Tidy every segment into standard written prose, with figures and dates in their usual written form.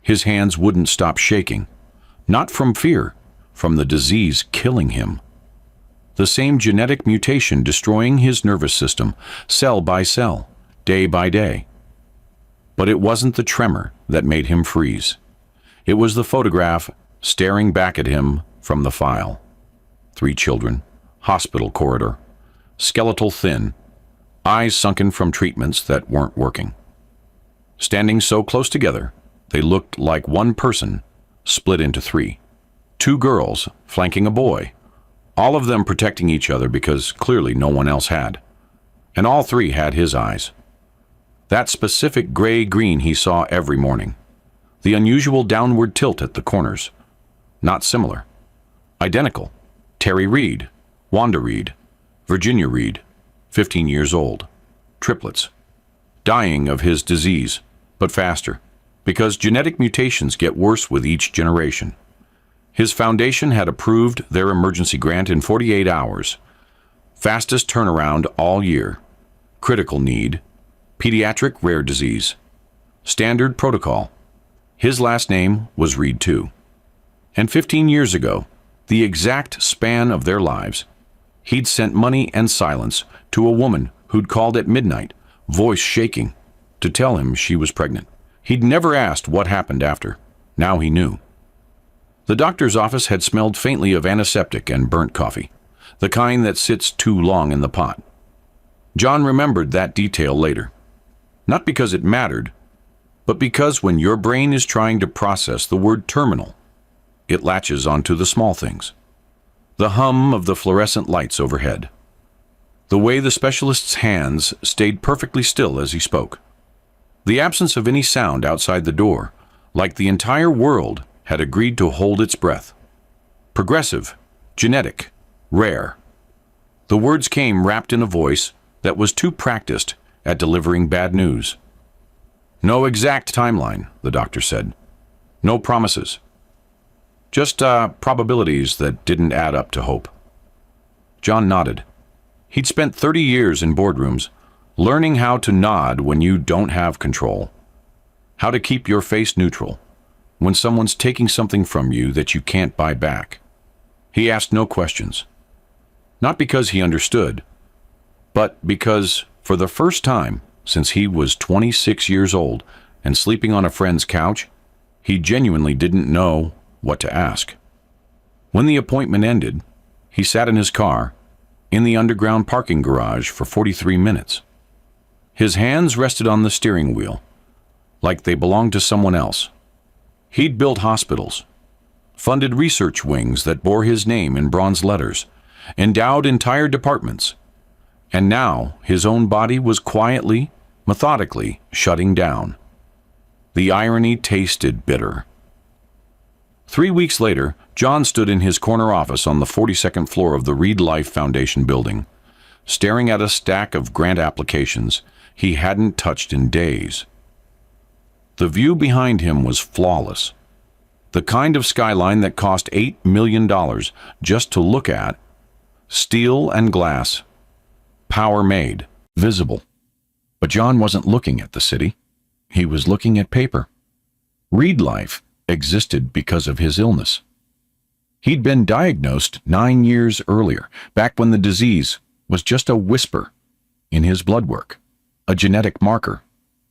His hands wouldn't stop shaking. Not from fear, from the disease killing him. The same genetic mutation destroying his nervous system, cell by cell, day by day. But it wasn't the tremor that made him freeze. It was the photograph staring back at him from the file. 3 children, hospital corridor, skeletal thin, eyes sunken from treatments that weren't working. Standing so close together, they looked like one person split into 3. 2 girls flanking a boy, all of them protecting each other because clearly no one else had. And all 3 had his eyes. That specific gray-green he saw every morning. The unusual downward tilt at the corners. Not similar. Identical. Terry Reed, Wanda Reed, Virginia Reed, 15 years old. Triplets. Dying of his disease, but faster, because genetic mutations get worse with each generation. His foundation had approved their emergency grant in 48 hours. Fastest turnaround all year. Critical need. Pediatric rare disease. Standard protocol. His last name was Reed too. And 15 years ago, the exact span of their lives, he'd sent money and silence to a woman who'd called at midnight, voice shaking, to tell him she was pregnant. He'd never asked what happened after. Now he knew. The doctor's office had smelled faintly of antiseptic and burnt coffee, the kind that sits too long in the pot. John remembered that detail later. Not because it mattered, but because when your brain is trying to process the word terminal, it latches onto the small things. The hum of the fluorescent lights overhead. The way the specialist's hands stayed perfectly still as he spoke. The absence of any sound outside the door, like the entire world had agreed to hold its breath. Progressive, genetic, rare. The words came wrapped in a voice that was too practiced at delivering bad news. No exact timeline, the doctor said. No promises. Just probabilities that didn't add up to hope. John nodded. He'd spent 30 years in boardrooms, learning how to nod when you don't have control. How to keep your face neutral when someone's taking something from you that you can't buy back. He asked no questions. Not because he understood, but because, for the first time since he was 26 years old and sleeping on a friend's couch, he genuinely didn't know what to ask. When the appointment ended, he sat in his car, in the underground parking garage for 43 minutes. His hands rested on the steering wheel, like they belonged to someone else. He'd built hospitals, funded research wings that bore his name in bronze letters, endowed entire departments, and now his own body was quietly, methodically shutting down. The irony tasted bitter. 3 weeks later, John stood in his corner office on the 42nd floor of the Reed Life Foundation building, staring at a stack of grant applications he hadn't touched in days. The view behind him was flawless. The kind of skyline that cost $8 million just to look at. Steel and glass. Power made. Visible. But John wasn't looking at the city. He was looking at paper. Reed Life existed because of his illness. He'd been diagnosed 9 years earlier, back when the disease was just a whisper in his blood work, a genetic marker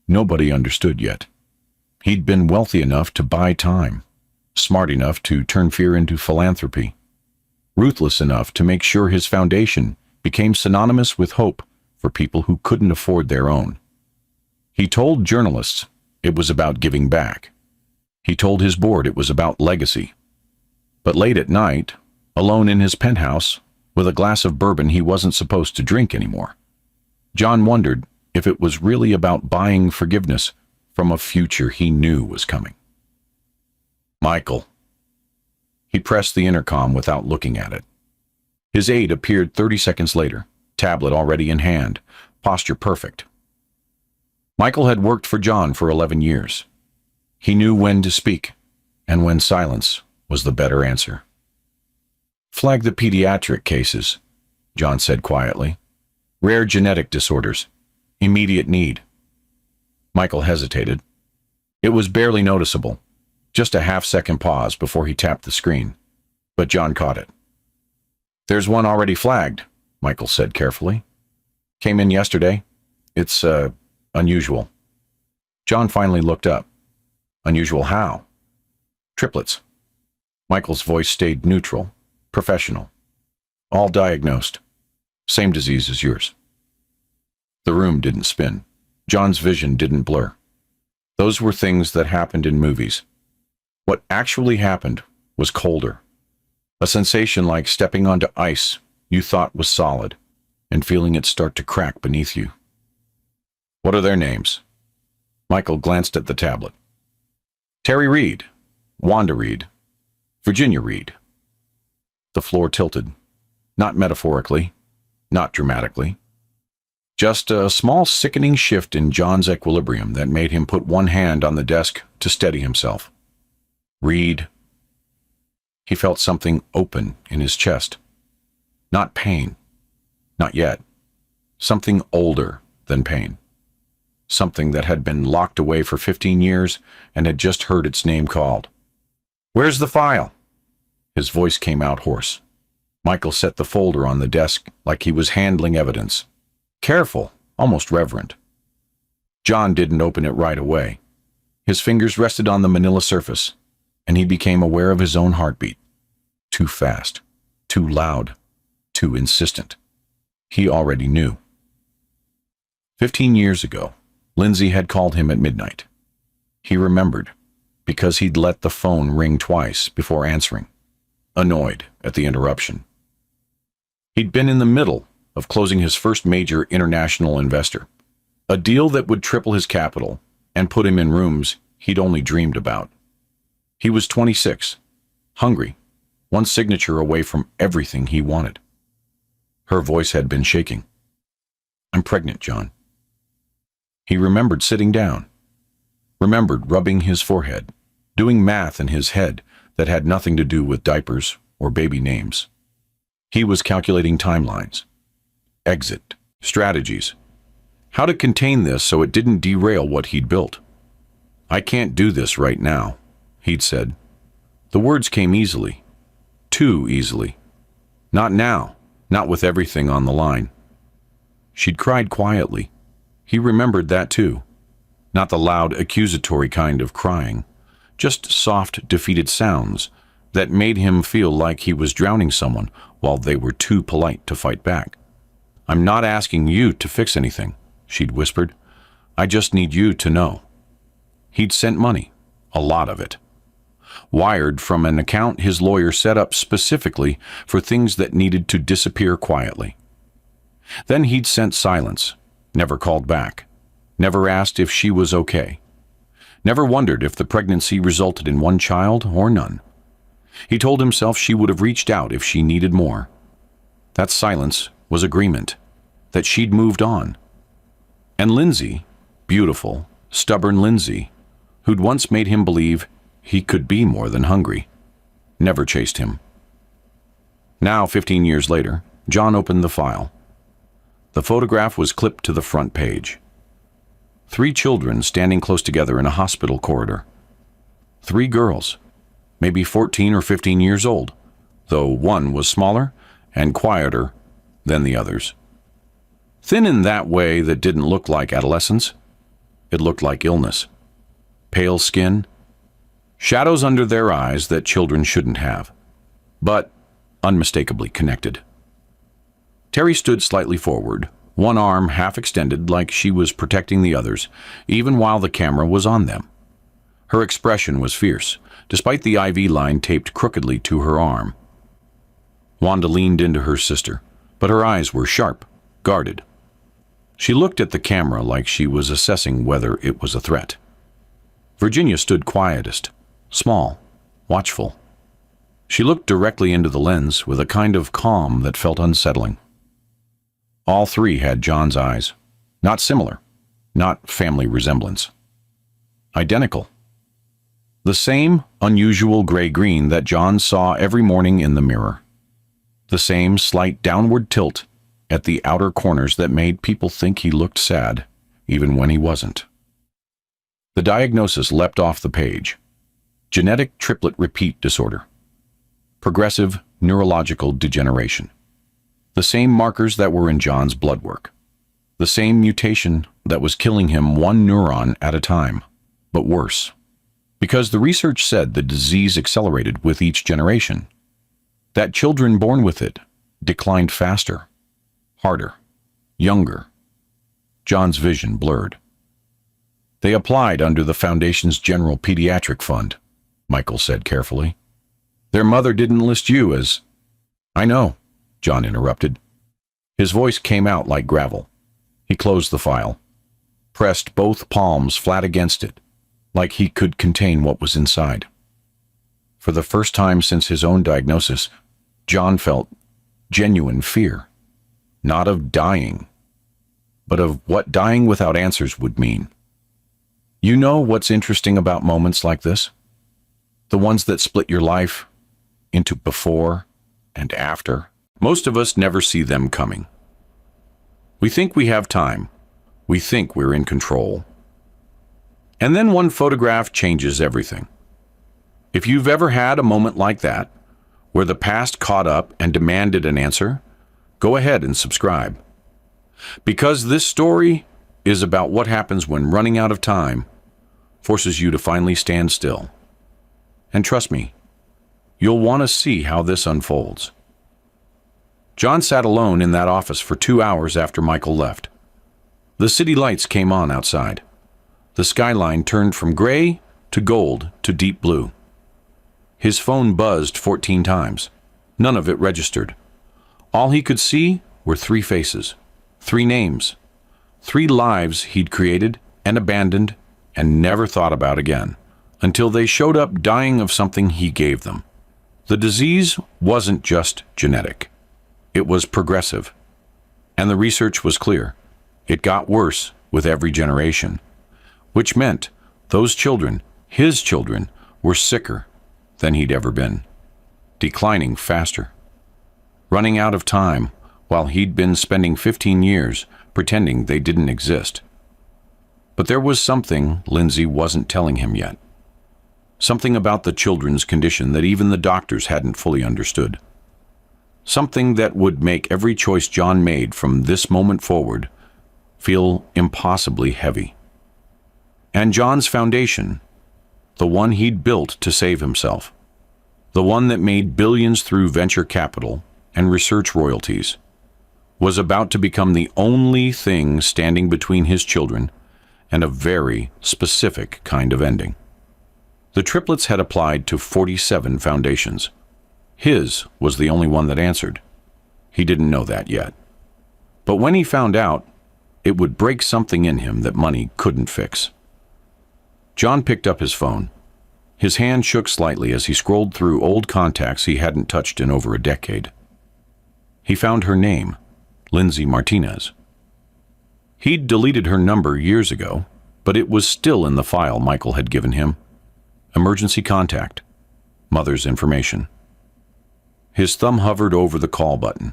nobody understood yet. He'd been wealthy enough to buy time, smart enough to turn fear into philanthropy, ruthless enough to make sure his foundation became synonymous with hope for people who couldn't afford their own. He told journalists it was about giving back. He told his board it was about legacy. But late at night, alone in his penthouse, with a glass of bourbon he wasn't supposed to drink anymore, John wondered if it was really about buying forgiveness from a future he knew was coming. Michael. He pressed the intercom without looking at it. His aide appeared 30 seconds later, tablet already in hand, posture perfect. Michael had worked for John for 11 years. He knew when to speak, and when silence was the better answer. Flag the pediatric cases, John said quietly. Rare genetic disorders. Immediate need. Michael hesitated. It was barely noticeable. Just a half-second pause before he tapped the screen, but John caught it. "There's one already flagged," Michael said carefully. "Came in yesterday. It's, unusual." John finally looked up. "Unusual how?" "Triplets." Michael's voice stayed neutral, professional. "All diagnosed. Same disease as yours." The room didn't spin. John's vision didn't blur. Those were things that happened in movies. What actually happened was colder. A sensation like stepping onto ice you thought was solid and feeling it start to crack beneath you. "What are their names?" Michael glanced at the tablet. "Terry Reed, Wanda Reed, Virginia Reed." The floor tilted. Not metaphorically, not dramatically. Just a small sickening shift in John's equilibrium that made him put one hand on the desk to steady himself. Reed. He felt something open in his chest. Not pain. Not yet. Something older than pain. Something that had been locked away for 15 years and had just heard its name called. "Where's the file?" His voice came out hoarse. Michael set the folder on the desk like he was handling evidence. Careful, almost reverent. John didn't open it right away. His fingers rested on the manila surface, and he became aware of his own heartbeat. Too fast, too loud, too insistent. He already knew. 15 years ago, Lindsay had called him at midnight. He remembered, because he'd let the phone ring twice before answering, annoyed at the interruption. He'd been in the middle of closing his first major international investor, a deal that would triple his capital and put him in rooms he'd only dreamed about. He was 26, hungry, one signature away from everything he wanted. Her voice had been shaking. "I'm pregnant, John." He remembered sitting down, remembered rubbing his forehead, doing math in his head that had nothing to do with diapers or baby names. He was calculating timelines, exit, strategies, how to contain this so it didn't derail what he'd built. "I can't do this right now," he'd said. The words came easily, too easily. Not now, not with everything on the line. She'd cried quietly. He remembered that too. Not the loud, accusatory kind of crying, just soft, defeated sounds that made him feel like he was drowning someone while they were too polite to fight back. "I'm not asking you to fix anything," she'd whispered. "I just need you to know." He'd sent money, a lot of it, wired from an account his lawyer set up specifically for things that needed to disappear quietly. Then he'd sent silence, never called back, never asked if she was okay, never wondered if the pregnancy resulted in one child or none. He told himself she would have reached out if she needed more. That silence was agreement, that she'd moved on. And Lindsay, beautiful, stubborn Lindsay, who'd once made him believe he could be more than hungry, never chased him. Now, 15 years later, John opened the file. The photograph was clipped to the front page. 3 children standing close together in a hospital corridor. 3 girls, maybe 14 or 15 years old, though one was smaller and quieter than the others. Thin in that way that didn't look like adolescence. It looked like illness. Pale skin, shadows under their eyes that children shouldn't have, but unmistakably connected. Terry stood slightly forward, one arm half extended like she was protecting the others, even while the camera was on them. Her expression was fierce, despite the IV line taped crookedly to her arm. Wanda leaned into her sister, but her eyes were sharp, guarded. She looked at the camera like she was assessing whether it was a threat. Virginia stood quietest, small, watchful. She looked directly into the lens with a kind of calm that felt unsettling. All 3 had John's eyes. Not similar, not family resemblance. Identical. The same unusual gray-green that John saw every morning in the mirror. The same slight downward tilt at the outer corners that made people think he looked sad, even when he wasn't. The diagnosis leapt off the page. Genetic triplet repeat disorder. Progressive neurological degeneration. The same markers that were in John's blood work. The same mutation that was killing him one neuron at a time, but worse. Because the research said the disease accelerated with each generation. That children born with it declined faster, harder, younger. John's vision blurred. They applied under the Foundation's General Pediatric Fund, Michael said carefully. Their mother didn't list you as... I know, John interrupted. His voice came out like gravel. He closed the file, pressed both palms flat against it, like he could contain what was inside. For the first time since his own diagnosis, John felt genuine fear, not of dying, but of what dying without answers would mean. You know what's interesting about moments like this? The ones that split your life into before and after. Most of us never see them coming. We think we have time. We think we're in control. And then one photograph changes everything. If you've ever had a moment like that, where the past caught up and demanded an answer, go ahead and subscribe. Because this story is about what happens when running out of time forces you to finally stand still. And trust me, you'll want to see how this unfolds. John sat alone in that office for 2 hours after Michael left. The city lights came on outside. The skyline turned from gray to gold to deep blue. His phone buzzed 14 times. None of it registered. All he could see were 3 faces, 3 names, 3 lives he'd created and abandoned and never thought about again, until they showed up dying of something he gave them. The disease wasn't just genetic. It was progressive. And the research was clear. It got worse with every generation, which meant those children, his children, were sicker than he'd ever been, declining faster, running out of time while he'd been spending 15 years pretending they didn't exist. But there was something Lindsay wasn't telling him yet. Something about the children's condition that even the doctors hadn't fully understood. Something that would make every choice John made from this moment forward feel impossibly heavy. And John's foundation, the one he'd built to save himself, the one that made billions through venture capital and research royalties, was about to become the only thing standing between his children and a very specific kind of ending. The triplets had applied to 47 foundations. His was the only one that answered. He didn't know that yet. But when he found out, it would break something in him that money couldn't fix. John picked up his phone. His hand shook slightly as he scrolled through old contacts he hadn't touched in over a decade. He found her name, Lindsay Martinez. He'd deleted her number years ago, but it was still in the file Michael had given him. Emergency contact. Mother's information. His thumb hovered over the call button.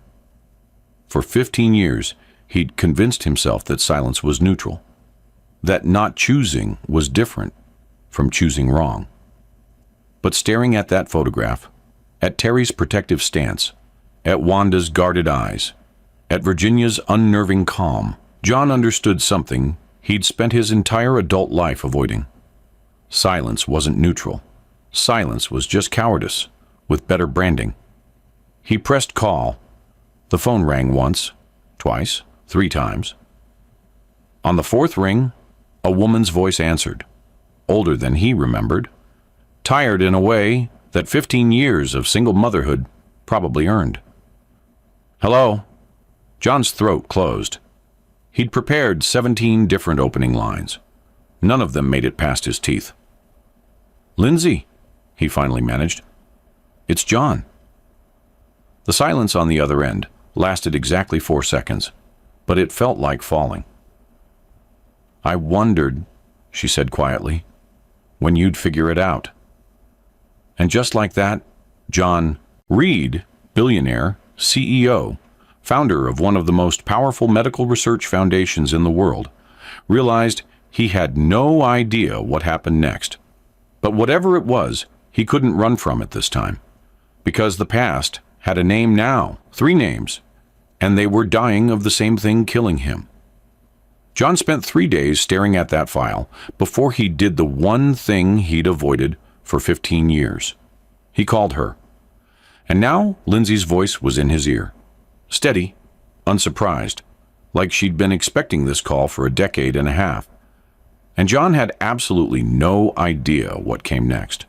For 15 years, he'd convinced himself that silence was neutral, that not choosing was different from choosing wrong. But staring at that photograph, at Terry's protective stance, at Wanda's guarded eyes, at Virginia's unnerving calm, John understood something he'd spent his entire adult life avoiding. Silence wasn't neutral. Silence was just cowardice, with better branding. He pressed call. The phone rang once, twice, 3 times. On the 4th ring, a woman's voice answered, older than he remembered, tired in a way that 15 years of single motherhood probably earned. Hello? John's throat closed. He'd prepared 17 different opening lines. None of them made it past his teeth. Lindsay, he finally managed. It's John. The silence on the other end lasted exactly 4 seconds, but it felt like falling. I wondered, she said quietly, when you'd figure it out. And just like that, John Reed, billionaire, CEO, founder of one of the most powerful medical research foundations in the world, realized he had no idea what happened next. But whatever it was, he couldn't run from it this time. Because the past had a name now, 3 names, and they were dying of the same thing killing him. John spent 3 days staring at that file before he did the one thing he'd avoided for 15 years. He called her. And now Lindsay's voice was in his ear. Steady, unsurprised, like she'd been expecting this call for a decade and a half. And John had absolutely no idea what came next.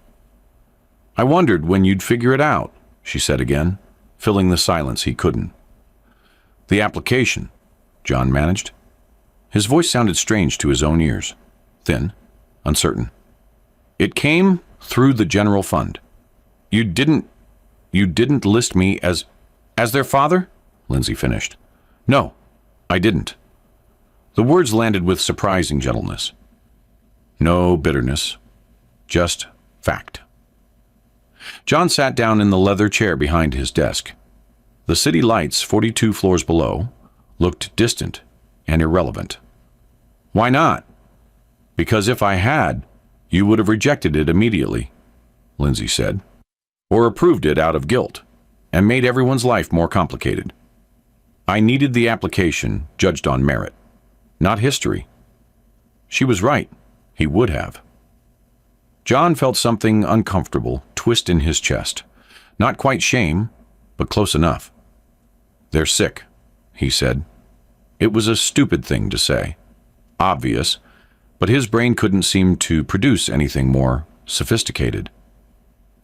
I wondered when you'd figure it out, she said again, filling the silence he couldn't. The application, John managed. His voice sounded strange to his own ears, thin, uncertain. It came through the general fund. You didn't list me as their father? Lindsay finished. No, I didn't. The words landed with surprising gentleness. No bitterness, just fact. John sat down in the leather chair behind his desk. The city lights 42 floors below looked distant and irrelevant. Why not? Because if I had, you would have rejected it immediately, Lindsay said, or approved it out of guilt and made everyone's life more complicated. I needed the application judged on merit, not history. She was right. He would have. John felt something uncomfortable twist in his chest. Not quite shame, but close enough. They're sick, he said. It was a stupid thing to say. Obvious, but his brain couldn't seem to produce anything more sophisticated.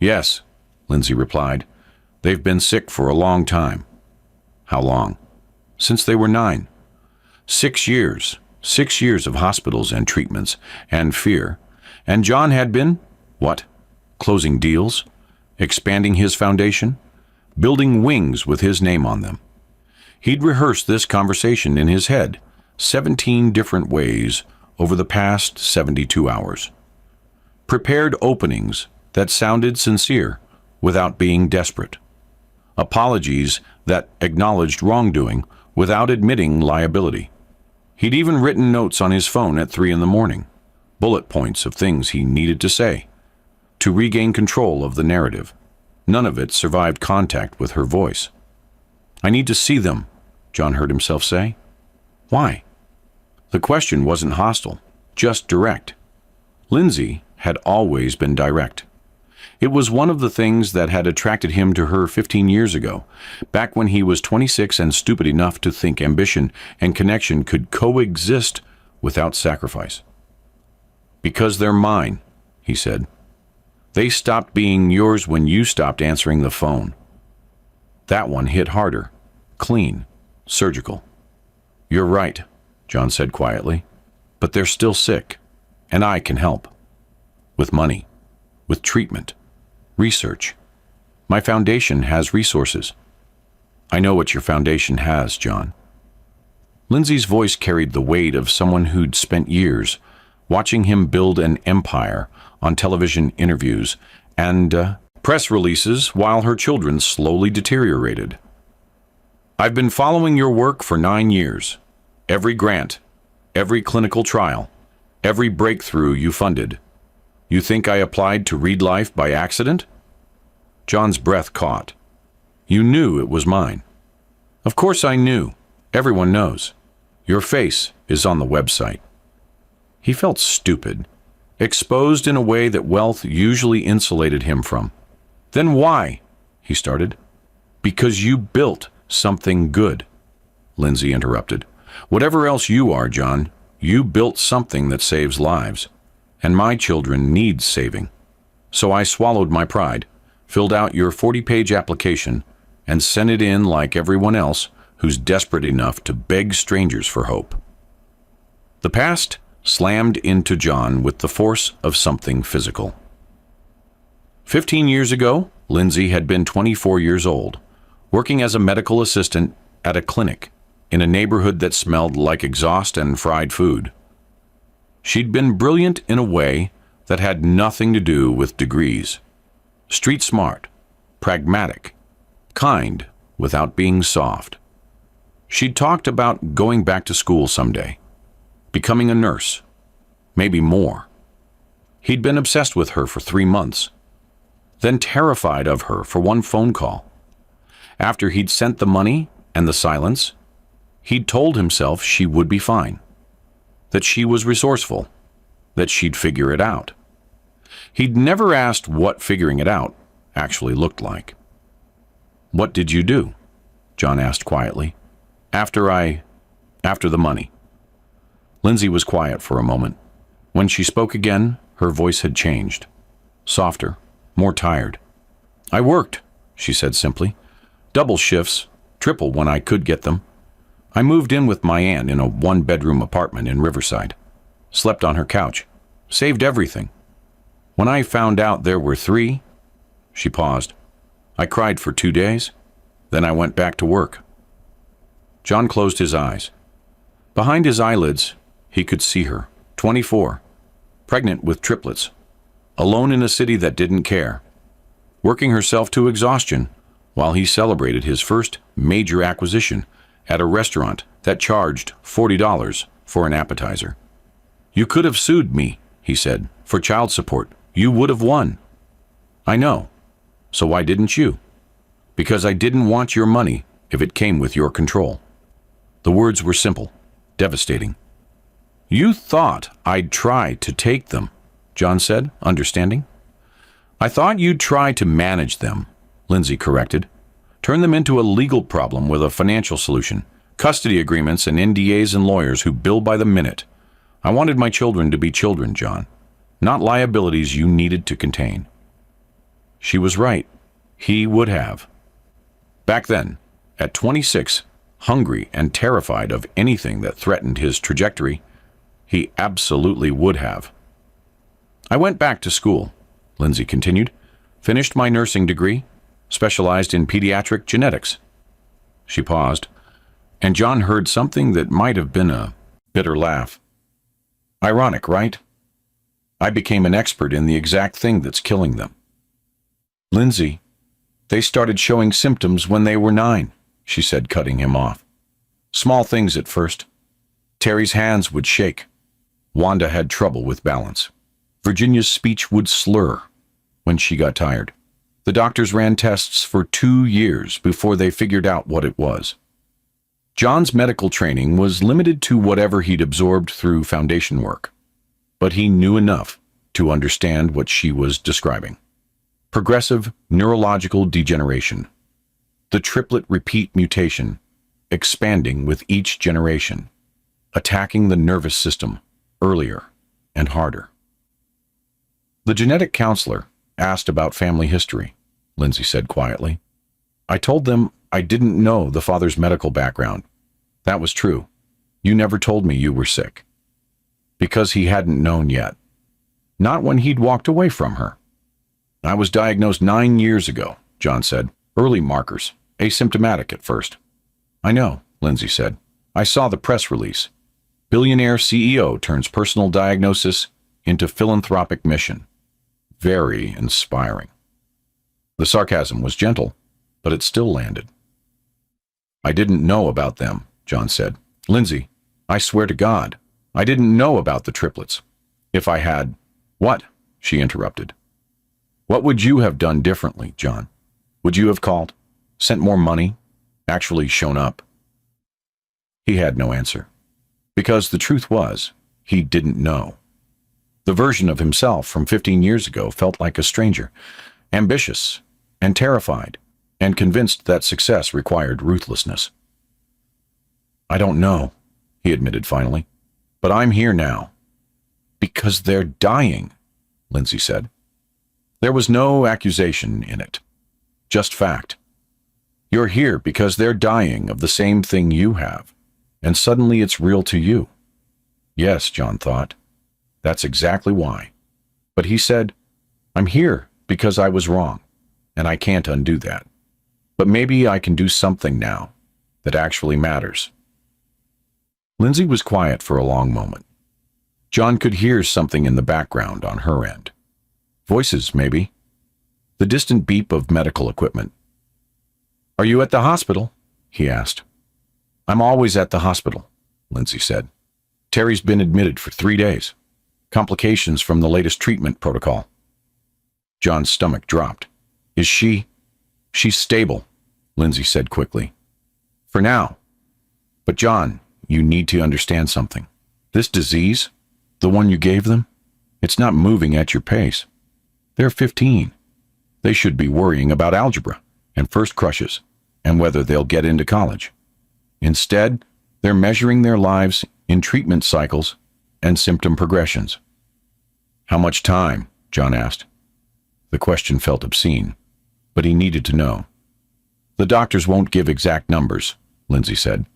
Yes, Lindsay replied. They've been sick for a long time. How long? Since they were 9. 6 years. 6 years of hospitals and treatments and fear. And John had been, what? Closing deals? Expanding his foundation? Building wings with his name on them. He'd rehearsed this conversation in his head 17 different ways over the past 72 hours. Prepared openings that sounded sincere without being desperate. Apologies that acknowledged wrongdoing without admitting liability. He'd even written notes on his phone at 3 in the morning, bullet points of things he needed to say, to regain control of the narrative. None of it survived contact with her voice. I need to see them, John heard himself say. Why? The question wasn't hostile, just direct. Lindsay had always been direct. It was one of the things that had attracted him to her 15 years ago, back when he was 26 and stupid enough to think ambition and connection could coexist without sacrifice. Because they're mine, he said. They stopped being yours when you stopped answering the phone. That one hit harder, clean, surgical. You're right, John said quietly, but they're still sick, and I can help. With money, with treatment, research. My foundation has resources. I know what your foundation has, John. Lindsay's voice carried the weight of someone who'd spent years watching him build an empire on television interviews and press releases while her children slowly deteriorated. I've been following your work for 9 years. Every grant, every clinical trial, every breakthrough you funded. You think I applied to Read Life by accident? John's breath caught. You knew it was mine. Of course I knew. Everyone knows. Your face is on the website. He felt stupid, exposed in a way that wealth usually insulated him from. Then why? He started. Because you built something good, Lindsay interrupted. Whatever else you are, John, you built something that saves lives. And my children need saving. So I swallowed my pride, filled out your 40-page application, and sent it in like everyone else who's desperate enough to beg strangers for hope. The past slammed into John with the force of something physical. 15 years ago, Lindsay had been 24 years old, working as a medical assistant at a clinic in a neighborhood that smelled like exhaust and fried food. She'd been brilliant in a way that had nothing to do with degrees. Street smart, pragmatic, kind without being soft. She'd talked about going back to school someday, becoming a nurse, maybe more. He'd been obsessed with her for 3 months, then terrified of her for one phone call. After he'd sent the money and the silence, he'd told himself she would be fine, that she was resourceful, that she'd figure it out. He'd never asked what figuring it out actually looked like. "What did you do?" John asked quietly. After the money." Lindsay was quiet for a moment. When she spoke again, her voice had changed. Softer, more tired. "I worked," she said simply. "Double shifts, triple when I could get them. I moved in with my aunt in a 1-bedroom apartment in Riverside. Slept on her couch. Saved everything. When I found out there were 3," she paused, "I cried for 2 days. Then I went back to work." John closed his eyes. Behind his eyelids, he could see her, 24, pregnant with triplets, alone in a city that didn't care, working herself to exhaustion while he celebrated his first major acquisition at a restaurant that charged $40 for an appetizer. "You could have sued me," he said, "for child support. You would have won." "I know. So why didn't you?" "Because I didn't want your money if it came with your control." The words were simple, devastating. "You thought I'd try to take them," John said, understanding. "I thought you'd try to manage them," Lindsay corrected. "Turn them into a legal problem with a financial solution, custody agreements and NDAs and lawyers who bill by the minute. I wanted my children to be children, John, not liabilities you needed to contain." She was right. He would have. Back then, at 26, hungry and terrified of anything that threatened his trajectory, he absolutely would have. "I went back to school," Lindsay continued. "Finished my nursing degree, specialized in pediatric genetics." She paused, and John heard something that might have been a bitter laugh. "Ironic, right? I became an expert in the exact thing that's killing them." "Lindsay, they started showing symptoms when they were 9, she said, cutting him off. "Small things at first. Terry's hands would shake. Wanda had trouble with balance. Virginia's speech would slur when she got tired. The doctors ran tests for 2 years before they figured out what it was." John's medical training was limited to whatever he'd absorbed through foundation work, but he knew enough to understand what she was describing. Progressive neurological degeneration. The triplet repeat mutation, expanding with each generation, attacking the nervous system earlier and harder. The genetic counselor asked about family history, Lindsay said quietly. "I told them I didn't know the father's medical background. That was true. You never told me you were sick." Because he hadn't known yet. Not when he'd walked away from her. "I was diagnosed 9 years ago," John said. "Early markers, asymptomatic at first." "I know," Lindsay said. "I saw the press release. Billionaire CEO turns personal diagnosis into philanthropic mission." Very inspiring. The sarcasm was gentle, but it still landed. "I didn't know about them," John said. "Lindsay, I swear to God, I didn't know about the triplets. If I had—" "What?" she interrupted. "What would you have done differently, John? Would you have called, sent more money, actually shown up?" He had no answer. Because the truth was, he didn't know. The version of himself from 15 years ago felt like a stranger, ambitious and terrified, and convinced that success required ruthlessness. "I don't know," he admitted finally, "but I'm here now." "Because they're dying," Lindsay said. There was no accusation in it, just fact. "You're here because they're dying of the same thing you have, and suddenly it's real to you." Yes, John thought. That's exactly why. But he said, "I'm here because I was wrong, and I can't undo that. But maybe I can do something now that actually matters." Lindsay was quiet for a long moment. John could hear something in the background on her end. Voices, maybe. The distant beep of medical equipment. "Are you at the hospital?" he asked. "I'm always at the hospital," Lindsay said. "Terry's been admitted for 3 days. Complications from the latest treatment protocol. John's stomach dropped. Is she? She's stable, Lindsay said quickly. For now. But John, you need to understand something. This disease, the one you gave them, it's not moving at your pace. They're 15. They should be worrying about algebra and first crushes and whether they'll get into college. Instead, they're measuring their lives in treatment cycles and symptom progressions. How much time? John asked. The question felt obscene, but he needed to know. The doctors won't give exact numbers, Lindsay said.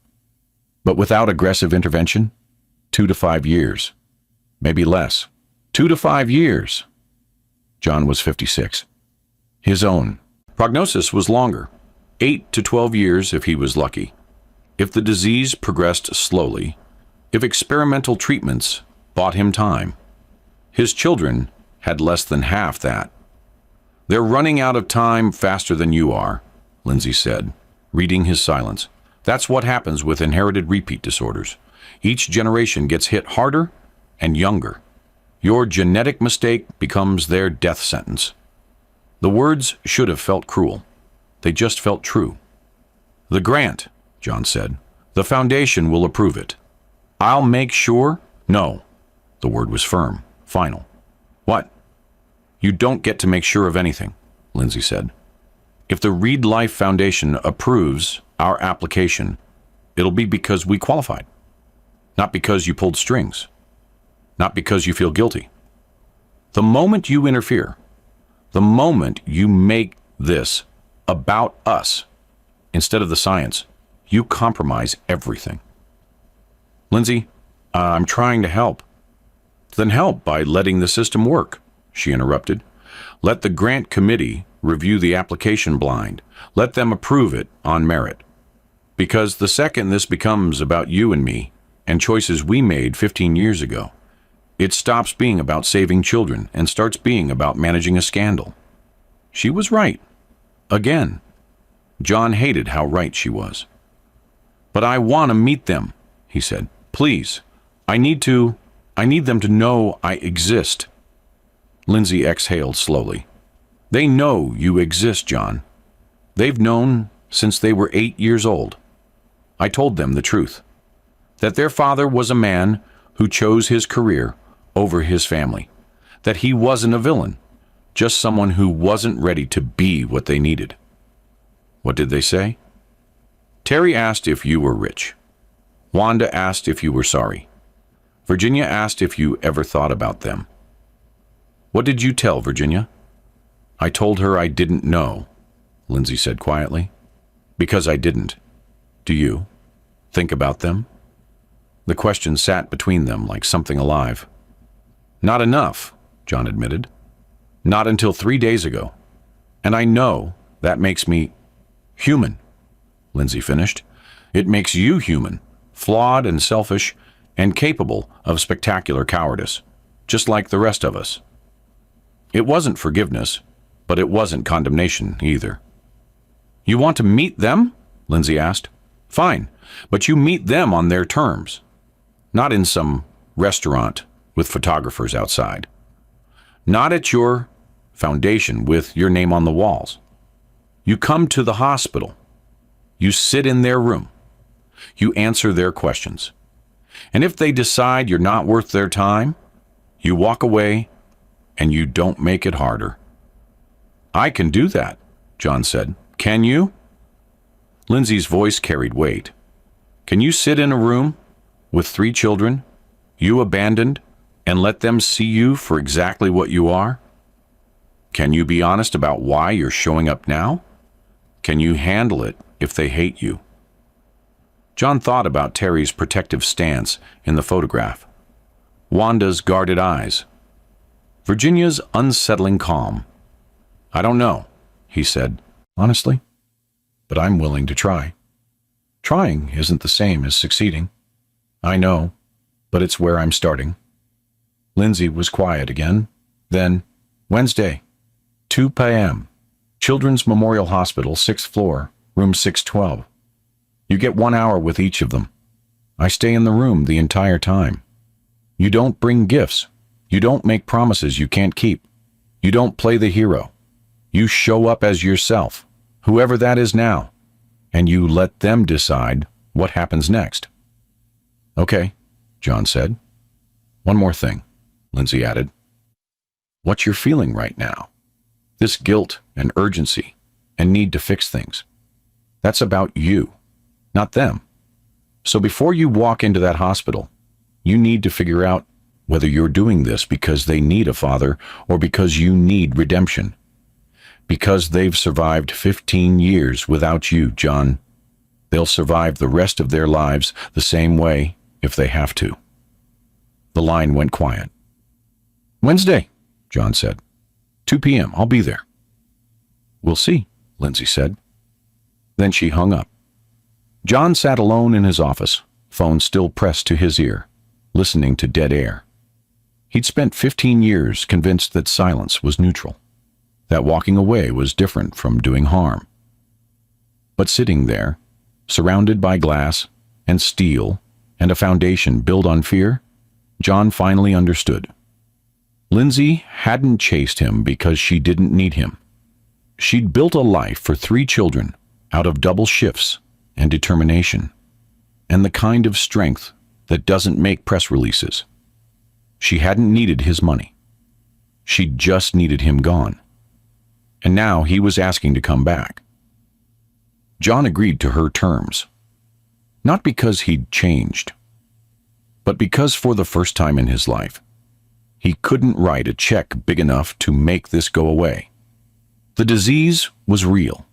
But without aggressive intervention, 2 to 5 years. Maybe less. 2 to 5 years. John was 56. His own prognosis was longer, 8 to 12 years if he was lucky. If the disease progressed slowly, if experimental treatments bought him time. His children had less than half that. They're running out of time faster than you are, Lindsay said, reading his silence. That's what happens with inherited repeat disorders. Each generation gets hit harder and younger. Your genetic mistake becomes their death sentence. The words should have felt cruel. They just felt true. The grant, John said. The foundation will approve it. I'll make sure. No. The word was firm, final. What? You don't get to make sure of anything, Lindsay said. If the Reed Life Foundation approves our application, it'll be because we qualified. Not because you pulled strings. Not because you feel guilty. The moment you interfere, the moment you make this about us instead of the science, you compromise everything. Lindsay, I'm trying to help. Then help by letting the system work, she interrupted. Let the grant committee review the application blind. Let them approve it on merit. Because the second this becomes about you and me and choices we made 15 years ago, it stops being about saving children and starts being about managing a scandal. She was right. Again. John hated how right she was. But I want to meet them, he said. Please. I need them to know I exist. Lindsay exhaled slowly. They know you exist, John. They've known since they were 8 years old. I told them the truth. That their father was a man who chose his career over his family. That he wasn't a villain, just someone who wasn't ready to be what they needed. What did they say? Terry asked if you were rich. Wanda asked if you were sorry. Virginia asked if you ever thought about them. What did you tell Virginia? I told her I didn't know, Lindsay said quietly. Because I didn't. Do you think about them? The question sat between them like something alive. Not enough, John admitted. Not until 3 days ago. And I know that makes me human, Lindsay finished. It makes you human, flawed and selfish, and capable of spectacular cowardice, just like the rest of us. It wasn't forgiveness, but it wasn't condemnation either. You want to meet them? Lindsay asked. Fine, but you meet them on their terms, not in some restaurant with photographers outside. Not at your foundation with your name on the walls. You come to the hospital. You sit in their room. You answer their questions. And if they decide you're not worth their time, you walk away and you don't make it harder. I can do that, John said. Can you? Lindsay's voice carried weight. Can you sit in a room with 3 children, you abandoned, and let them see you for exactly what you are? Can you be honest about why you're showing up now? Can you handle it if they hate you? John thought about Terry's protective stance in the photograph, Wanda's guarded eyes, Virginia's unsettling calm. I don't know, he said, honestly, but I'm willing to try. Trying isn't the same as succeeding. I know, but it's where I'm starting. Lindsay was quiet again. Then, Wednesday, 2 p.m., Children's Memorial Hospital, 6th floor, room 612. You get 1 hour with each of them. I stay in the room the entire time. You don't bring gifts, You don't make promises you can't keep. You don't play the hero. You show up as yourself, whoever that is now, and you let them decide what happens next. Okay, John said. One more thing, Lindsay added. What you're feeling right now, this guilt and urgency and need to fix things, that's about you, not them. So before you walk into that hospital, you need to figure out whether you're doing this because they need a father or because you need redemption. Because they've survived 15 years without you, John. They'll survive the rest of their lives the same way if they have to. The line went quiet. Wednesday, John said. 2 p.m. I'll be there. We'll see, Lindsay said. Then she hung up. John sat alone in his office, phone still pressed to his ear, listening to dead air. He'd spent 15 years convinced that silence was neutral, that walking away was different from doing harm. But sitting there, surrounded by glass and steel and a foundation built on fear, John finally understood. Lindsay hadn't chased him because she didn't need him. She'd built a life for 3 children out of double shifts and determination, and the kind of strength that doesn't make press releases. She hadn't needed his money. She'd just needed him gone. And now he was asking to come back. John agreed to her terms. Not because he'd changed, but because for the first time in his life, he couldn't write a check big enough to make this go away. The disease was real.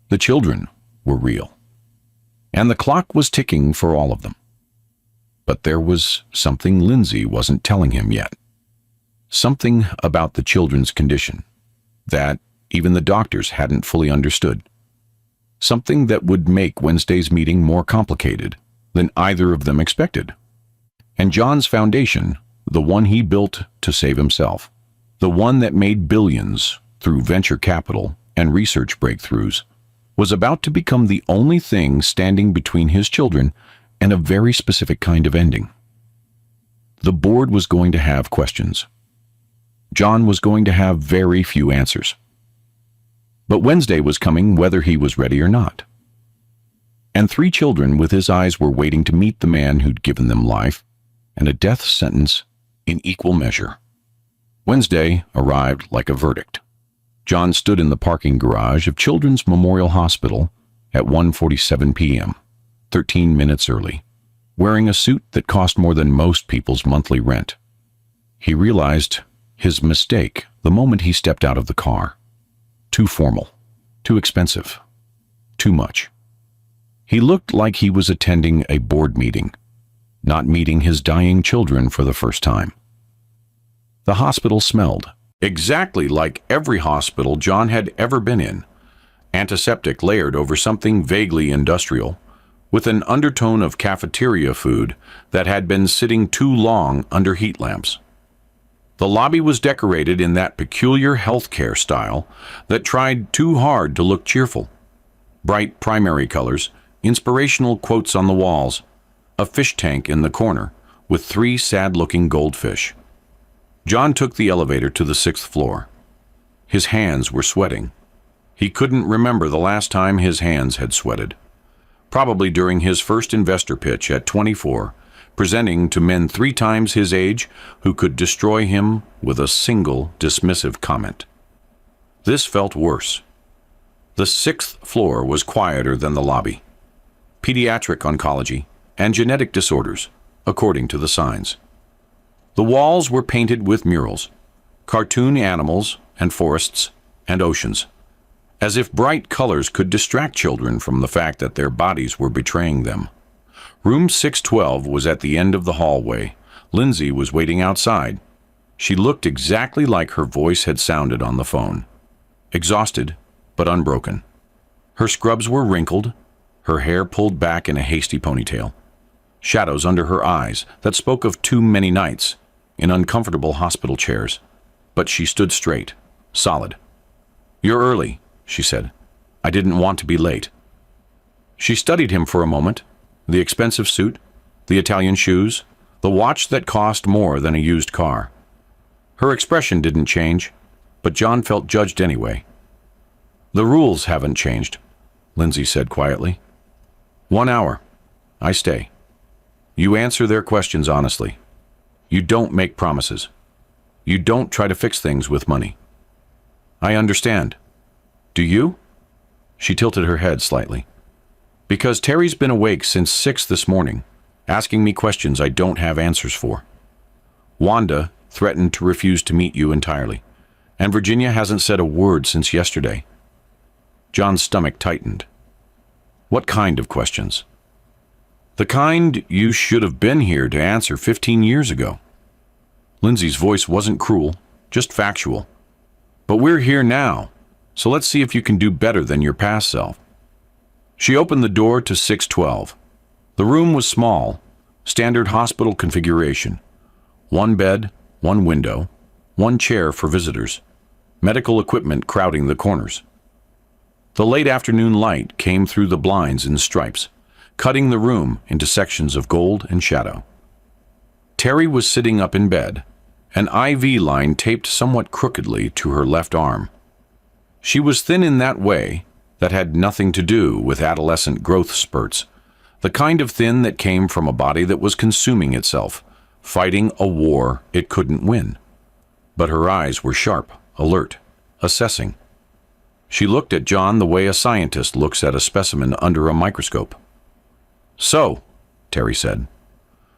The children were real. And the clock was ticking for all of them. But there was something Lindsay wasn't telling him yet. Something about the children's condition that even the doctors hadn't fully understood. Something that would make Wednesday's meeting more complicated than either of them expected. And John's foundation, the one he built to save himself, the one that made billions through venture capital and research breakthroughs, was about to become the only thing standing between his children and a very specific kind of ending. The board was going to have questions. John was going to have very few answers. But Wednesday was coming whether he was ready or not. And 3 children with his eyes were waiting to meet the man who'd given them life and a death sentence in equal measure. Wednesday arrived like a verdict. John stood in the parking garage of Children's Memorial Hospital at 1:47 p.m., 13 minutes early, wearing a suit that cost more than most people's monthly rent. He realized his mistake the moment he stepped out of the car. Too formal, too expensive, too much. He looked like he was attending a board meeting, not meeting his dying children for the first time. The hospital smelled exactly like every hospital John had ever been in, antiseptic layered over something vaguely industrial, with an undertone of cafeteria food that had been sitting too long under heat lamps. The lobby was decorated in that peculiar healthcare style that tried too hard to look cheerful. Bright primary colors, inspirational quotes on the walls, a fish tank in the corner with 3 sad-looking goldfish. John took the elevator to the 6th floor. His hands were sweating. He couldn't remember the last time his hands had sweated. Probably during his first investor pitch at 24, presenting to men 3 times his age who could destroy him with a single dismissive comment. This felt worse. The 6th floor was quieter than the lobby. Pediatric oncology and genetic disorders, according to the signs. The walls were painted with murals, cartoon animals and forests and oceans, as if bright colors could distract children from the fact that their bodies were betraying them. Room 612 was at the end of the hallway. Lindsay was waiting outside. She looked exactly like her voice had sounded on the phone. Exhausted, but unbroken. Her scrubs were wrinkled, her hair pulled back in a hasty ponytail. Shadows under her eyes that spoke of too many nights in uncomfortable hospital chairs. But she stood straight, solid. "You're early," she said. "I didn't want to be late." She studied him for a moment. The expensive suit, the Italian shoes, the watch that cost more than a used car. Her expression didn't change, but John felt judged anyway. "The rules haven't changed," Lindsay said quietly. 1 hour. I stay. You answer their questions honestly. You don't make promises. You don't try to fix things with money. I understand. Do you? She tilted her head slightly. Because Terry's been awake since 6 this morning, asking me questions I don't have answers for. Wanda threatened to refuse to meet you entirely, and Virginia hasn't said a word since yesterday. John's stomach tightened. What kind of questions? The kind you should have been here to answer 15 years ago. Lindsay's voice wasn't cruel, just factual. But we're here now, so let's see if you can do better than your past self. She opened the door to 612. The room was small, standard hospital configuration. 1 bed, 1 window, 1 chair for visitors, medical equipment crowding the corners. The late afternoon light came through the blinds in stripes, cutting the room into sections of gold and shadow. Terry was sitting up in bed, an IV line taped somewhat crookedly to her left arm. She was thin in that way that had nothing to do with adolescent growth spurts, the kind of thin that came from a body that was consuming itself, fighting a war it couldn't win. But her eyes were sharp, alert, assessing. She looked at John the way a scientist looks at a specimen under a microscope. "So," Terry said.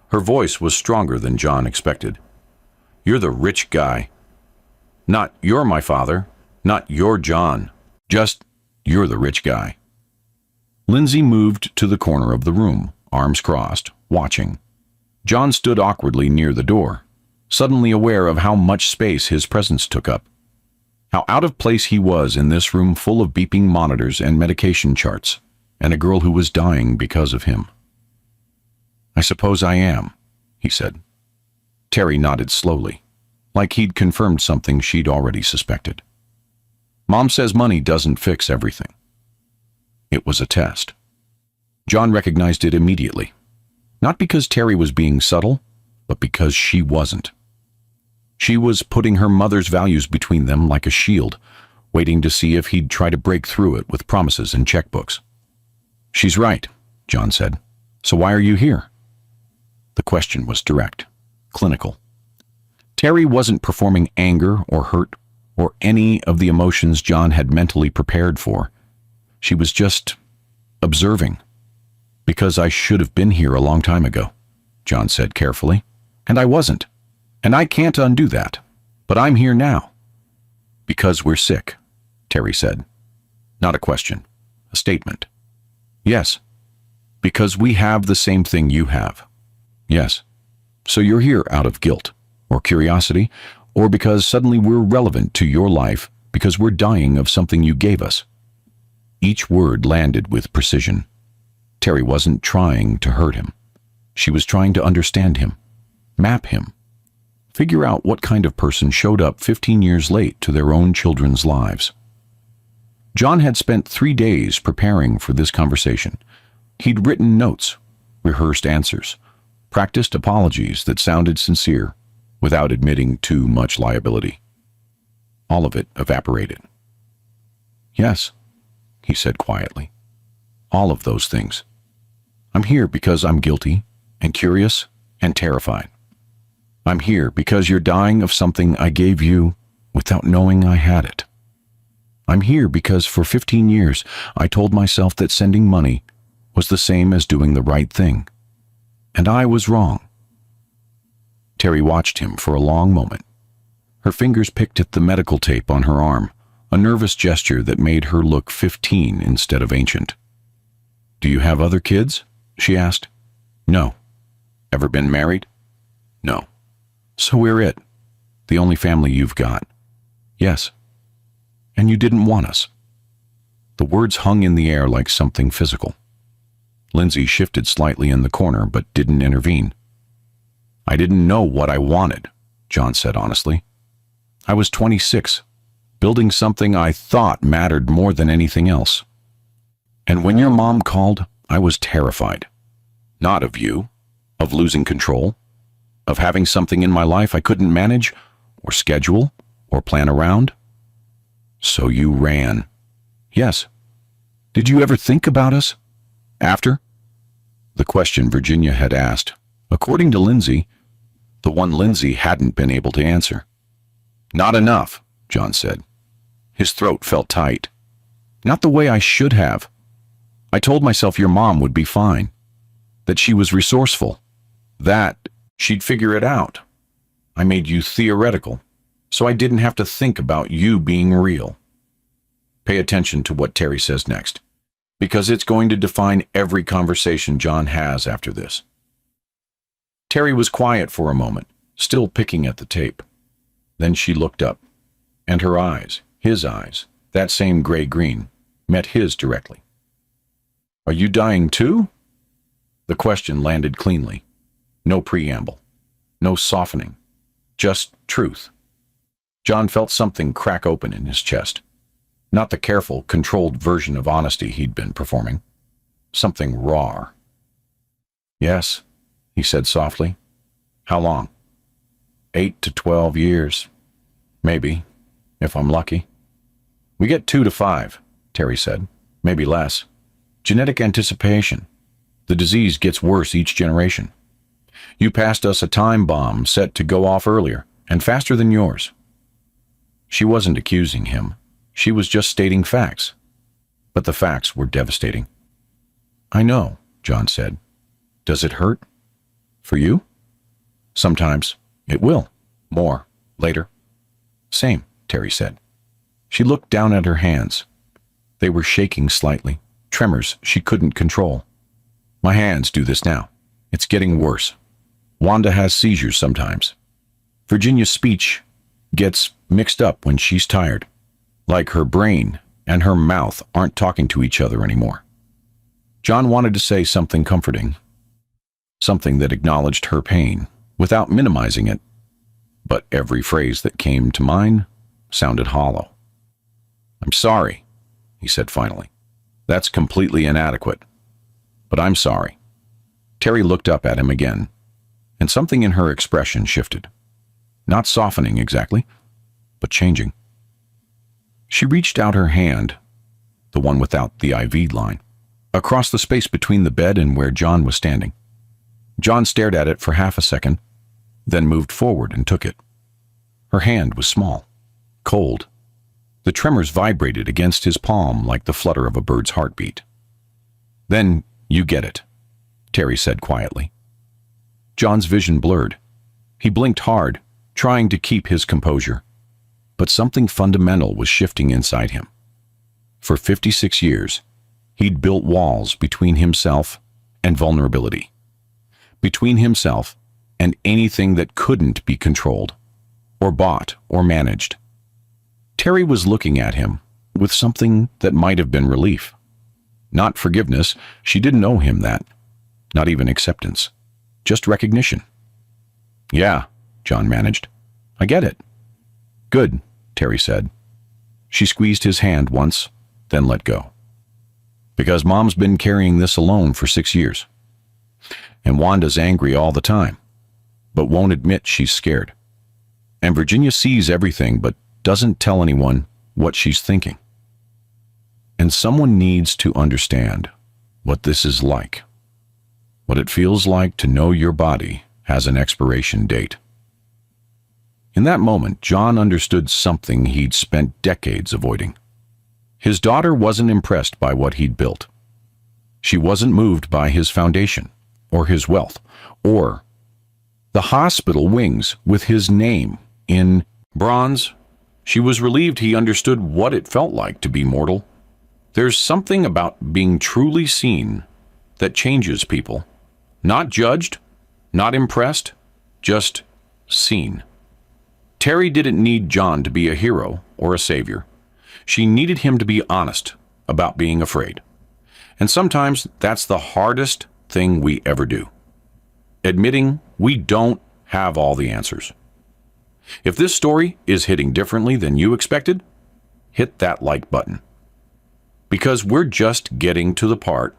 Her voice was stronger than John expected. "You're the rich guy. Not you're my father, not you're John. Just you're the rich guy." Lindsay moved to the corner of the room, arms crossed, watching. John stood awkwardly near the door, suddenly aware of how much space his presence took up. How out of place he was in this room full of beeping monitors and medication charts, and a girl who was dying because of him. "I suppose I am," he said. Terry nodded slowly, like he'd confirmed something she'd already suspected. "Mom says money doesn't fix everything." It was a test. John recognized it immediately, not because Terry was being subtle, but because she wasn't. She was putting her mother's values between them like a shield, waiting to see if he'd try to break through it with promises and checkbooks. "She's right," John said. "So why are you here?" The question was direct, clinical. Terry wasn't performing anger or hurt or any of the emotions John had mentally prepared for. She was just observing. "Because I should have been here a long time ago," John said carefully, "and I wasn't. And I can't undo that. But I'm here now." "Because we're sick," Terry said. Not a question, a statement. "Yes. Because we have the same thing you have." "Yes. So you're here out of guilt, or curiosity, or because suddenly we're relevant to your life because we're dying of something you gave us." Each word landed with precision. Terry wasn't trying to hurt him. She was trying to understand him, map him, figure out what kind of person showed up 15 years late to their own children's lives. John had spent 3 days preparing for this conversation. He'd written notes, rehearsed answers, practiced apologies that sounded sincere without admitting too much liability. All of it evaporated. "Yes," he said quietly. "All of those things. I'm here because I'm guilty and curious and terrified. I'm here because you're dying of something I gave you without knowing I had it. I'm here because for 15 years I told myself that sending money was the same as doing the right thing. And I was wrong." Terry watched him for a long moment. Her fingers picked at the medical tape on her arm, a nervous gesture that made her look 15 instead of ancient. "Do you have other kids?" she asked. "No." "Ever been married?" "No." "So we're it. The only family you've got." "Yes." "And you didn't want us." The words hung in the air like something physical. Lindsay shifted slightly in the corner but didn't intervene. "I didn't know what I wanted," John said honestly. "I was 26, building something I thought mattered more than anything else. And when your mom called, I was terrified. Not of you, of losing control, of having something in my life I couldn't manage, or schedule, or plan around? So you ran. Yes. Did you ever think about us? After? The question Virginia had asked, according to Lindsay, the one Lindsay hadn't been able to answer. Not enough, John said. His throat felt tight. Not the way I should have. I told myself your mom would be fine, that she was resourceful, that she'd figure it out. I made you theoretical, so I didn't have to think about you being real. Pay attention to what Terry says next, because it's going to define every conversation John has after this. Terry was quiet for a moment, still picking at the tape. Then she looked up, and her eyes, his eyes, that same gray-green, met his directly. Are you dying too? The question landed cleanly. No preamble. No softening. Just truth. John felt something crack open in his chest. Not the careful, controlled version of honesty he'd been performing. Something raw. Yes, he said softly. How long? 8 to 12 years. Maybe, if I'm lucky. We get 2 to 5, Terry said. Maybe less. Genetic anticipation. The disease gets worse each generation. You passed us a time bomb set to go off earlier, and faster than yours. She wasn't accusing him. She was just stating facts. But the facts were devastating. I know, John said. Does it hurt? For you? Sometimes. It will. More. Later. Same, Terry said. She looked down at her hands. They were shaking slightly, tremors she couldn't control. My hands do this now. It's getting worse. Wanda has seizures sometimes. Virginia's speech gets mixed up when she's tired, like her brain and her mouth aren't talking to each other anymore. John wanted to say something comforting, something that acknowledged her pain without minimizing it, but every phrase that came to mind sounded hollow. I'm sorry, he said finally. That's completely inadequate. But I'm sorry. Terry looked up at him again, and something in her expression shifted. Not softening exactly, but changing. She reached out her hand, the one without the IV line, across the space between the bed and where John was standing. John stared at it for half a second, then moved forward and took it. Her hand was small, cold. The tremors vibrated against his palm like the flutter of a bird's heartbeat. Then you get it, Terry said quietly. John's vision blurred. He blinked hard, trying to keep his composure. But something fundamental was shifting inside him. For 56 years, he'd built walls between himself and vulnerability. Between himself and anything that couldn't be controlled, or bought, or managed. Terry was looking at him with something that might have been relief. Not forgiveness, she didn't owe him that. Not even acceptance. Just recognition. Yeah, John managed. I get it. Good, Terry said. She squeezed his hand once, then let go. Because Mom's been carrying this alone for 6 years. And Wanda's angry all the time, but won't admit she's scared. And Virginia sees everything but doesn't tell anyone what she's thinking. And someone needs to understand what this is like. What it feels like to know your body has an expiration date. In that moment, John understood something he'd spent decades avoiding. His daughter wasn't impressed by what he'd built. She wasn't moved by his foundation, or his wealth, or the hospital wings with his name in bronze. She was relieved he understood what it felt like to be mortal. There's something about being truly seen that changes people. Not judged, not impressed, just seen. Terry didn't need John to be a hero or a savior. She needed him to be honest about being afraid. And sometimes that's the hardest thing we ever do. Admitting we don't have all the answers. If this story is hitting differently than you expected, hit that like button. Because we're just getting to the part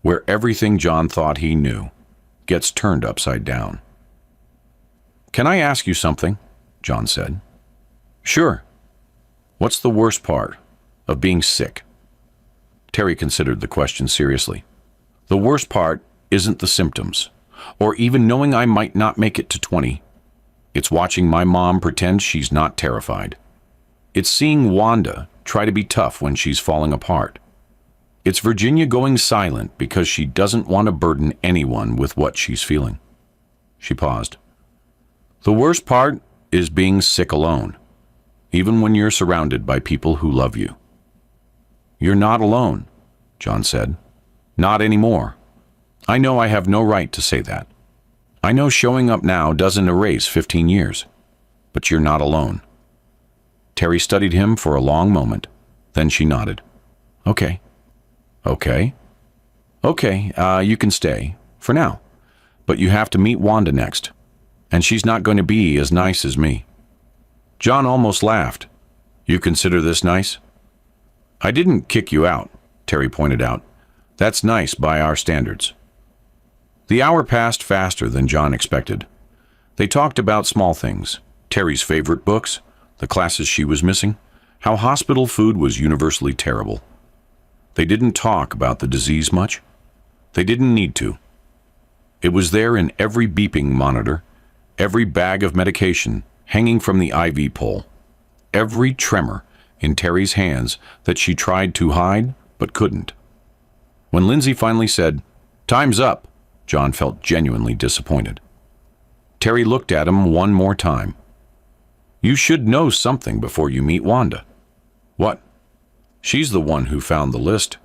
where everything John thought he knew gets turned upside down. Can I ask you something? John said. Sure. What's the worst part of being sick? Terry considered the question seriously. The worst part isn't the symptoms, or even knowing I might not make it to 20. It's watching my mom pretend she's not terrified. It's seeing Wanda try to be tough when she's falling apart. It's Virginia going silent because she doesn't want to burden anyone with what she's feeling. She paused. The worst part is being sick alone, even when you're surrounded by people who love you. You're not alone, John said. Not anymore. I know I have no right to say that. I know showing up now doesn't erase 15 years, but you're not alone. Terry studied him for a long moment. Then she nodded. Okay. Okay. Okay, you can stay, for now. But you have to meet Wanda next. And she's not going to be as nice as me. John almost laughed. You consider this nice? I didn't kick you out, Terry pointed out. That's nice by our standards. The hour passed faster than John expected. They talked about small things. Terry's favorite books, the classes she was missing, how hospital food was universally terrible. They didn't talk about the disease much. They didn't need to. It was there in every beeping monitor, every bag of medication hanging from the IV pole, every tremor in Terry's hands that she tried to hide but couldn't. When Lindsay finally said, "Time's up," John felt genuinely disappointed. Terry looked at him one more time. You should know something before you meet Wanda. What? She's the one who found the list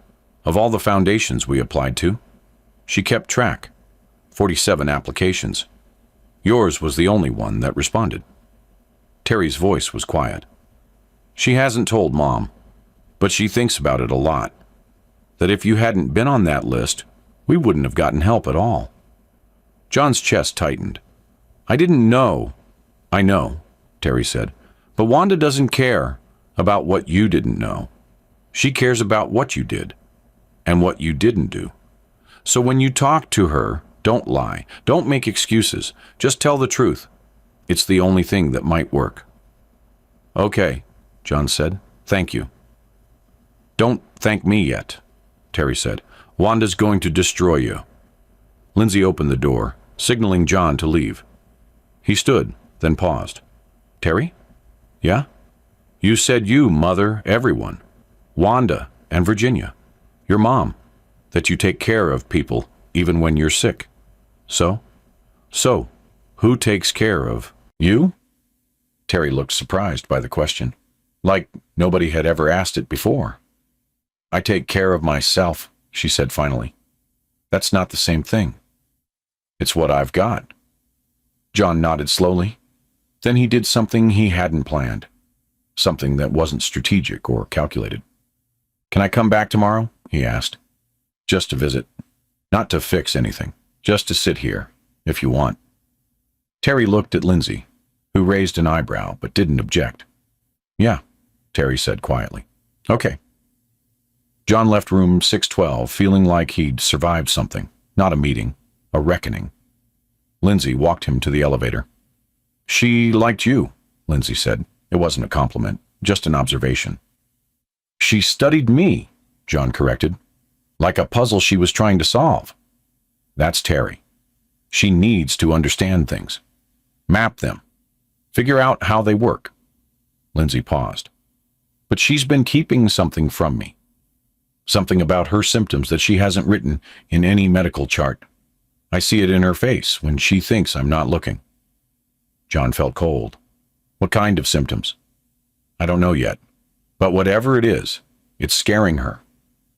of all the foundations we applied to. She kept track. 47 applications. Yours was the only one that responded. Terry's voice was quiet. She hasn't told Mom, but she thinks about it a lot. That if you hadn't been on that list, we wouldn't have gotten help at all. John's chest tightened. I didn't know. I know, Terry said, but Wanda doesn't care about what you didn't know. She cares about what you did and what you didn't do. So when you talk to her, don't lie. Don't make excuses. Just tell the truth. It's the only thing that might work. Okay, John said. Thank you. Don't thank me yet, Terry said. Wanda's going to destroy you. Lindsay opened the door, signaling John to leave. He stood, then paused. Terry? Yeah? You said you, Mother, everyone. Wanda and Virginia. Your mom. That you take care of people even when you're sick. So, who takes care of you? Terry looked surprised by the question, like nobody had ever asked it before. I take care of myself, she said finally. That's not the same thing. It's what I've got. John nodded slowly. Then he did something he hadn't planned, something that wasn't strategic or calculated. Can I come back tomorrow? He asked. Just to visit. Not to fix anything. Just to sit here, if you want. Terry looked at Lindsay, who raised an eyebrow but didn't object. Yeah, Terry said quietly. Okay. John left room 612 feeling like he'd survived something, not a meeting, a reckoning. Lindsay walked him to the elevator. She liked you, Lindsay said. It wasn't a compliment, just an observation. She studied me, John corrected, like a puzzle she was trying to solve. That's Terry. She needs to understand things. Map them. Figure out how they work. Lindsay paused. But she's been keeping something from me. Something about her symptoms that she hasn't written in any medical chart. I see it in her face when she thinks I'm not looking. John felt cold. What kind of symptoms? I don't know yet. But whatever it is, it's scaring her.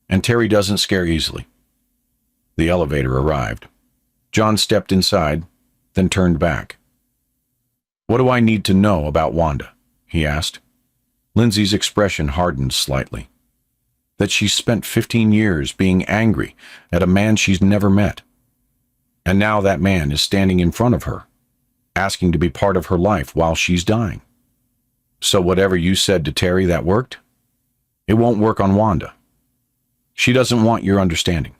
And Terry doesn't scare easily. The elevator arrived. John stepped inside, then turned back. What do I need to know about Wanda? He asked. Lindsay's expression hardened slightly. That she's spent 15 years being angry at a man she's never met. And now that man is standing in front of her, asking to be part of her life while she's dying. So whatever you said to Terry that worked, it won't work on Wanda. She doesn't want your understanding.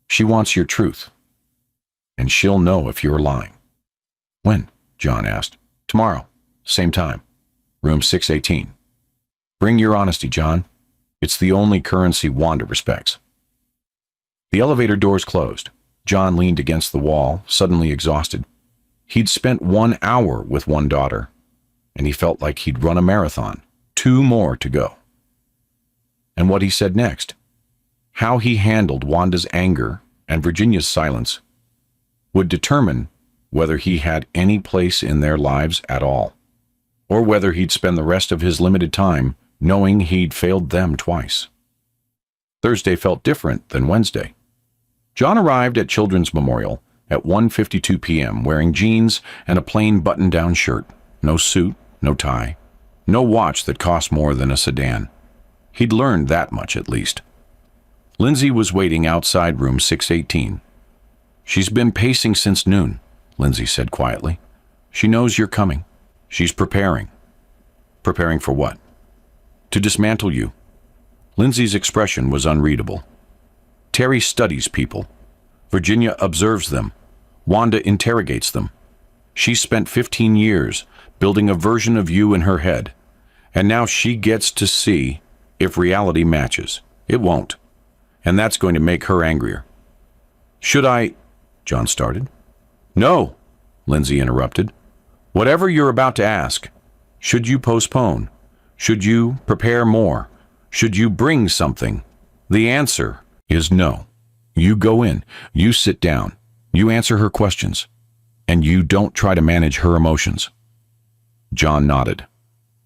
She wants your truth. And she'll know if you're lying. When? John asked. Tomorrow, Same time. Room 618. Bring your honesty, John. It's the only currency Wanda respects. The elevator doors closed. John leaned against the wall, suddenly exhausted. He'd spent 1 hour with one daughter, and he felt like he'd run a marathon. 2 more to go. And what he said next, how he handled Wanda's anger and Virginia's silence, would determine whether he had any place in their lives at all, or whether he'd spend the rest of his limited time knowing he'd failed them twice. Thursday felt different than Wednesday. John arrived at Children's Memorial at 1:52 p.m. wearing jeans and a plain button-down shirt, no suit, no tie, no watch that cost more than a sedan. He'd learned that much at least. Lindsay was waiting outside room 618. She's been pacing since noon, Lindsay said quietly. She knows you're coming. She's preparing. Preparing for what? To dismantle you. Lindsay's expression was unreadable. Terry studies people. Virginia observes them. Wanda interrogates them. She's spent 15 years building a version of you in her head, and now she gets to see if reality matches. It won't, and that's going to make her angrier. Should I? John started. No, Lindsay interrupted. Whatever you're about to ask, should you postpone? Should you prepare more? Should you bring something? The answer is no. You go in, you sit down, you answer her questions, and you don't try to manage her emotions. John nodded.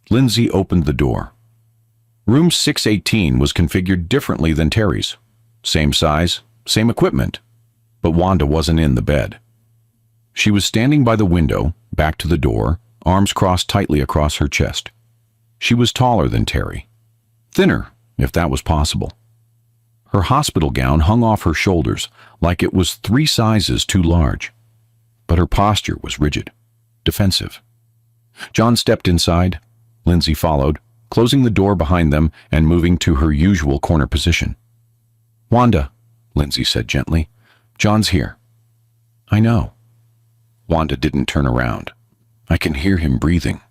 Lindsay opened the door. Room 618 was configured differently than Terry's. Same size, same equipment, but Wanda wasn't in the bed. She was standing by the window, back to the door, arms crossed tightly across her chest. She was taller than Terry. Thinner, if that was possible. Her hospital gown hung off her shoulders like it was 3 sizes too large. But her posture was rigid, defensive. John stepped inside. Lindsay followed, closing the door behind them and moving to her usual corner position. Wanda, Lindsay said gently, John's here. I know. Wanda didn't turn around. I can hear him breathing.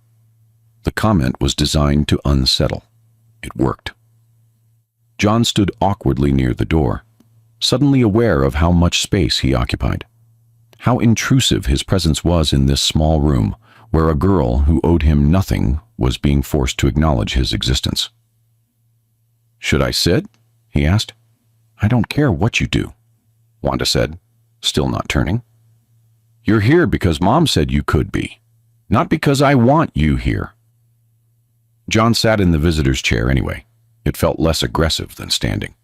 The comment was designed to unsettle. It worked. John stood awkwardly near the door, suddenly aware of how much space he occupied. How intrusive his presence was in this small room where a girl who owed him nothing was being forced to acknowledge his existence. Should I sit? He asked. I don't care what you do, Wanda said, still not turning. You're here because Mom said you could be, not because I want you here. John sat in the visitor's chair anyway. It felt less aggressive than standing.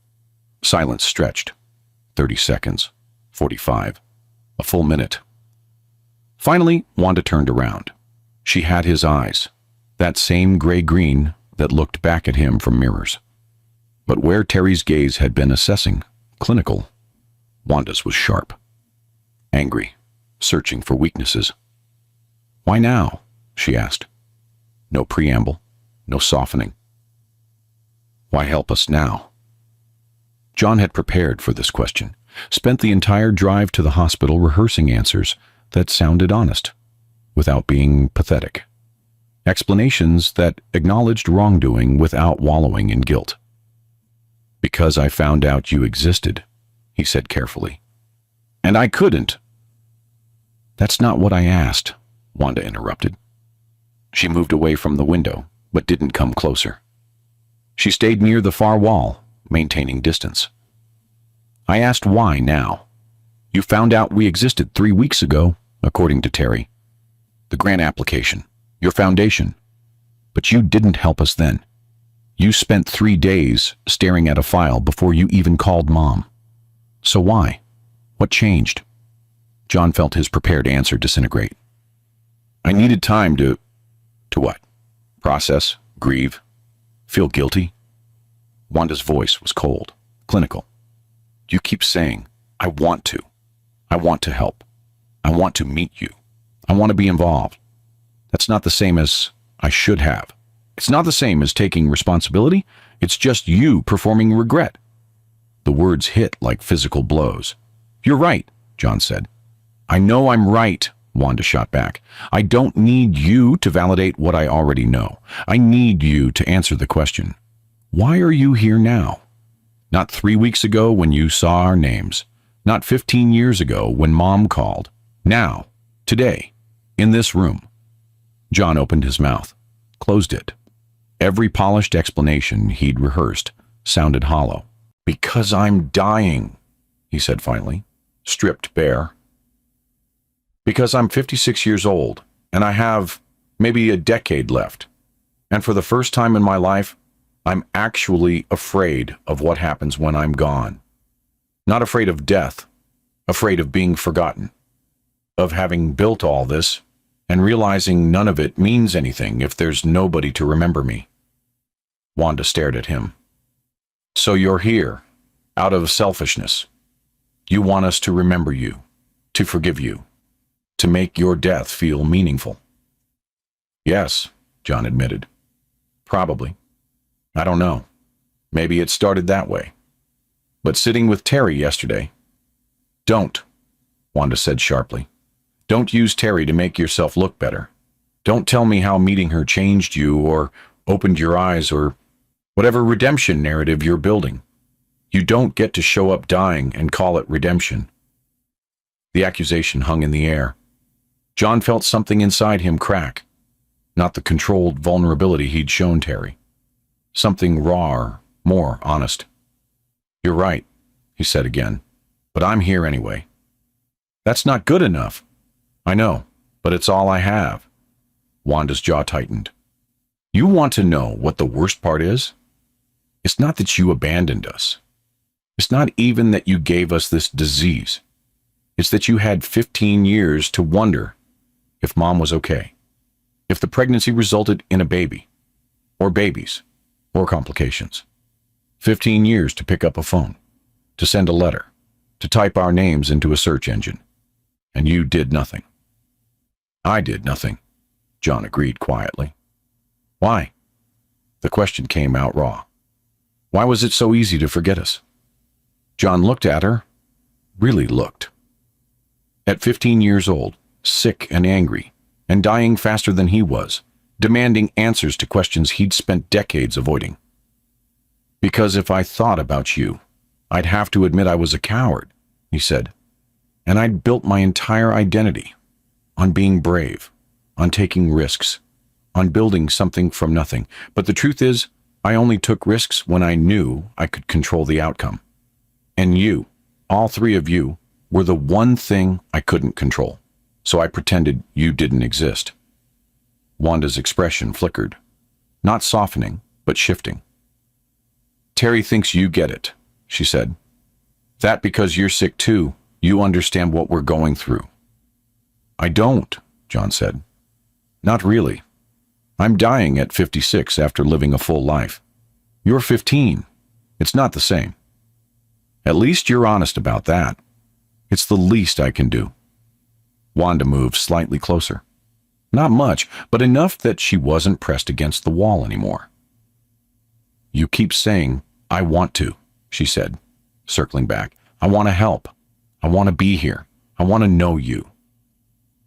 Silence stretched. 30 seconds. 45. A full minute. Finally, Wanda turned around. She had his eyes, that same gray-green that looked back at him from mirrors. But where Terry's gaze had been assessing, clinical, Wanda's was sharp. Angry, searching for weaknesses. Why now? She asked. No preamble, no softening. Why help us now? John had prepared for this question, spent the entire drive to the hospital rehearsing answers that sounded honest, without being pathetic. Explanations that acknowledged wrongdoing without wallowing in guilt. Because I found out you existed, he said carefully. And I couldn't. That's not what I asked, Wanda interrupted. She moved away from the window, but didn't come closer. She stayed near the far wall, maintaining distance. I asked why now. You found out we existed 3 weeks ago, according to Terry. The grant application, your foundation. But you didn't help us then. You spent 3 days staring at a file before you even called Mom. So why? What changed? John felt his prepared answer disintegrate. I needed time to what? Process, grieve, feel guilty? Wanda's voice was cold, clinical. You keep saying, I want to. I want to help. I want to meet you. I want to be involved. That's not the same as I should have. It's not the same as taking responsibility. It's just you performing regret. The words hit like physical blows. You're right, John said. I know I'm right, Wanda shot back. I don't need you to validate what I already know. I need you to answer the question. Why are you here now? Not 3 weeks ago when you saw our names. Not 15 years ago when Mom called. Now, today, in this room. John opened his mouth, closed it. Every polished explanation he'd rehearsed sounded hollow. Because I'm dying, he said finally, stripped bare. Because I'm 56 years old, and I have maybe a decade left. And for the first time in my life, I'm actually afraid of what happens when I'm gone. Not afraid of death, afraid of being forgotten, of having built all this and realizing none of it means anything if there's nobody to remember me. Wanda stared at him. So you're here, out of selfishness. You want us to remember you, to forgive you, to make your death feel meaningful. Yes, John admitted. Probably. I don't know. Maybe it started that way. But sitting with Terry yesterday... Don't, Wanda said sharply. Don't use Terry to make yourself look better. Don't tell me how meeting her changed you or opened your eyes or whatever redemption narrative you're building. You don't get to show up dying and call it redemption. The accusation hung in the air. John felt something inside him crack, not the controlled vulnerability he'd shown Terry. Something rawer, more honest. You're right, he said again, but I'm here anyway. That's not good enough. I know, but it's all I have. Wanda's jaw tightened. You want to know what the worst part is? It's not that you abandoned us. It's not even that you gave us this disease. It's that you had 15 years to wonder if Mom was okay, if the pregnancy resulted in a baby, or babies, or complications. 15 years to pick up a phone, to send a letter, to type our names into a search engine. And you did nothing. I did nothing, John agreed quietly. Why? The question came out raw. Why was it so easy to forget us? John looked at her, really looked. At 15 years old, sick and angry, and dying faster than he was, demanding answers to questions he'd spent decades avoiding. Because if I thought about you, I'd have to admit I was a coward, he said. And I'd built my entire identity on being brave, on taking risks, on building something from nothing. But the truth is, I only took risks when I knew I could control the outcome. And you, all three of you, were the one thing I couldn't control. So I pretended you didn't exist. Wanda's expression flickered, not softening, but shifting. Terry thinks you get it, she said. That because you're sick too, you understand what we're going through. I don't, John said. Not really. I'm dying at 56 after living a full life. You're 15. It's not the same. At least you're honest about that. It's the least I can do. Wanda moved slightly closer. Not much, but enough that she wasn't pressed against the wall anymore. You keep saying, I want to, she said, circling back. I want to help. I want to be here. I want to know you.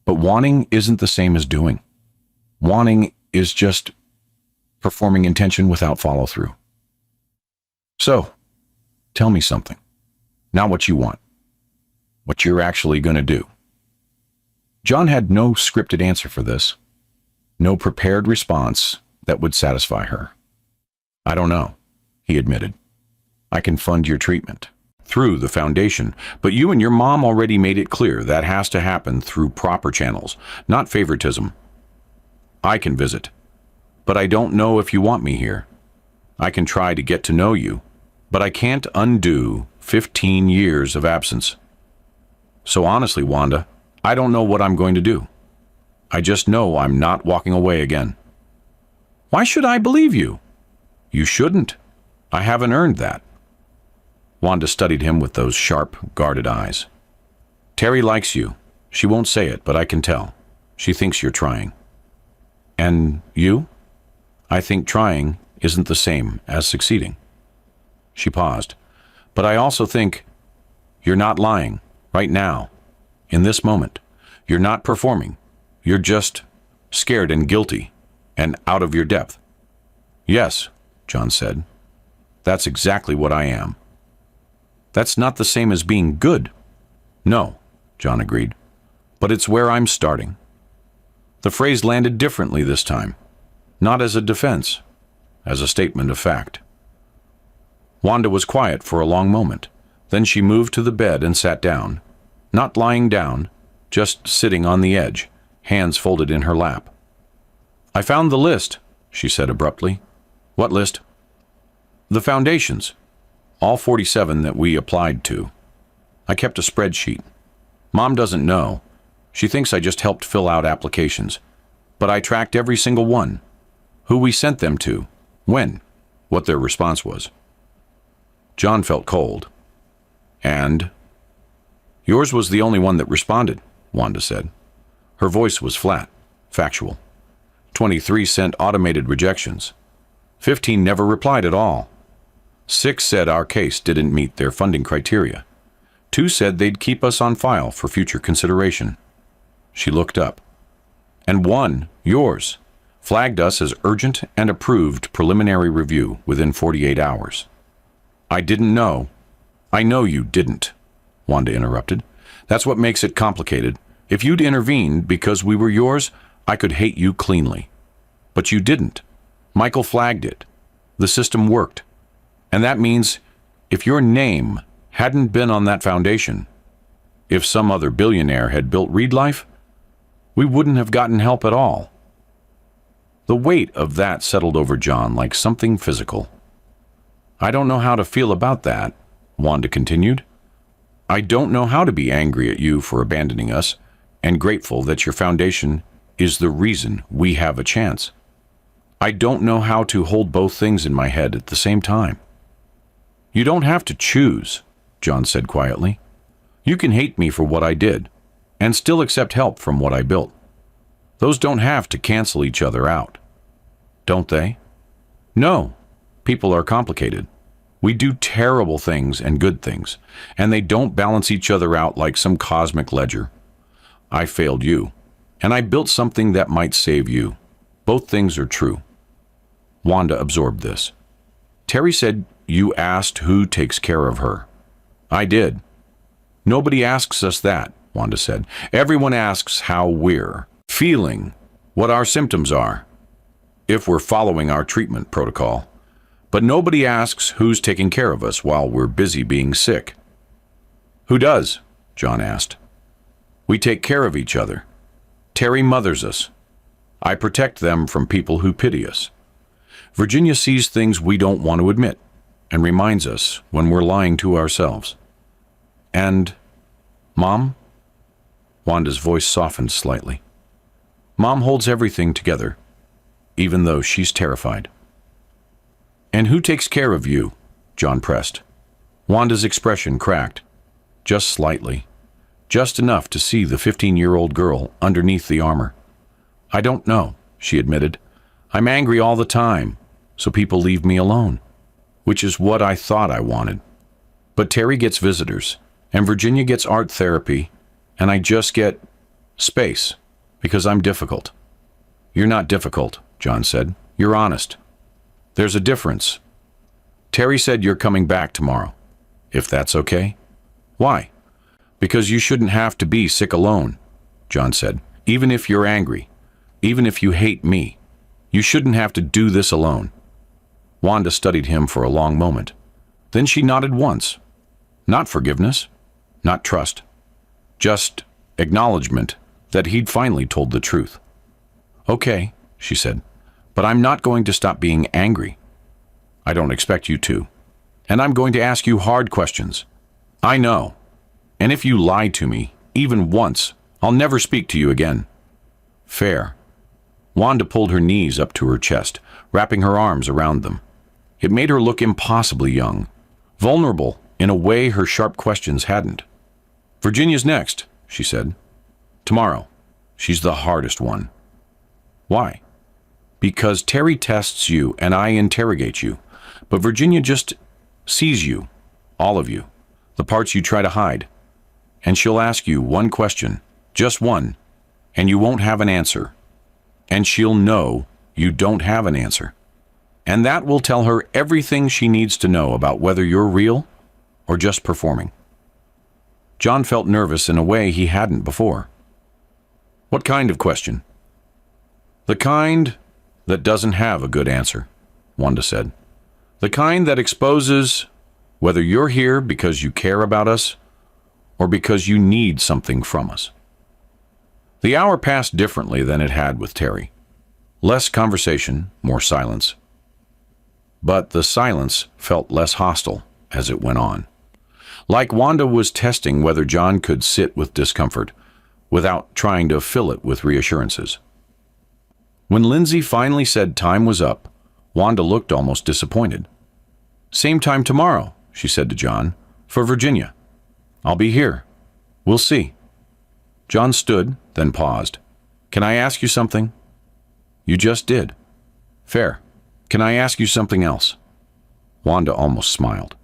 But wanting isn't the same as doing. Wanting is just performing intention without follow-through. So, tell me something. Not what you want. What you're actually going to do. John had no scripted answer for this. No prepared response that would satisfy her. I don't know, he admitted. I can fund your treatment through the foundation, but you and your mom already made it clear that has to happen through proper channels, not favoritism. I can visit, but I don't know if you want me here. I can try to get to know you, but I can't undo 15 years of absence. So honestly, Wanda, I don't know what I'm going to do. I just know I'm not walking away again. Why should I believe you? You shouldn't. I haven't earned that. Wanda studied him with those sharp, guarded eyes. Terry likes you. She won't say it, but I can tell. She thinks you're trying. And you? I think trying isn't the same as succeeding. She paused. But I also think you're not lying, right now, in this moment. You're not performing. You're just scared and guilty and out of your depth. Yes, John said. That's exactly what I am. That's not the same as being good. No, John agreed. But it's where I'm starting. The phrase landed differently this time, not as a defense, as a statement of fact. Wanda was quiet for a long moment. Then she moved to the bed and sat down, not lying down, just sitting on the edge, hands folded in her lap. I found the list, she said abruptly. What list? The foundations, all 47 that we applied to. I kept a spreadsheet. Mom doesn't know. She thinks I just helped fill out applications. But I tracked every single one. Who we sent them to, when, what their response was. John felt cold. And? Yours was the only one that responded, Wanda said. Her voice was flat, factual. 23 sent automated rejections. 15 never replied at all. 6 said our case didn't meet their funding criteria. 2 said they'd keep us on file for future consideration. She looked up. And 1, yours, flagged us as urgent and approved preliminary review within 48 hours. I didn't know. I know you didn't, Wanda interrupted. That's what makes it complicated. If you'd intervened because we were yours, I could hate you cleanly. But you didn't. Michael flagged it. The system worked. And that means if your name hadn't been on that foundation, if some other billionaire had built Reed Life, we wouldn't have gotten help at all. The weight of that settled over John like something physical. I don't know how to feel about that, Wanda continued. I don't know how to be angry at you for abandoning us and grateful that your foundation is the reason we have a chance. I don't know how to hold both things in my head at the same time. You don't have to choose, John said quietly. You can hate me for what I did and still accept help from what I built. Those don't have to cancel each other out, don't they? No, people are complicated. We do terrible things and good things, and they don't balance each other out like some cosmic ledger. I failed you, and I built something that might save you. Both things are true. Wanda absorbed this. Terry said you asked who takes care of her. I did. Nobody asks us that, Wanda said. Everyone asks how we're feeling, what our symptoms are, if we're following our treatment protocol. But nobody asks who's taking care of us while we're busy being sick. Who does? John asked. We take care of each other. Terry mothers us. I protect them from people who pity us. Virginia sees things we don't want to admit and reminds us when we're lying to ourselves. And, Mom? Wanda's voice softened slightly. Mom holds everything together, even though she's terrified. And who takes care of you? John pressed. Wanda's expression cracked, just slightly, just enough to see the 15-year-old girl underneath the armor. I don't know, she admitted. I'm angry all the time, so people leave me alone, which is what I thought I wanted. But Terry gets visitors, and Virginia gets art therapy, and I just get space, because I'm difficult. You're not difficult, John said. You're honest. There's a difference. Terry said you're coming back tomorrow, if that's okay. Why? Because you shouldn't have to be sick alone, John said. Even if you're angry, even if you hate me, you shouldn't have to do this alone. Wanda studied him for a long moment. Then she nodded once. Not forgiveness, not trust, just acknowledgement that he'd finally told the truth. Okay, she said, but I'm not going to stop being angry. I don't expect you to. And I'm going to ask you hard questions. I know. And if you lie to me, even once, I'll never speak to you again. Fair. Wanda pulled her knees up to her chest, wrapping her arms around them. It made her look impossibly young, vulnerable in a way her sharp questions hadn't. Virginia's next, she said. Tomorrow. She's the hardest one. Why? Because Terry tests you and I interrogate you, but Virginia just sees you, all of you, the parts you try to hide. And she'll ask you one question, Just one, and you won't have an answer. And she'll know you don't have an answer. And that will tell her everything she needs to know about whether you're real or just performing. John felt nervous in a way he hadn't before. What kind of question? The kind that doesn't have a good answer, Wanda said. The kind that exposes whether you're here because you care about us or because you need something from us. The hour passed differently than it had with Terry. Less conversation, more silence. But the silence felt less hostile as it went on. Like Wanda was testing whether John could sit with discomfort without trying to fill it with reassurances. When Lindsay finally said time was up, Wanda looked almost disappointed. Same time tomorrow, she said to John, for Virginia. I'll be here. We'll see. John stood, then paused. Can I ask you something? You just did. Fair. Can I ask you something else? Wanda almost smiled.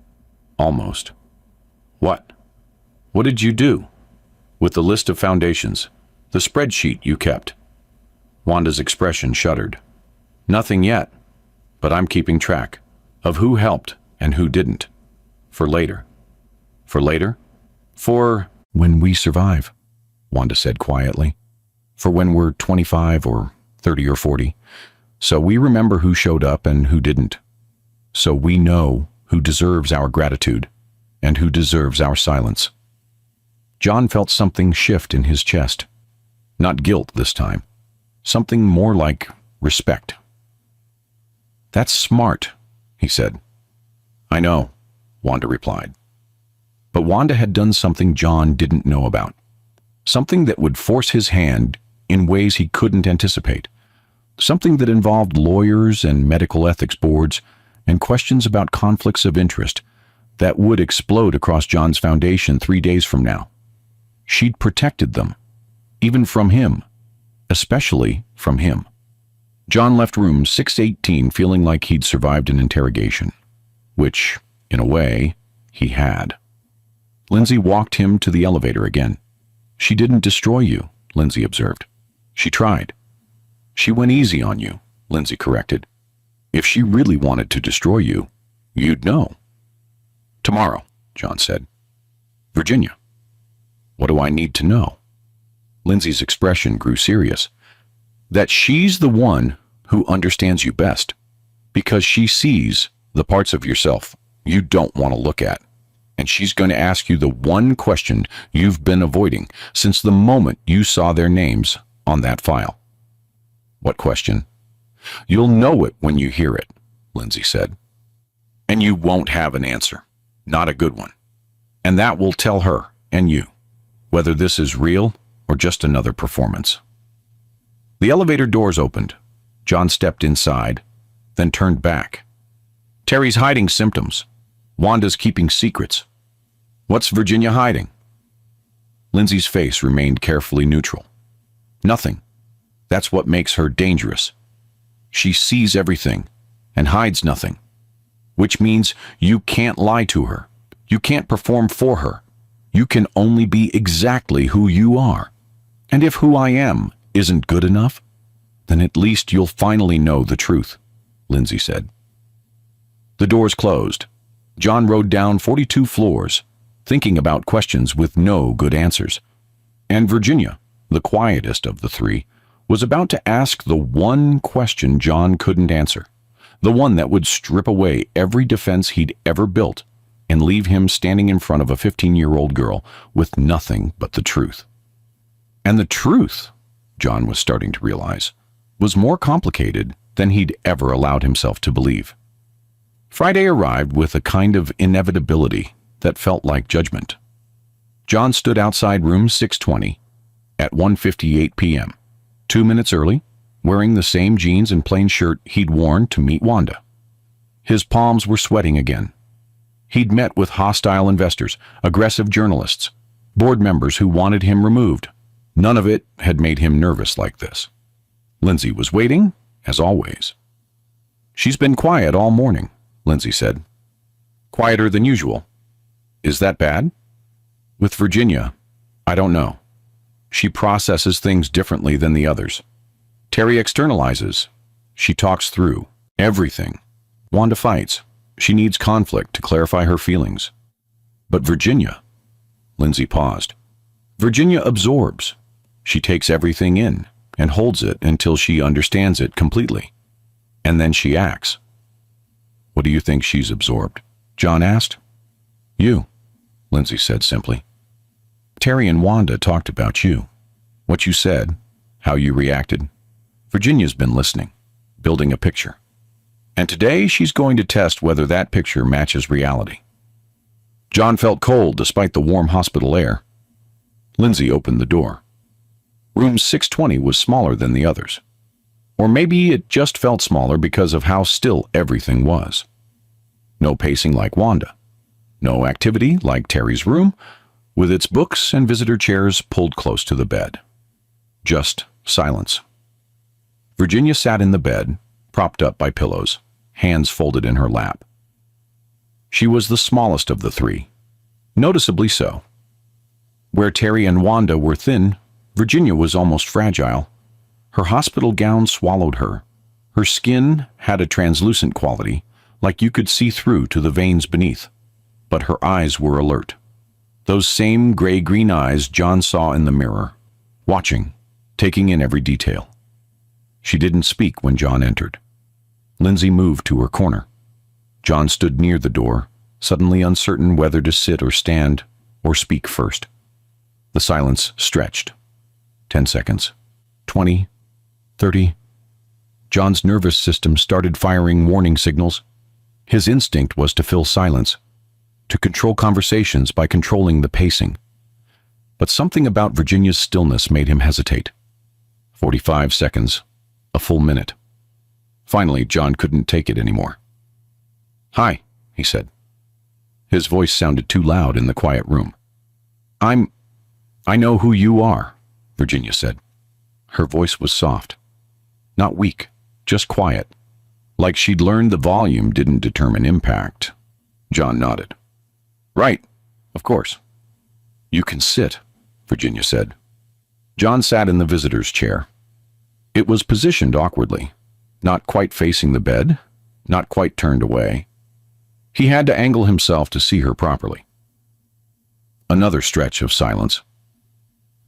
Almost. What? What did you do? With the list of foundations, the spreadsheet you kept. Wanda's expression shuddered. Nothing yet, but I'm keeping track of who helped and who didn't. For later. For later? For when we survive, Wanda said quietly. For when we're 25 or 30 or 40. So we remember who showed up and who didn't. So we know who deserves our gratitude and who deserves our silence. John felt something shift in his chest. Not guilt this time. Something more like respect. That's smart, he said. I know, Wanda replied. But Wanda had done something John didn't know about. Something that would force his hand in ways he couldn't anticipate. Something that involved lawyers and medical ethics boards and questions about conflicts of interest that would explode across John's foundation 3 days from now. She'd protected them, even from him, especially from him. John left room 618 feeling like he'd survived an interrogation, which, in a way, he had. Lindsay walked him to the elevator again. She didn't destroy you, Lindsay observed. She tried. She went easy on you, Lindsay corrected. If she really wanted to destroy you, you'd know. Tomorrow, John said. Virginia. What do I need to know? Lindsay's expression grew serious. That she's the one who understands you best, because she sees the parts of yourself you don't want to look at. And she's going to ask you the one question you've been avoiding since the moment you saw their names on that file. What question? You'll know it when you hear it, Lindsay said. And you won't have an answer. Not a good one. And that will tell her and you whether this is real or just another performance. The elevator doors opened. John stepped inside, then turned back. Terry's hiding symptoms. Wanda's keeping secrets. What's Virginia hiding? Lindsay's face remained carefully neutral. Nothing. That's what makes her dangerous. She sees everything and hides nothing, which means you can't lie to her. You can't perform for her. You can only be exactly who you are. And if who I am isn't good enough, then at least you'll finally know the truth, Lindsay said. The doors closed. John rode down 42 floors, thinking about questions with no good answers. And Virginia, the quietest of the three, was about to ask the one question John couldn't answer, the one that would strip away every defense he'd ever built and leave him standing in front of a 15-year-old girl with nothing but the truth. And the truth, John was starting to realize, was more complicated than he'd ever allowed himself to believe. Friday arrived with a kind of inevitability that felt like judgment. John stood outside room 620 at 1:58 p.m., 2 minutes early, wearing the same jeans and plain shirt he'd worn to meet Wanda. His palms were sweating again. He'd met with hostile investors, aggressive journalists, board members who wanted him removed. None of it had made him nervous like this. Lindsay was waiting, as always. She's been quiet all morning, Lindsay said. Quieter than usual. Is that bad? With Virginia, I don't know. She processes things differently than the others. Terry externalizes. She talks through everything. Wanda fights. She needs conflict to clarify her feelings. But Virginia, Lindsay paused. Virginia absorbs. She takes everything in and holds it until she understands it completely. And then she acts. What do you think she's absorbed? John asked. You, Lindsay said simply. Terry and Wanda talked about you. What you said, how you reacted. Virginia's been listening, building a picture. And today she's going to test whether that picture matches reality. John felt cold despite the warm hospital air. Lindsay opened the door. Room 620 was smaller than the others. Or maybe it just felt smaller because of how still everything was. No pacing like Wanda. No activity like Terry's room, with its books and visitor chairs pulled close to the bed. Just silence. Virginia sat in the bed, propped up by pillows, hands folded in her lap. She was the smallest of the three, noticeably so. Where Terry and Wanda were thin, Virginia was almost fragile. Her hospital gown swallowed her. Her skin had a translucent quality, like you could see through to the veins beneath. But her eyes were alert. Those same gray-green eyes John saw in the mirror, watching, taking in every detail. She didn't speak when John entered. Lindsay moved to her corner. John stood near the door, suddenly uncertain whether to sit or stand or speak first. The silence stretched. 10 seconds. 20. 30. John's nervous system started firing warning signals. His instinct was to fill silence, to control conversations by controlling the pacing. But something about Virginia's stillness made him hesitate. 45 seconds. A full minute. Finally, John couldn't take it anymore. "Hi," he said. His voice sounded too loud in the quiet room. I know who you are," Virginia said. Her voice was soft. Not weak, just quiet. Like she'd learned the volume didn't determine impact. John nodded. "Right, of course." "You can sit," Virginia said. John sat in the visitor's chair. It was positioned awkwardly, not quite facing the bed, not quite turned away. He had to angle himself to see her properly. Another stretch of silence.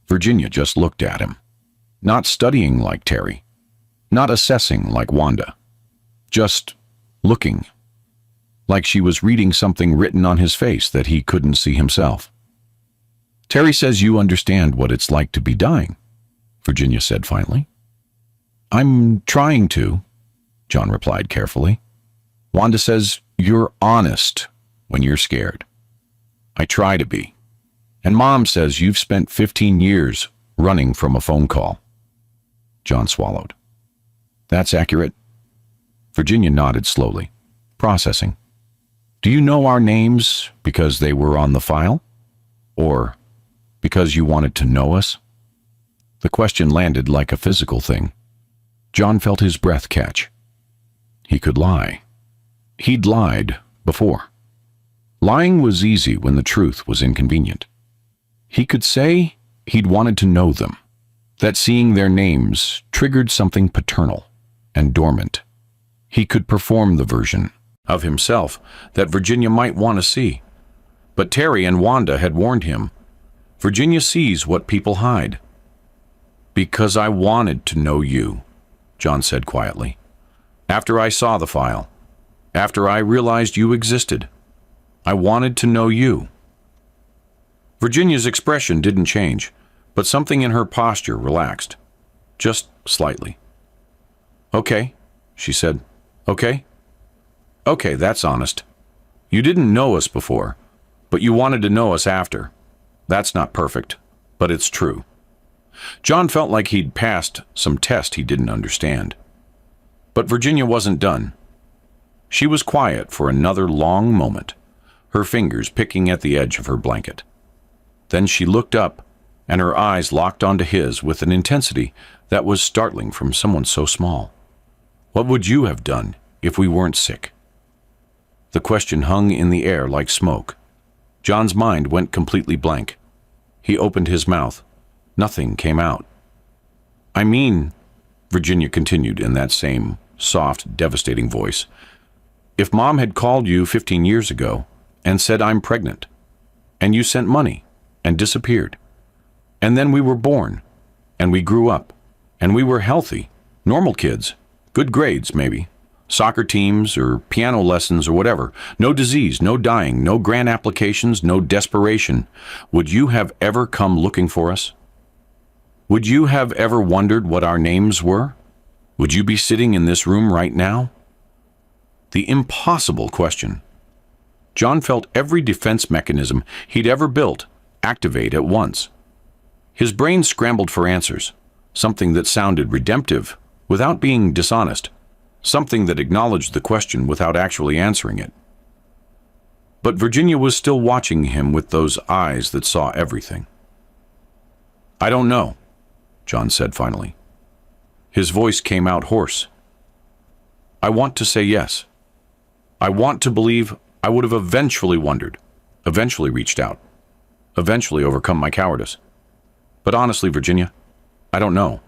Virginia just looked at him, not studying like Terry, not assessing like Wanda, just looking, like she was reading something written on his face that he couldn't see himself. "Terry says you understand what it's like to be dying," Virginia said finally. "I'm trying to," John replied carefully. "Wanda says you're honest when you're scared. I try to be. And Mom says you've spent 15 years running from a phone call." John swallowed. "That's accurate." Virginia nodded slowly, processing. "Do you know our names because they were on the file? Or because you wanted to know us?" The question landed like a physical thing. John felt his breath catch. He could lie. He'd lied before. Lying was easy when the truth was inconvenient. He could say he'd wanted to know them, that seeing their names triggered something paternal and dormant. He could perform the version of himself that Virginia might want to see. But Terry and Wanda had warned him. Virginia sees what people hide. "Because I wanted to know you," John said quietly. "After I saw the file, after I realized you existed, I wanted to know you." Virginia's expression didn't change, but something in her posture relaxed, just slightly. "Okay," she said. "Okay? Okay, that's honest. You didn't know us before, but you wanted to know us after. That's not perfect, but it's true." John felt like he'd passed some test he didn't understand. But Virginia wasn't done. She was quiet for another long moment, her fingers picking at the edge of her blanket. Then she looked up, and her eyes locked onto his with an intensity that was startling from someone so small. "What would you have done if we weren't sick?" The question hung in the air like smoke. John's mind went completely blank. He opened his mouth, Nothing came out. I mean, Virginia continued in that same soft, devastating voice, if Mom had called you 15 years ago and said I'm pregnant, and you sent money and disappeared, and then we were born, and we grew up, and we were healthy, normal kids, good grades maybe, soccer teams or piano lessons or whatever, no disease, no dying, no grant applications, no desperation, would you have ever come looking for us? Would you have ever wondered what our names were? Would you be sitting in this room right now? The impossible question. John felt every defense mechanism he'd ever built activate at once. His brain scrambled for answers, something that sounded redemptive without being dishonest, something that acknowledged the question without actually answering it. But Virginia was still watching him with those eyes that saw everything. I don't know, John said finally. His voice came out hoarse. I want to say yes. I want to believe I would have eventually wondered, eventually reached out, eventually overcome my cowardice. But honestly, Virginia, I don't know.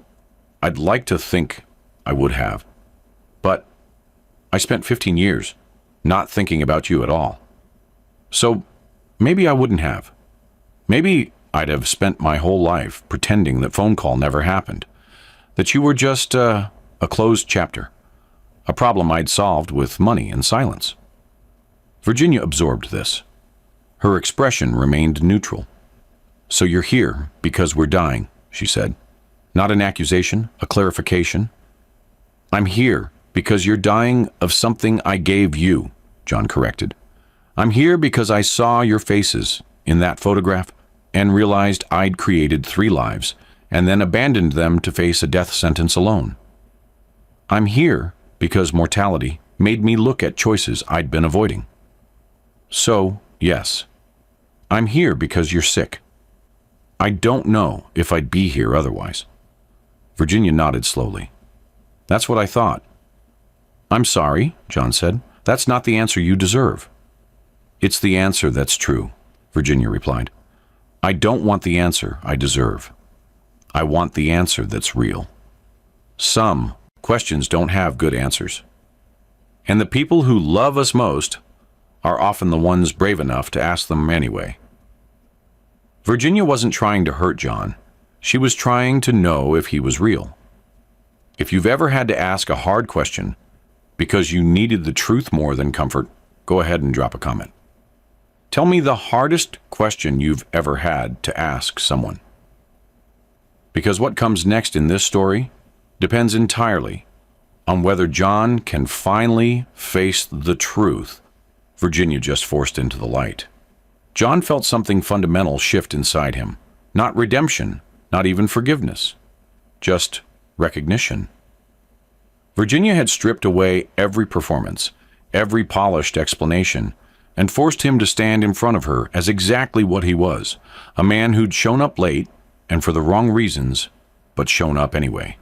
I'd like to think I would have. But I spent 15 years not thinking about you at all. So maybe I wouldn't have. Maybe I'd have spent my whole life pretending that phone call never happened, that you were just a closed chapter, a problem I'd solved with money and silence. Virginia absorbed this. Her expression remained neutral. So you're here because we're dying, she said. Not an accusation, a clarification. I'm here because you're dying of something I gave you, John corrected. I'm here because I saw your faces in that photograph and realized I'd created 3 lives and then abandoned them to face a death sentence alone. I'm here because mortality made me look at choices I'd been avoiding. So, yes, I'm here because you're sick. I don't know if I'd be here otherwise. Virginia nodded slowly. That's what I thought. I'm sorry, John said. That's not the answer you deserve. It's the answer that's true, Virginia replied. I don't want the answer I deserve. I want the answer that's real. Some questions don't have good answers. And the people who love us most are often the ones brave enough to ask them anyway. Virginia wasn't trying to hurt John. She was trying to know if he was real. If you've ever had to ask a hard question because you needed the truth more than comfort, go ahead and drop a comment. Tell me the hardest question you've ever had to ask someone. Because what comes next in this story depends entirely on whether John can finally face the truth Virginia just forced into the light. John felt something fundamental shift inside him. Not redemption, not even forgiveness, just recognition. Virginia had stripped away every performance, every polished explanation, and forced him to stand in front of her as exactly what he was, a man who'd shown up late and for the wrong reasons, but shown up anyway.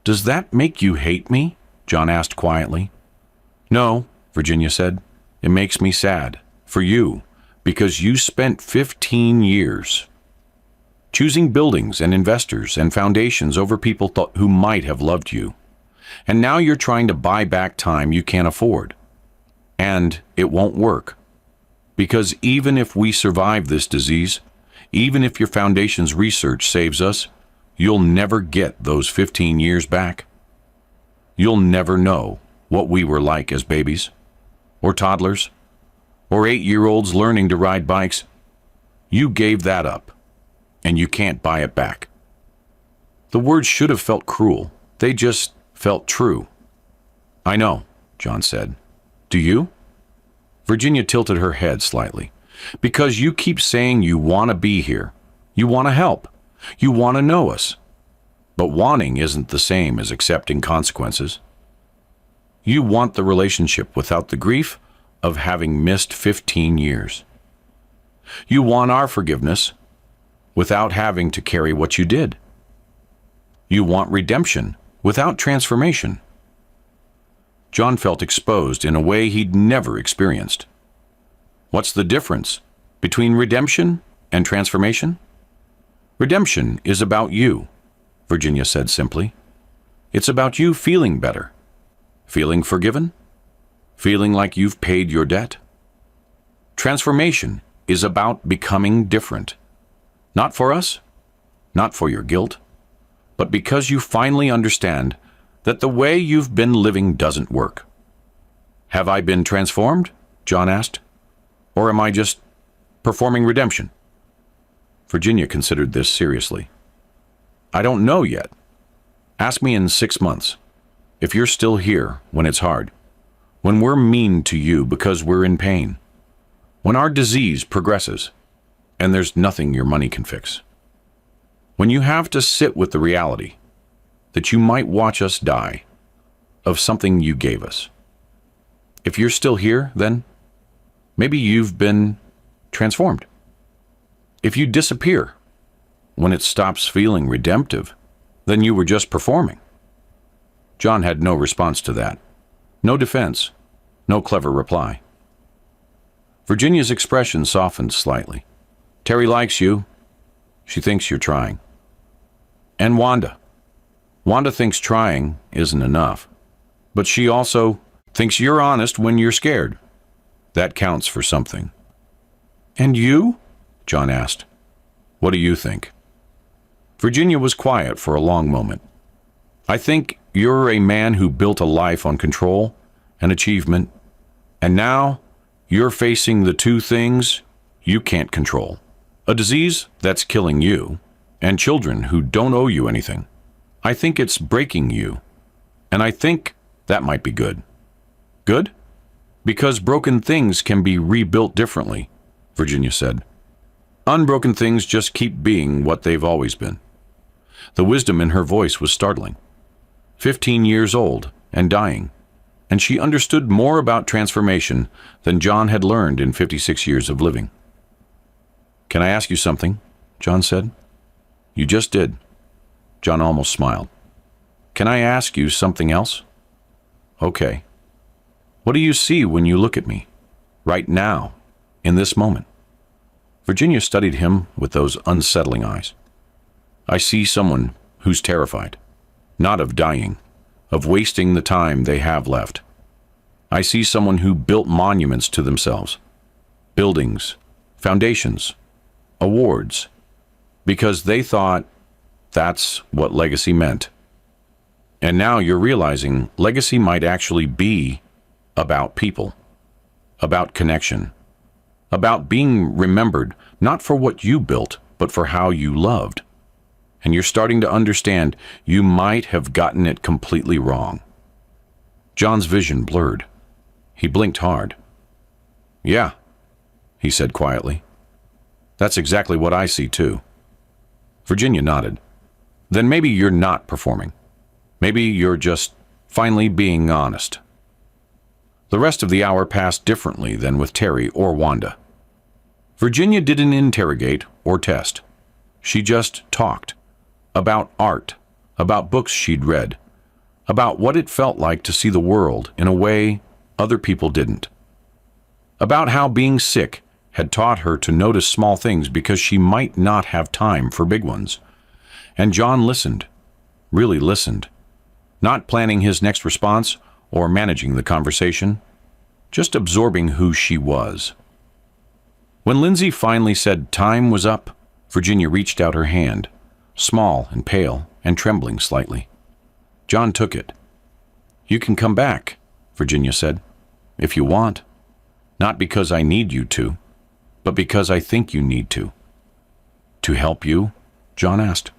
Does that make you hate me? John asked quietly. No, Virginia said. It makes me sad. For you. Because you spent 15 years choosing buildings and investors and foundations over people who might have loved you. And now you're trying to buy back time you can't afford. And it won't work. Because even if we survive this disease, even if your foundation's research saves us, you'll never get those 15 years back. You'll never know what we were like as babies, or toddlers, or 8-year-olds learning to ride bikes. You gave that up, and you can't buy it back. The words should have felt cruel. They just felt true. I know, John said. Do you? Virginia tilted her head slightly. Because you keep saying you want to be here. You want to help. You want to know us. But wanting isn't the same as accepting consequences. You want the relationship without the grief of having missed 15 years. You want our forgiveness without having to carry what you did. You want redemption without transformation. John felt exposed in a way he'd never experienced. What's the difference between redemption and transformation? Redemption is about you, Virginia said simply. It's about you feeling better. Feeling forgiven? Feeling like you've paid your debt? Transformation is about becoming different. Not for us, not for your guilt, but because you finally understand that the way you've been living doesn't work. Have I been transformed? John asked. Or am I just performing redemption? Virginia considered this seriously. I don't know yet. Ask me in 6 months. If you're still here when it's hard, when we're mean to you because we're in pain, when our disease progresses, and there's nothing your money can fix. When you have to sit with the reality that you might watch us die of something you gave us. If you're still here, then maybe you've been transformed. If you disappear when it stops feeling redemptive, then you were just performing. John had no response to that. No defense. No clever reply. Virginia's expression softened slightly. Terry likes you. She thinks you're trying. And Wanda. Wanda thinks trying isn't enough. But she also thinks you're honest when you're scared. That counts for something. And you? John asked. What do you think? Virginia was quiet for a long moment. I think you're a man who built a life on control and achievement, and now you're facing the two things you can't control. A disease that's killing you, and children who don't owe you anything. I think it's breaking you, and I think that might be good. Good? Because broken things can be rebuilt differently, Virginia said. Unbroken things just keep being what they've always been. The wisdom in her voice was startling. 15 years old and dying, and she understood more about transformation than John had learned in 56 years of living. Can I ask you something? John said. You just did. John almost smiled. Can I ask you something else? Okay. What do you see when you look at me? Right now, in this moment? Virginia studied him with those unsettling eyes. I see someone who's terrified, not of dying, of wasting the time they have left. I see someone who built monuments to themselves, buildings, foundations, awards, because they thought that's what legacy meant. And now you're realizing legacy might actually be about people, about connection, about being remembered not for what you built, but for how you loved. And you're starting to understand you might have gotten it completely wrong. John's vision blurred. He blinked hard. Yeah, he said quietly. That's exactly what I see too. Virginia nodded. Then maybe you're not performing. Maybe you're just finally being honest. The rest of the hour passed differently than with Terry or Wanda. Virginia didn't interrogate or test. She just talked. About art, about books she'd read, about what it felt like to see the world in a way other people didn't. About how being sick had taught her to notice small things because she might not have time for big ones. And John listened, really listened, not planning his next response or managing the conversation, just absorbing who she was. When Lindsay finally said time was up, Virginia reached out her hand, small and pale and trembling slightly. John took it. You can come back, Virginia said, if you want. Not because I need you to, but because I think you need to. To help you? John asked.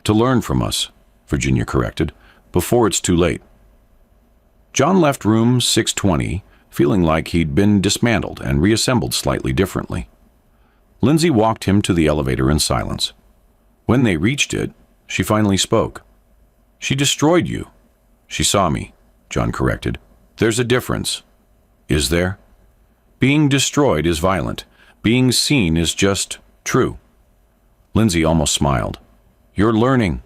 To learn from us, Virginia corrected, before it's too late. John left room 620 feeling like he'd been dismantled and reassembled slightly differently. Lindsay walked him to the elevator in silence. When they reached it, she finally spoke. She destroyed you. She saw me, John corrected. There's a difference. Is there? Being destroyed is violent. Being seen is just true. Lindsay almost smiled. You're learning.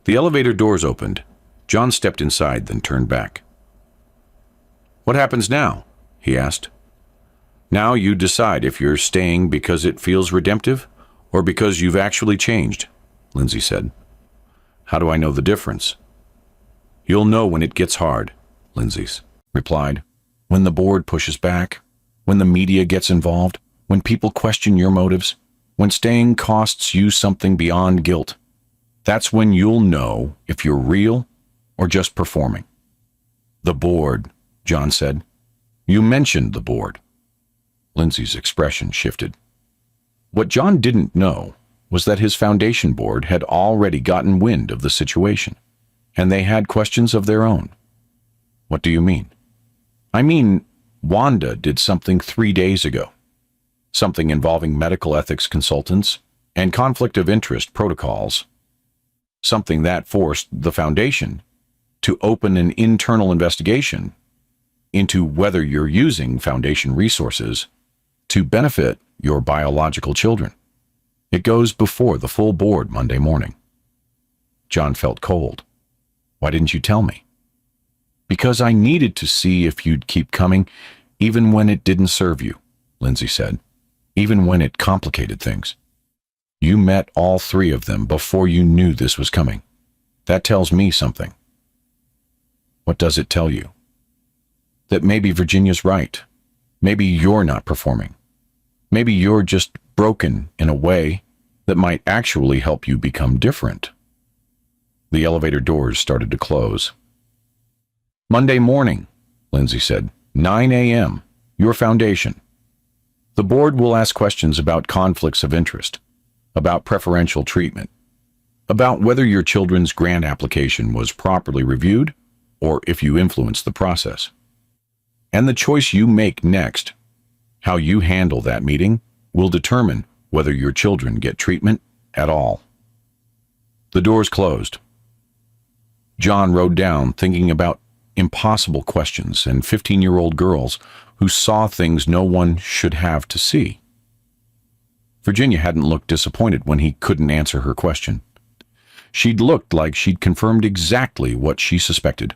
The elevator doors opened. John stepped inside, then turned back. What happens now? He asked. Now you decide if you're staying because it feels redemptive, or because you've actually changed, Lindsay said. How do I know the difference? You'll know when it gets hard, Lindsay replied. When the board pushes back, when the media gets involved, when people question your motives, when staying costs you something beyond guilt. That's when you'll know if you're real or just performing. The board, John said. You mentioned the board. Lindsay's expression shifted. What John didn't know was that his foundation board had already gotten wind of the situation, and they had questions of their own. What do you mean? I mean, Wanda did something 3 days ago. Something involving medical ethics consultants and conflict of interest protocols. Something that forced the foundation to open an internal investigation into whether you're using foundation resources to benefit your biological children. It goes before the full board Monday morning. John felt cold. Why didn't you tell me? Because I needed to see if you'd keep coming, even when it didn't serve you, Lindsay said, even when it complicated things. You met all 3 of them before you knew this was coming. That tells me something. What does it tell you? That maybe Virginia's right. Maybe you're not performing. Maybe you're just broken in a way that might actually help you become different. The elevator doors started to close. Monday morning, Lindsay said, 9 a.m., your foundation. The board will ask questions about conflicts of interest, about preferential treatment, about whether your children's grant application was properly reviewed or if you influenced the process. And the choice you make next, how you handle that meeting, will determine whether your children get treatment at all. The doors closed. John rode down, thinking about impossible questions and 15-year-old girls who saw things no one should have to see. Virginia hadn't looked disappointed when he couldn't answer her question. She'd looked like she'd confirmed exactly what she suspected.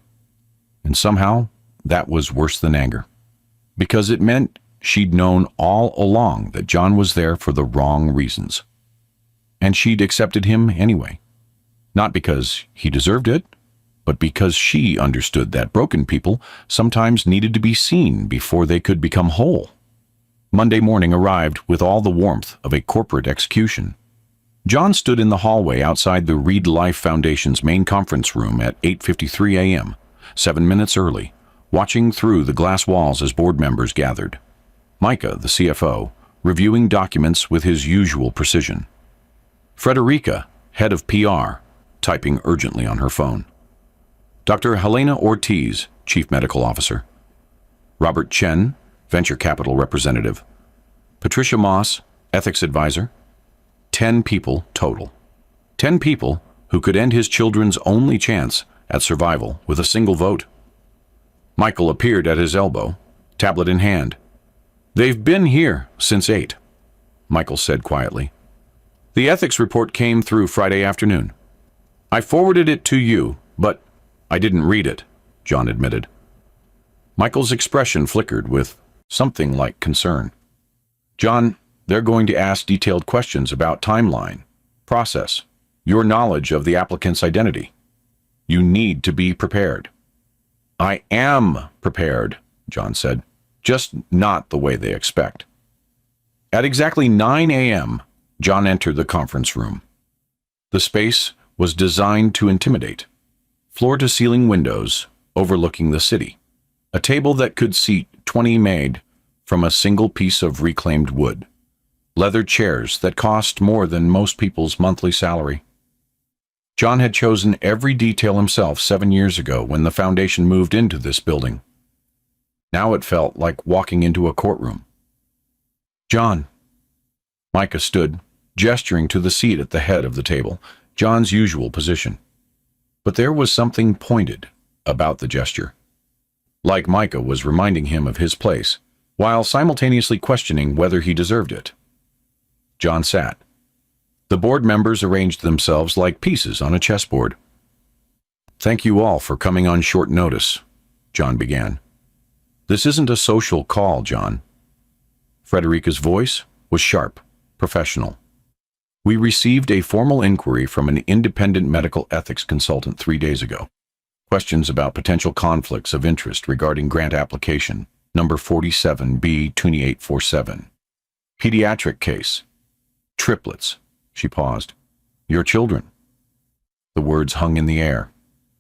And somehow, that was worse than anger. Because it meant she'd known all along that John was there for the wrong reasons. And she'd accepted him anyway. Not because he deserved it, but because she understood that broken people sometimes needed to be seen before they could become whole. Monday morning arrived with all the warmth of a corporate execution. John stood in the hallway outside the Reed Life Foundation's main conference room at 8:53 a.m., 7 minutes early, watching through the glass walls as board members gathered. Micah, the CFO, reviewing documents with his usual precision. Frederica, head of PR, typing urgently on her phone. Dr. Helena Ortiz, Chief Medical Officer. Robert Chen, Venture Capital Representative. Patricia Moss, Ethics Advisor. 10 people total. 10 people who could end his children's only chance at survival with a single vote. Michael appeared at his elbow, tablet in hand. They've been here since 8, Michael said quietly. The ethics report came through Friday afternoon. I forwarded it to you, but I didn't read it, John admitted. Michael's expression flickered with something like concern. John, they're going to ask detailed questions about timeline, process, your knowledge of the applicant's identity. You need to be prepared. I am prepared, John said, just not the way they expect. At exactly 9 a.m., John entered the conference room. The space was designed to intimidate. Floor-to-ceiling windows overlooking the city. A table that could seat 20 made from a single piece of reclaimed wood. Leather chairs that cost more than most people's monthly salary. John had chosen every detail himself 7 years ago when the foundation moved into this building. Now it felt like walking into a courtroom. John. Micah stood, gesturing to the seat at the head of the table, John's usual position. But there was something pointed about the gesture. Like Micah was reminding him of his place, while simultaneously questioning whether he deserved it. John sat. The board members arranged themselves like pieces on a chessboard. Thank you all for coming on short notice, John began. This isn't a social call, John. Frederica's voice was sharp, professional. We received a formal inquiry from an independent medical ethics consultant 3 days ago. Questions about potential conflicts of interest regarding grant application, number 47B2847. Pediatric case. Triplets. She paused. Your children. The words hung in the air.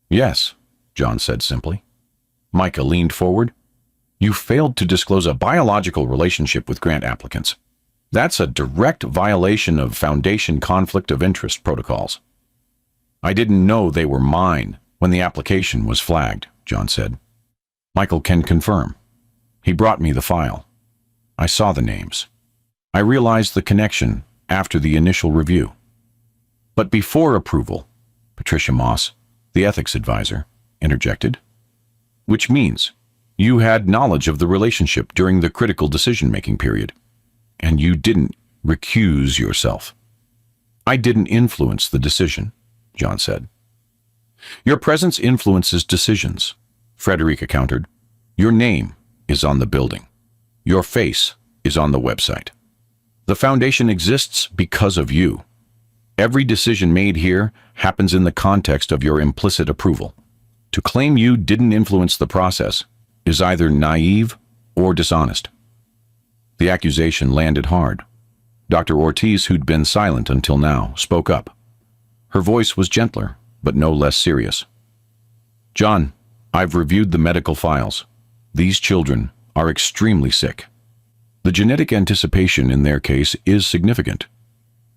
Yes, John said simply. Micah leaned forward. You failed to disclose a biological relationship with grant applicants. That's a direct violation of Foundation conflict of interest protocols. I didn't know they were mine when the application was flagged, John said. Michael can confirm. He brought me the file. I saw the names. I realized the connection after the initial review. But before approval, Patricia Moss, the ethics advisor, interjected. Which means you had knowledge of the relationship during the critical decision-making period, and you didn't recuse yourself. I didn't influence the decision, John said. Your presence influences decisions, Frederica countered. Your name is on the building. Your face is on the website. The Foundation exists because of you. Every decision made here happens in the context of your implicit approval. To claim you didn't influence the process is either naive or dishonest. The accusation landed hard. Dr. Ortiz, who'd been silent until now, spoke up. Her voice was gentler, but no less serious. John, I've reviewed the medical files. These children are extremely sick. The genetic anticipation in their case is significant.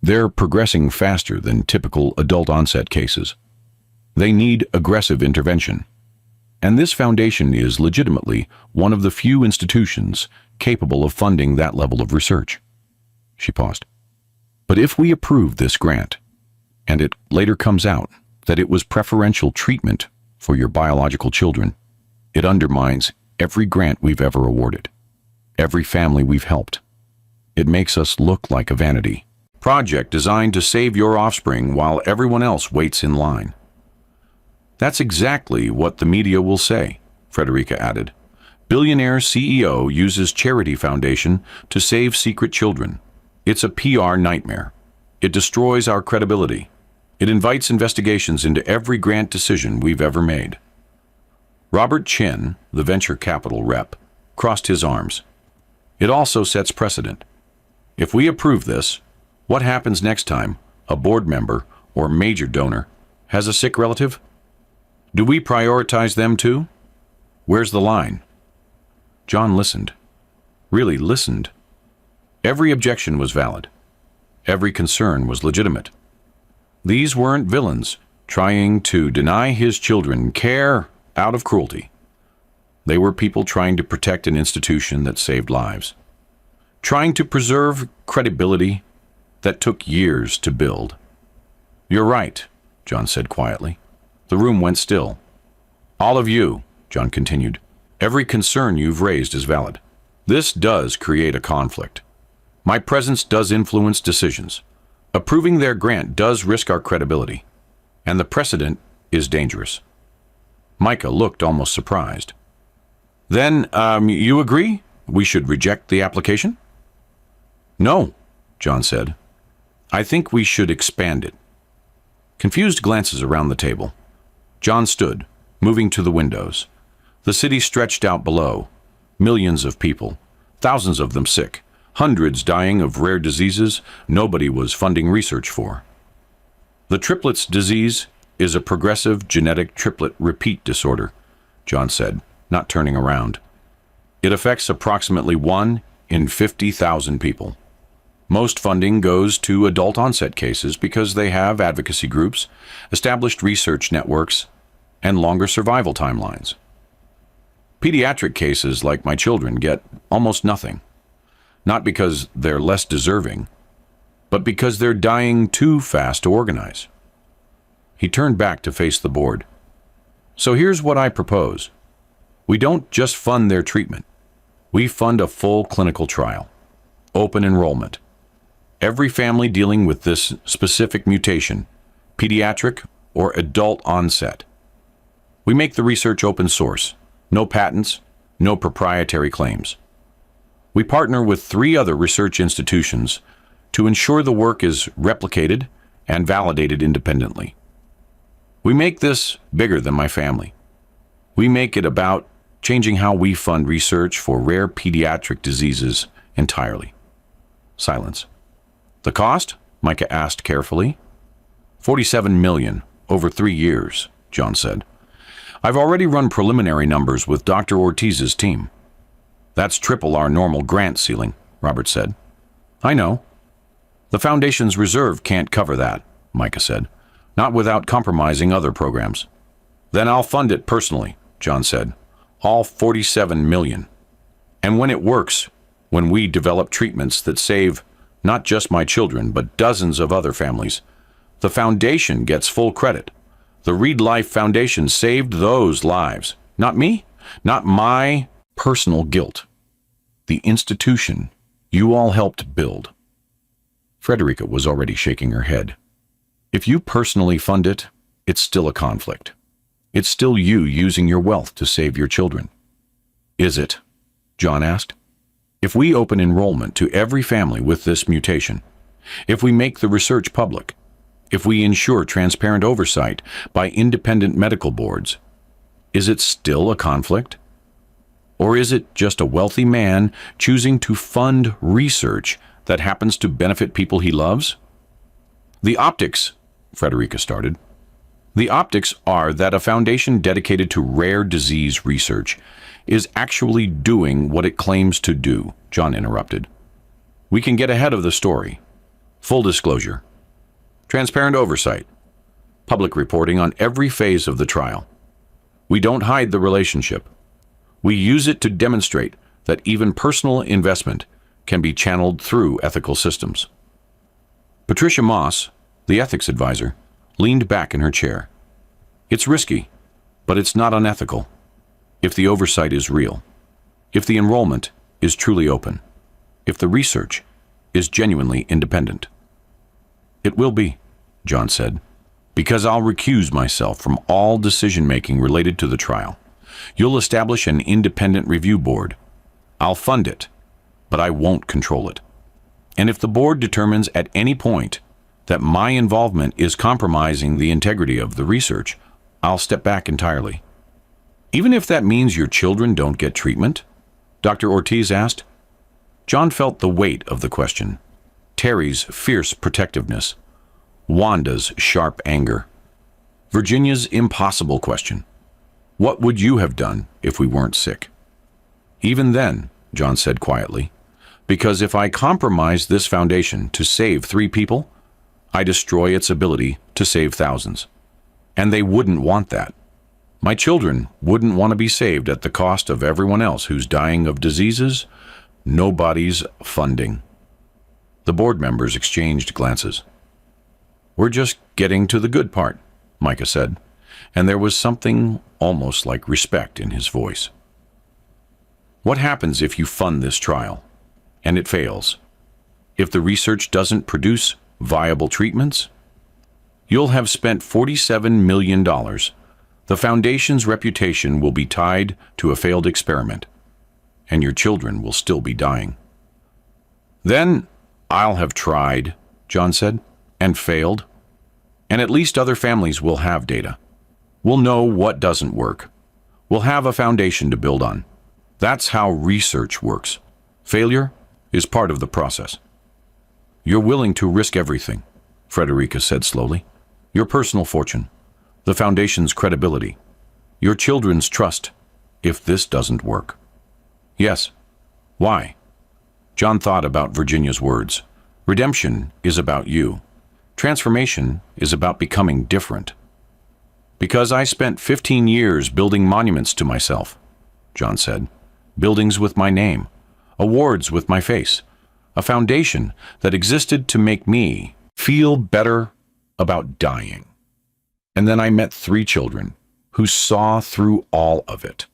They're progressing faster than typical adult-onset cases. They need aggressive intervention. And this foundation is legitimately one of the few institutions capable of funding that level of research. She paused. But if we approve this grant, and it later comes out that it was preferential treatment for your biological children, it undermines every grant we've ever awarded, every family we've helped. It makes us look like a vanity project designed to save your offspring while everyone else waits in line. That's exactly what the media will say, Frederica added. Billionaire CEO uses charity foundation to save secret children. It's a PR nightmare. It destroys our credibility. It invites investigations into every grant decision we've ever made. Robert Chin, the venture capital rep, crossed his arms. It also sets precedent. If we approve this, what happens next time a board member or major donor has a sick relative? Do we prioritize them too? Where's the line? John listened. Really listened. Every objection was valid. Every concern was legitimate. These weren't villains trying to deny his children care out of cruelty. They were people trying to protect an institution that saved lives, trying to preserve credibility that took years to build. You're right, John said quietly. The room went still. All of you, John continued, every concern you've raised is valid. This does create a conflict. My presence does influence decisions. Approving their grant does risk our credibility, and the precedent is dangerous. Micah looked almost surprised. Then, you agree we should reject the application? No, John said. I think we should expand it. Confused glances around the table. John stood, moving to the windows. The city stretched out below. Millions of people, thousands of them sick, hundreds dying of rare diseases nobody was funding research for. The triplets disease is a progressive genetic triplet repeat disorder, John said, not turning around. It affects approximately 1 in 50,000 people. Most funding goes to adult-onset cases because they have advocacy groups, established research networks, and longer survival timelines. Pediatric cases like my children get almost nothing, not because they're less deserving, but because they're dying too fast to organize. He turned back to face the board. So here's what I propose. We don't just fund their treatment. We fund a full clinical trial, open enrollment. Every family dealing with this specific mutation, pediatric or adult onset. We make the research open source, no patents, no proprietary claims. We partner with 3 other research institutions to ensure the work is replicated and validated independently. We make this bigger than my family. We make it about changing how we fund research for rare pediatric diseases entirely. Silence. The cost? Micah asked carefully. $47 million over 3 years, John said. I've already run preliminary numbers with Dr. Ortiz's team. That's triple our normal grant ceiling, Robert said. I know. The Foundation's reserve can't cover that, Micah said. Not without compromising other programs. Then I'll fund it personally, John said. All $47 million. And when it works, when we develop treatments that save not just my children, but dozens of other families, the Foundation gets full credit. The Reed Life Foundation saved those lives. Not me, not my personal guilt. The institution you all helped build. Frederica was already shaking her head. If you personally fund it, it's still a conflict. It's still you using your wealth to save your children. Is it? John asked. If we open enrollment to every family with this mutation, if we make the research public, if we ensure transparent oversight by independent medical boards, is it still a conflict? Or is it just a wealthy man choosing to fund research that happens to benefit people he loves? The optics, Frederica started. The optics are that a foundation dedicated to rare disease research is actually doing what it claims to do, John interrupted. We can get ahead of the story. Full disclosure. Transparent oversight. Public reporting on every phase of the trial. We don't hide the relationship. We use it to demonstrate that even personal investment can be channeled through ethical systems. Patricia Moss, the ethics advisor, leaned back in her chair. It's risky, but it's not unethical. If the oversight is real, if the enrollment is truly open, if the research is genuinely independent. It will be, John said, because I'll recuse myself from all decision-making related to the trial. You'll establish an independent review board. I'll fund it, but I won't control it. And if the board determines at any point that my involvement is compromising the integrity of the research, I'll step back entirely. Even if that means your children don't get treatment? Dr. Ortiz asked. John felt the weight of the question. Terry's fierce protectiveness. Wanda's sharp anger. Virginia's impossible question. What would you have done if we weren't sick? Even then, John said quietly, because if I compromise this foundation to save 3 people, I destroy its ability to save thousands. And they wouldn't want that. My children wouldn't want to be saved at the cost of everyone else who's dying of diseases nobody's funding. The board members exchanged glances. We're just getting to the good part, Micah said, and there was something almost like respect in his voice. What happens if you fund this trial, and it fails? If the research doesn't produce viable treatments? You'll have spent $47 million. The Foundation's reputation will be tied to a failed experiment, and your children will still be dying. Then I'll have tried, John said, and failed. And at least other families will have data. We'll know what doesn't work. We'll have a foundation to build on. That's how research works. Failure is part of the process. You're willing to risk everything, Frederica said slowly. Your personal fortune, the Foundation's credibility, your children's trust, if this doesn't work. Yes. Why? John thought about Virginia's words. Redemption is about you. Transformation is about becoming different. Because I spent 15 years building monuments to myself, John said. Buildings with my name, awards with my face, a foundation that existed to make me feel better about dying. And then I met 3 children who saw through all of it,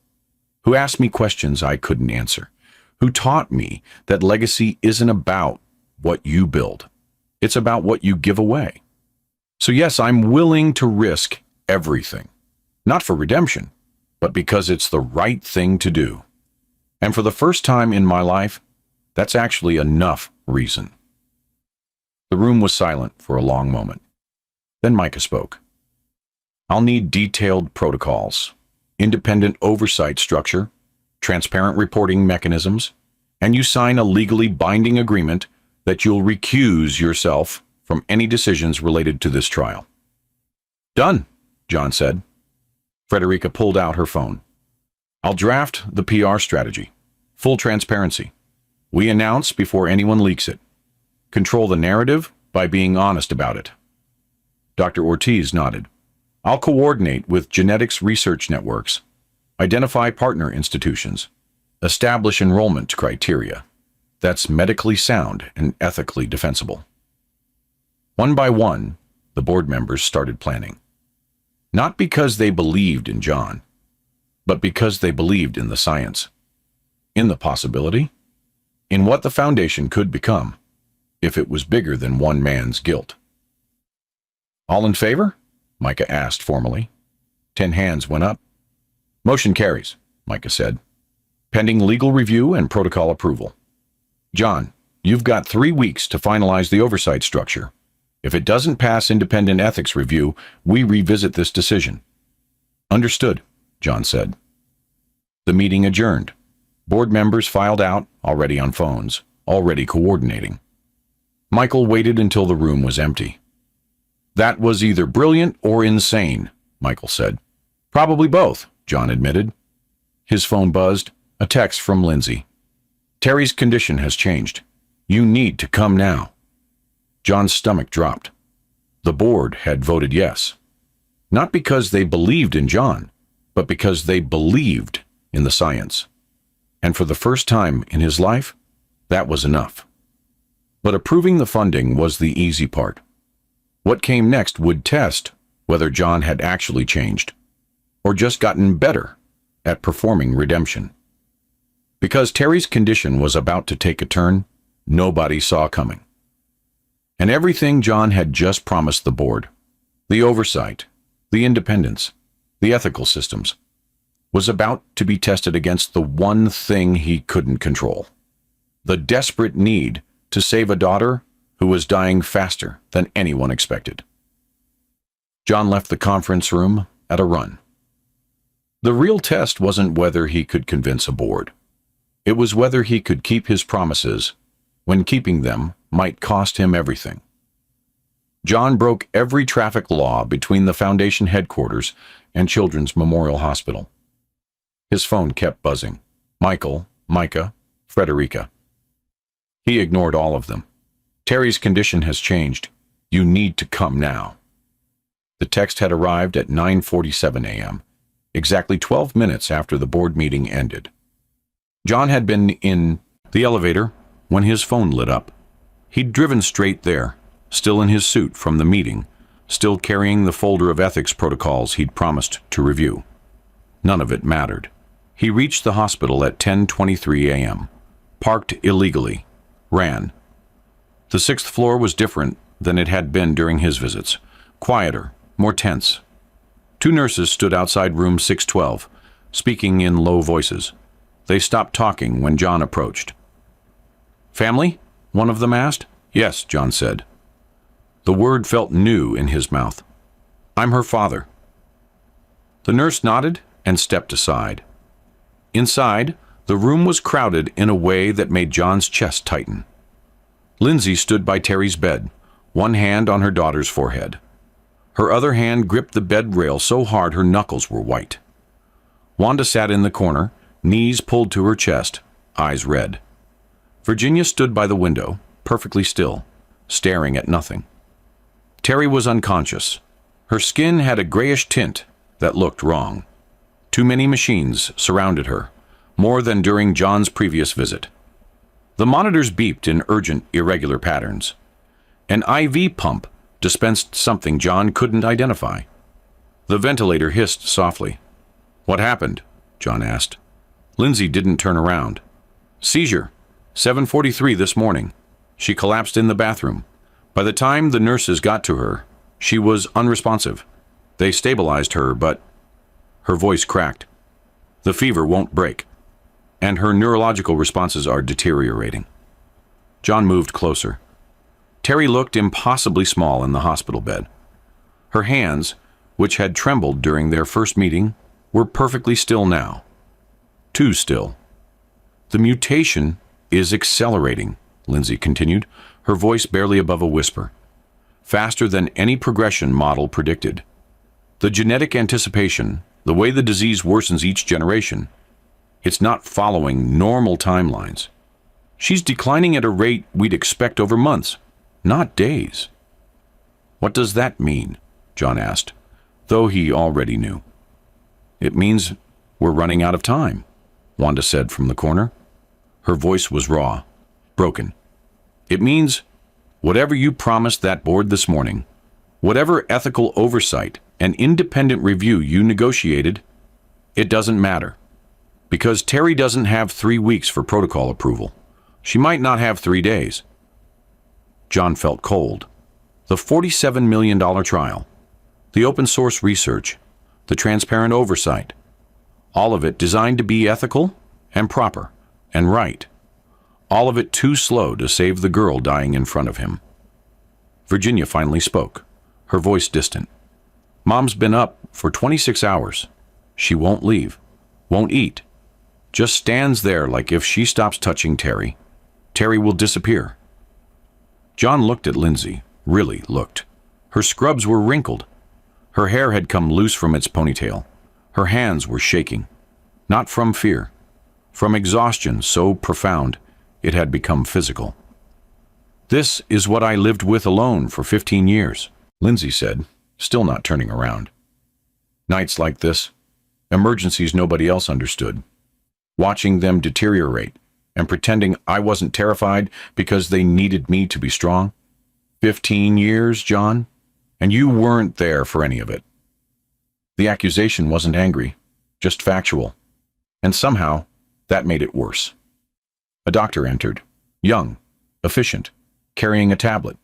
who asked me questions I couldn't answer, who taught me that legacy isn't about what you build. It's about what you give away. So yes, I'm willing to risk everything, not for redemption, but because it's the right thing to do. And for the first time in my life, that's actually enough reason. The room was silent for a long moment. Then Micah spoke. I'll need detailed protocols, independent oversight structure, transparent reporting mechanisms, and you sign a legally binding agreement that you'll recuse yourself from any decisions related to this trial. Done, John said. Frederica pulled out her phone. I'll draft the PR strategy. Full transparency. We announce before anyone leaks it. Control the narrative by being honest about it. Dr. Ortiz nodded. I'll coordinate with genetics research networks, identify partner institutions, establish enrollment criteria that's medically sound and ethically defensible. One by one, the board members started planning. Not because they believed in John, but because they believed in the science, in the possibility, in what the foundation could become if it was bigger than one man's guilt. All in favor? Micah asked formally. 10 hands went up. Motion carries, Micah said, pending legal review and protocol approval. John, you've got 3 weeks to finalize the oversight structure. If it doesn't pass independent ethics review, we revisit this decision. Understood, John said. The meeting adjourned. Board members filed out, already on phones, already coordinating. Michael waited until the room was empty. That was either brilliant or insane, Michael said. Probably both, John admitted. His phone buzzed, a text from Lindsay. Terry's condition has changed. You need to come now. John's stomach dropped. The board had voted yes. Not because they believed in John, but because they believed in the science. And for the first time in his life, that was enough. But approving the funding was the easy part. What came next would test whether John had actually changed, or just gotten better at performing redemption. Because Terry's condition was about to take a turn nobody saw coming. And everything John had just promised the board, the oversight, the independence, the ethical systems, was about to be tested against the one thing he couldn't control. The desperate need to save a daughter who was dying faster than anyone expected. John left the conference room at a run. The real test wasn't whether he could convince a board. It was whether he could keep his promises when keeping them might cost him everything. John broke every traffic law between the Foundation headquarters and Children's Memorial Hospital. His phone kept buzzing. Michael, Micah, Frederica. He ignored all of them. Terry's condition has changed. You need to come now. The text had arrived at 9:47 a.m., exactly 12 minutes after the board meeting ended. John had been in the elevator when his phone lit up. He'd driven straight there, still in his suit from the meeting, still carrying the folder of ethics protocols he'd promised to review. None of it mattered. He reached the hospital at 10:23 a.m., parked illegally, ran. The 6th floor was different than it had been during his visits, quieter, more tense. 2 nurses stood outside room 612, speaking in low voices. They stopped talking when John approached. Family? One of them asked. Yes, John said. The word felt new in his mouth. I'm her father. The nurse nodded and stepped aside. Inside, the room was crowded in a way that made John's chest tighten. Lindsay stood by Terry's bed, one hand on her daughter's forehead. Her other hand gripped the bed rail so hard her knuckles were white. Wanda sat in the corner, knees pulled to her chest, eyes red. Virginia stood by the window, perfectly still, staring at nothing. Terry was unconscious. Her skin had a grayish tint that looked wrong. Too many machines surrounded her, more than during John's previous visit. The monitors beeped in urgent, irregular patterns. An IV pump dispensed something John couldn't identify. The ventilator hissed softly. What happened? John asked. Lindsay didn't turn around. Seizure. 7:43 this morning. She collapsed in the bathroom. By the time the nurses got to her, she was unresponsive. They stabilized her, but her voice cracked. The fever won't break, and her neurological responses are deteriorating. John moved closer. Terry looked impossibly small in the hospital bed. Her hands, which had trembled during their first meeting, were perfectly still now. Too still. "The mutation is accelerating," Lindsay continued, her voice barely above a whisper. "Faster than any progression model predicted. The genetic anticipation, the way the disease worsens each generation, it's not following normal timelines. She's declining at a rate we'd expect over months, not days." "What does that mean?" John asked, though he already knew. "It means we're running out of time," Wanda said from the corner. Her voice was raw, broken. "It means whatever you promised that board this morning, whatever ethical oversight and independent review you negotiated, it doesn't matter. Because Terry doesn't have 3 weeks for protocol approval. She might not have 3 days." John felt cold. The $47 million trial, the open source research, the transparent oversight, all of it designed to be ethical and proper and right. All of it too slow to save the girl dying in front of him. Virginia finally spoke, her voice distant. "Mom's been up for 26 hours. She won't leave, won't eat. Just stands there like if she stops touching Terry, Terry will disappear." John looked at Lindsay, really looked. Her scrubs were wrinkled. Her hair had come loose from its ponytail. Her hands were shaking. Not from fear, from exhaustion so profound it had become physical. "This is what I lived with alone for 15 years, Lindsay said, still not turning around. "Nights like this, emergencies nobody else understood. Watching them deteriorate and pretending I wasn't terrified because they needed me to be strong. 15 years, John, and you weren't there for any of it." The accusation wasn't angry, just factual, and somehow that made it worse. A doctor entered, young, efficient, carrying a tablet.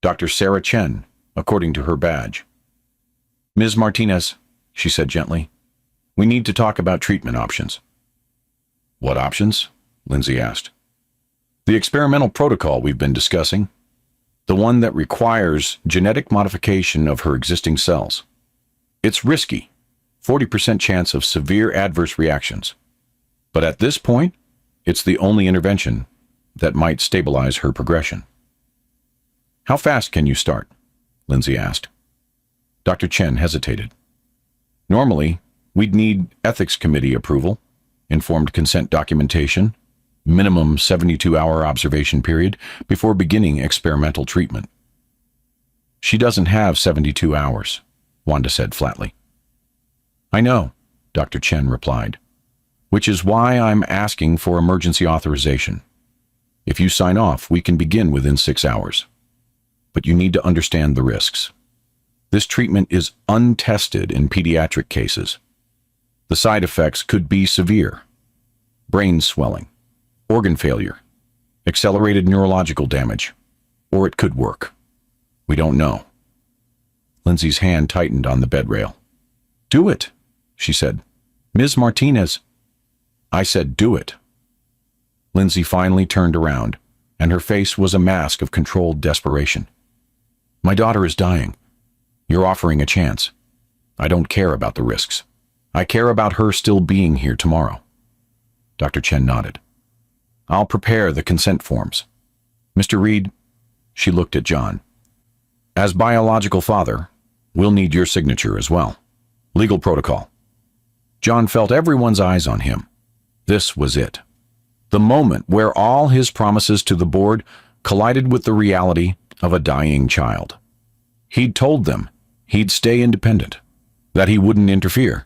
Dr. Sarah Chen, according to her badge. "Ms. Martinez," she said gently, "we need to talk about treatment options." "What options?" Lindsay asked. "The experimental protocol we've been discussing. The one that requires genetic modification of her existing cells. It's risky, 40% chance of severe adverse reactions. But at this point, it's the only intervention that might stabilize her progression." "How fast can you start?" Lindsay asked. Dr. Chen hesitated. "Normally, we'd need ethics committee approval, informed consent documentation, minimum 72-hour observation period before beginning experimental treatment." "She doesn't have 72 hours, Wanda said flatly. "I know," Dr. Chen replied, "which is why I'm asking for emergency authorization. If you sign off, we can begin within 6 hours. But you need to understand the risks. This treatment is untested in pediatric cases. The side effects could be severe. Brain swelling, organ failure, accelerated neurological damage, or it could work. We don't know." Lindsay's hand tightened on the bed rail. "Do it," she said. "Ms. Martinez." "I said do it." Lindsay finally turned around, and her face was a mask of controlled desperation. "My daughter is dying. You're offering a chance. I don't care about the risks. I care about her still being here tomorrow." Dr. Chen nodded. "I'll prepare the consent forms. Mr. Reed," she looked at John. "As biological father, we'll need your signature as well. Legal protocol." John felt everyone's eyes on him. This was it. The moment where all his promises to the board collided with the reality of a dying child. He'd told them he'd stay independent, that he wouldn't interfere,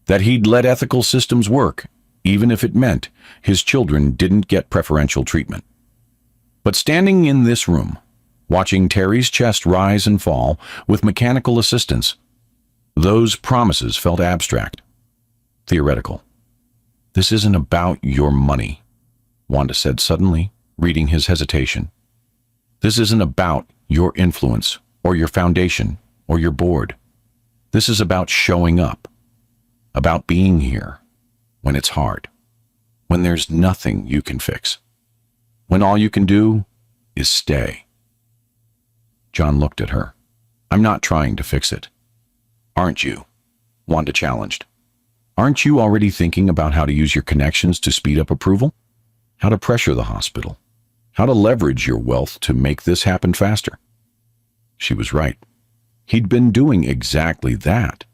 that he'd let ethical systems work, even if it meant his children didn't get preferential treatment. But standing in this room, watching Terry's chest rise and fall with mechanical assistance, those promises felt abstract, theoretical. "This isn't about your money," Wanda said suddenly, reading his hesitation. "This isn't about your influence or your foundation or your board. This is about showing up, about being here when it's hard, when there's nothing you can fix, when all you can do is stay." John looked at her. I'm not trying to fix it. Aren't you? Wanda challenged. Aren't you already thinking about how to use your connections to speed up approval? How to pressure the hospital? How to leverage your wealth to make this happen faster? She was right. He'd been doing exactly that.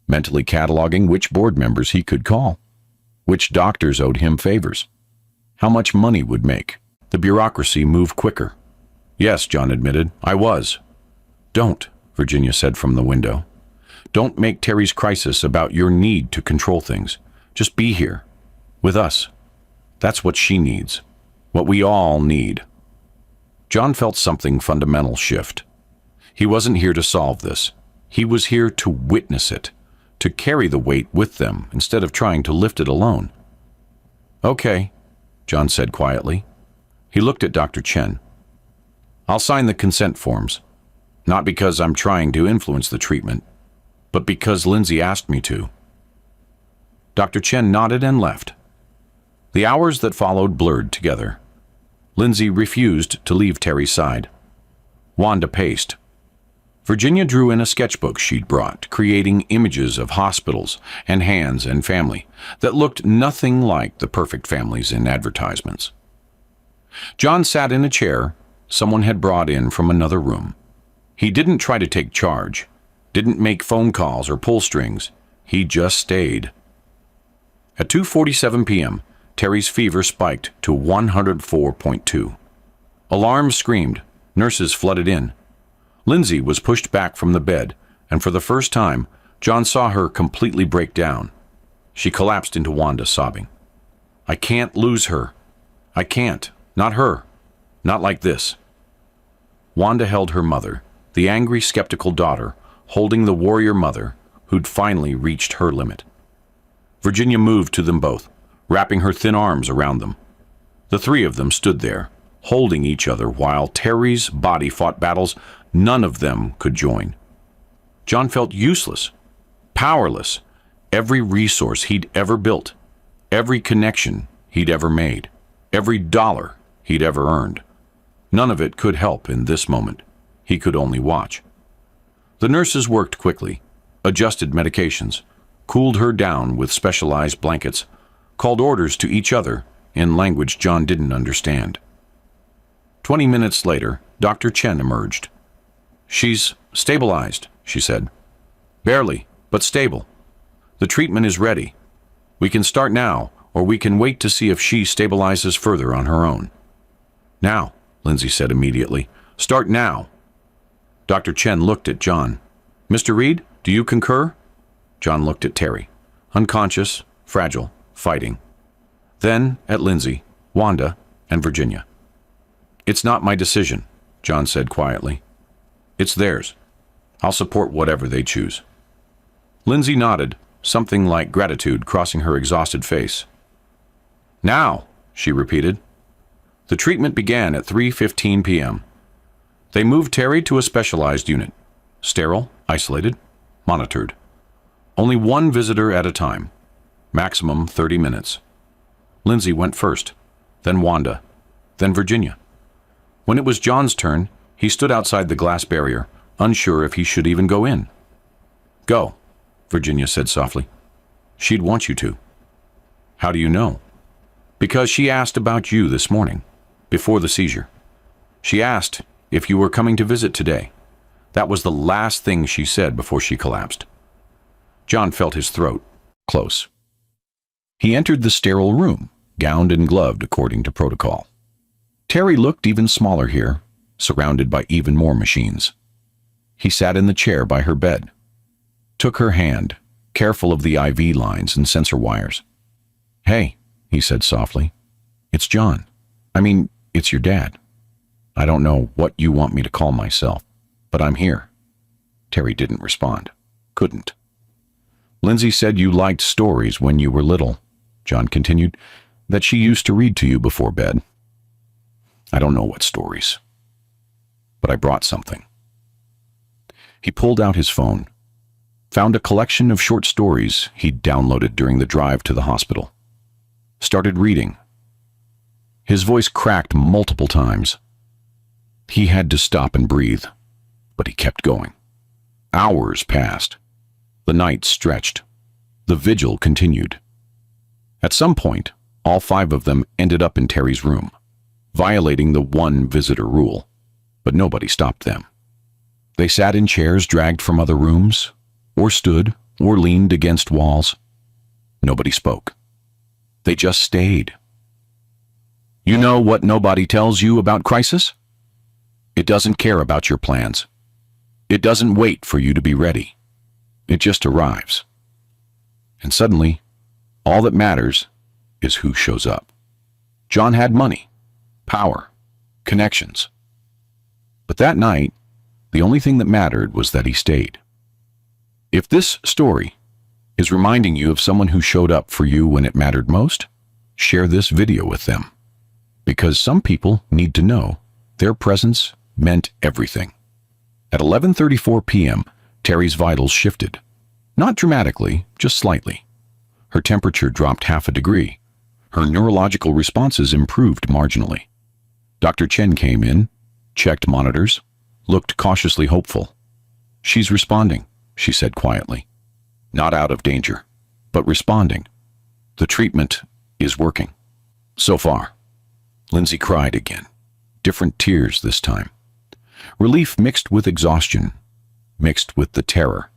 Mentally cataloging which board members he could call, which doctors owed him favors, how much money would make. The bureaucracy moved quicker. Yes, John admitted, I was. Don't, Virginia said from the window. Don't make Terry's crisis about your need to control things. Just be here, with us. That's what she needs, what we all need. John felt something fundamental shift. He wasn't here to solve this. He was here to witness it, to carry the weight with them instead of trying to lift it alone. Okay, John said quietly. He looked at Dr. Chen. I'll sign the consent forms, not because I'm trying to influence the treatment, but because Lindsay asked me to. Dr. Chen nodded and left. The hours that followed blurred together. Lindsay refused to leave Terry's side. Wanda paced. Virginia drew in a sketchbook she'd brought, creating images of hospitals and hands and family that looked nothing like the perfect families in advertisements. John sat in a chair someone had brought in from another room. He didn't try to take charge, didn't make phone calls or pull strings. He just stayed. At 2:47 p.m., Terry's fever spiked to 104.2. Alarms screamed. Nurses flooded in. Lindsay was pushed back from the bed, and for the first time, John saw her completely break down. She collapsed into Wanda, sobbing. I can't lose her. I can't. Not her. Not like this. Wanda held her mother, the angry, skeptical daughter, holding the warrior mother who'd finally reached her limit. Virginia moved to them both, wrapping her thin arms around them. The three of them stood there, holding each other while Terry's body fought battles none of them could join. John felt useless, powerless. Every resource he'd ever built, every connection he'd ever made, every dollar he'd ever earned. None of it could help in this moment. He could only watch. The nurses worked quickly, adjusted medications, cooled her down with specialized blankets, called orders to each other in language John didn't understand. 20 minutes later, Dr. Chen emerged. She's stabilized, she said. Barely, but stable. The treatment is ready. We can start now, or we can wait to see if she stabilizes further on her own. Now, Lindsay said immediately. Start now. Dr. Chen looked at John. Mr. Reed, do you concur? John looked at Terry. Unconscious, fragile, fighting. Then at Lindsay, Wanda, and Virginia. It's not my decision, John said quietly. It's theirs. I'll support whatever they choose. Lindsay nodded, something like gratitude crossing her exhausted face. Now, she repeated. The treatment began at 3:15 p.m. They moved Terry to a specialized unit. Sterile, isolated, monitored. Only one visitor at a time. Maximum 30 minutes. Lindsay went first, then Wanda, then Virginia. When it was John's turn, he stood outside the glass barrier, unsure if he should even go in. Go, Virginia said softly. She'd want you to. How do you know? Because she asked about you this morning, before the seizure. She asked if you were coming to visit today. That was the last thing she said before she collapsed. John felt his throat close. He entered the sterile room, gowned and gloved according to protocol. Terry looked even smaller here, surrounded by even more machines. He sat in the chair by her bed, took her hand, careful of the IV lines and sensor wires. Hey, he said softly. It's John. I mean, it's your dad. I don't know what you want me to call myself, but I'm here. Terry didn't respond. Couldn't. Lindsay said you liked stories when you were little, John continued, that she used to read to you before bed. I don't know what stories, but I brought something. He pulled out his phone, found a collection of short stories he'd downloaded during the drive to the hospital. Started reading. His voice cracked multiple times. He had to stop and breathe, But he kept going. Hours passed. The night stretched. The vigil continued. At some point, all 5 of them ended up in Terry's room, violating the 1 visitor rule, but nobody stopped them. They sat in chairs dragged from other rooms, or stood, or leaned against walls. Nobody spoke. They just stayed. You know what nobody tells you about crisis? It doesn't care about your plans. It doesn't wait for you to be ready. It just arrives. And suddenly, all that matters is who shows up. John had money, power, connections. But that night, the only thing that mattered was that he stayed. If this story is reminding you of someone who showed up for you when it mattered most, share this video with them. Because some people need to know their presence meant everything. At 11:34 p.m., Terry's vitals shifted. Not dramatically, just slightly. Her temperature dropped half a degree. Her neurological responses improved marginally. Dr. Chen came in, checked monitors, looked cautiously hopeful. She's responding, she said quietly. Not out of danger, but responding. The treatment is working. So far. Lindsay cried again. Different tears this time. Relief mixed with exhaustion, mixed with the terror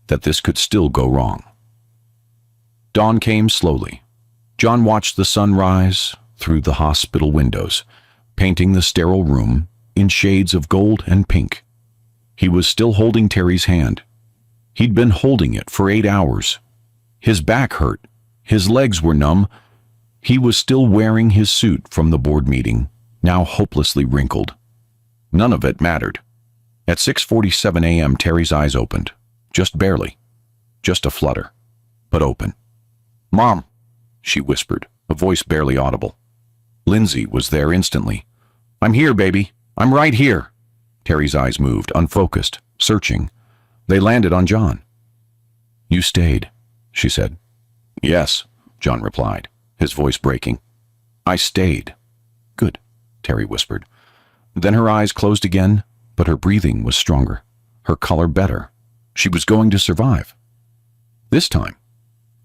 that this could still go wrong. Dawn came slowly. John watched the sun rise through the hospital windows, painting the sterile room in shades of gold and pink. He was still holding Terry's hand. He'd been holding it for 8 hours. His back hurt. His legs were numb. He was still wearing his suit from the board meeting, now hopelessly wrinkled. None of it mattered. At 6:47 a.m., Terry's eyes opened. Just barely. Just a flutter. But open. "Mom," she whispered, a voice barely audible. Lindsay was there instantly. "I'm here, baby. I'm right here." Terry's eyes moved, unfocused, searching. They landed on John. "You stayed," she said. "Yes," John replied, his voice breaking. "I stayed." "Good," Terry whispered. Then her eyes closed again, but her breathing was stronger, her color better. She was going to survive. This time,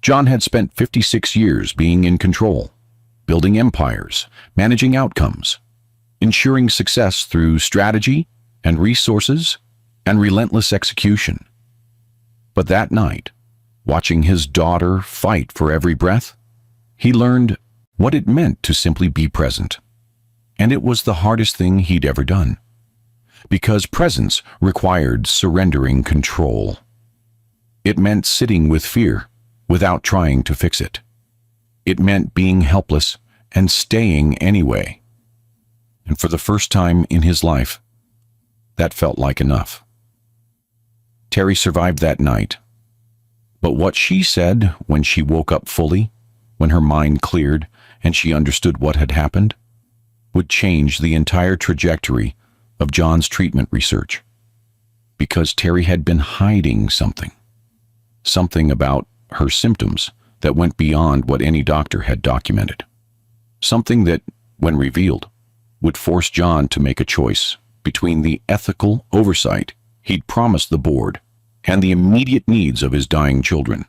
John had spent 56 years being in control, building empires, managing outcomes, ensuring success through strategy and resources and relentless execution. But that night, watching his daughter fight for every breath, he learned what it meant to simply be present. And it was the hardest thing he'd ever done. Because presence required surrendering control. It meant sitting with fear without trying to fix it. It meant being helpless and staying anyway. And for the first time in his life, that felt like enough. Terry survived that night. But what she said when she woke up fully, when her mind cleared and she understood what had happened, would change the entire trajectory of John's treatment research. Because Terry had been hiding something. Something about her symptoms that went beyond what any doctor had documented. Something that, when revealed, would force John to make a choice between the ethical oversight he'd promised the board and the immediate needs of his dying children.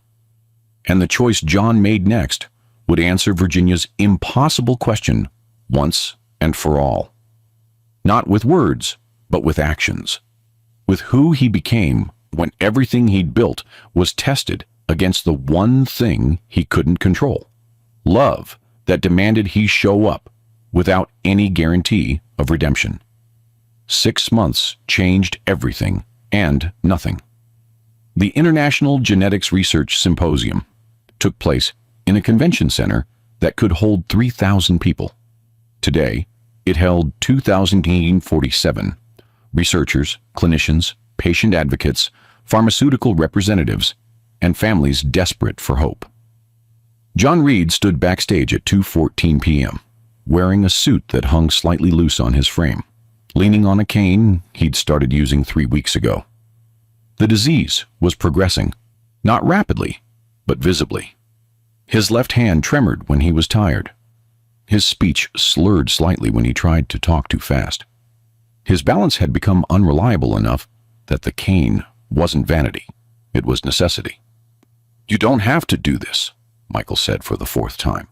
And the choice John made next would answer Virginia's impossible question once and for all. Not with words, but with actions. With who he became when everything he'd built was tested against the one thing he couldn't control. Love that demanded he show up without any guarantee of redemption. 6 months changed everything and nothing. The International Genetics Research Symposium took place in a convention center that could hold 3,000 people. Today, it held 2,047 researchers, clinicians, patient advocates, pharmaceutical representatives, and families desperate for hope. John Reed stood backstage at 2:14 p.m., wearing a suit that hung slightly loose on his frame, leaning on a cane he'd started using 3 weeks ago. The disease was progressing, not rapidly, but visibly. His left hand tremored when he was tired. His speech slurred slightly when he tried to talk too fast. His balance had become unreliable enough that the cane wasn't vanity, it was necessity. "You don't have to do this," Michael said for the fourth time.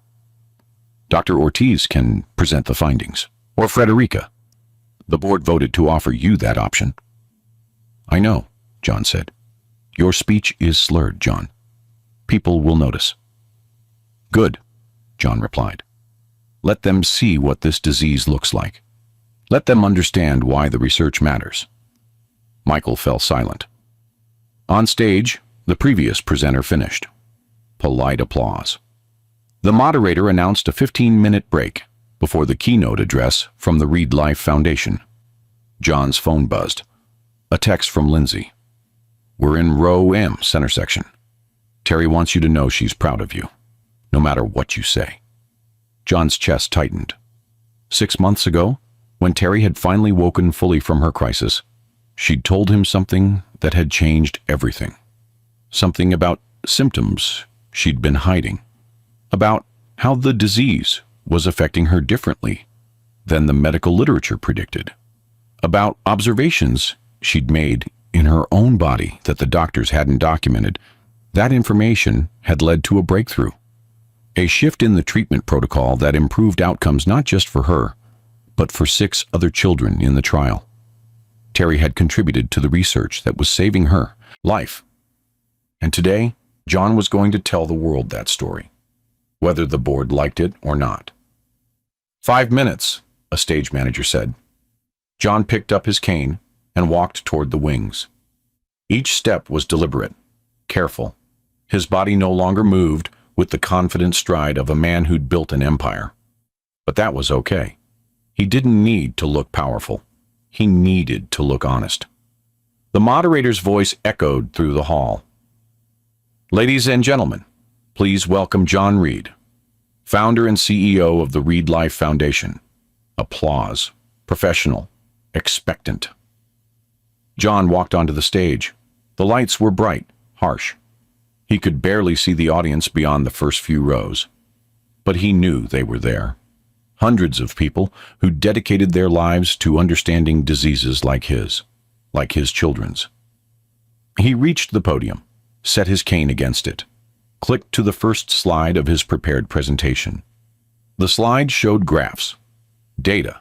"Dr. Ortiz can present the findings, or Frederica. The board voted to offer you that option." "I know," John said. "Your speech is slurred, John. People will notice." "Good," John replied. "Let them see what this disease looks like. Let them understand why the research matters." Michael fell silent. On stage, the previous presenter finished. Polite applause. The moderator announced a 15-minute break before the keynote address from the Reed Life Foundation. John's phone buzzed. A text from Lindsay. "We're in row M, center section. Terry wants you to know she's proud of you, no matter what you say." John's chest tightened. 6 months ago, when Terry had finally woken fully from her crisis, she'd told him something that had changed everything. Something about symptoms she'd been hiding. About how the disease was affecting her differently than the medical literature predicted. About observations she'd made in her own body that the doctors hadn't documented. That information had led to a breakthrough. A shift in the treatment protocol that improved outcomes not just for her, but for 6 other children in the trial. Terry had contributed to the research that was saving her life. And today, John was going to tell the world that story, whether the board liked it or not. 5 minutes, a stage manager said. John picked up his cane and walked toward the wings. Each step was deliberate, careful. His body no longer moved with the confident stride of a man who'd built an empire. But that was okay. He didn't need to look powerful. He needed to look honest. The moderator's voice echoed through the hall. "Ladies and gentlemen, please welcome John Reed, founder and CEO of the Reed Life Foundation." Applause. Professional. Expectant. John walked onto the stage. The lights were bright, harsh. He could barely see the audience beyond the first few rows. But he knew they were there. Hundreds of people who dedicated their lives to understanding diseases like his children's. He reached the podium, set his cane against it, clicked to the first slide of his prepared presentation. The slide showed graphs, data,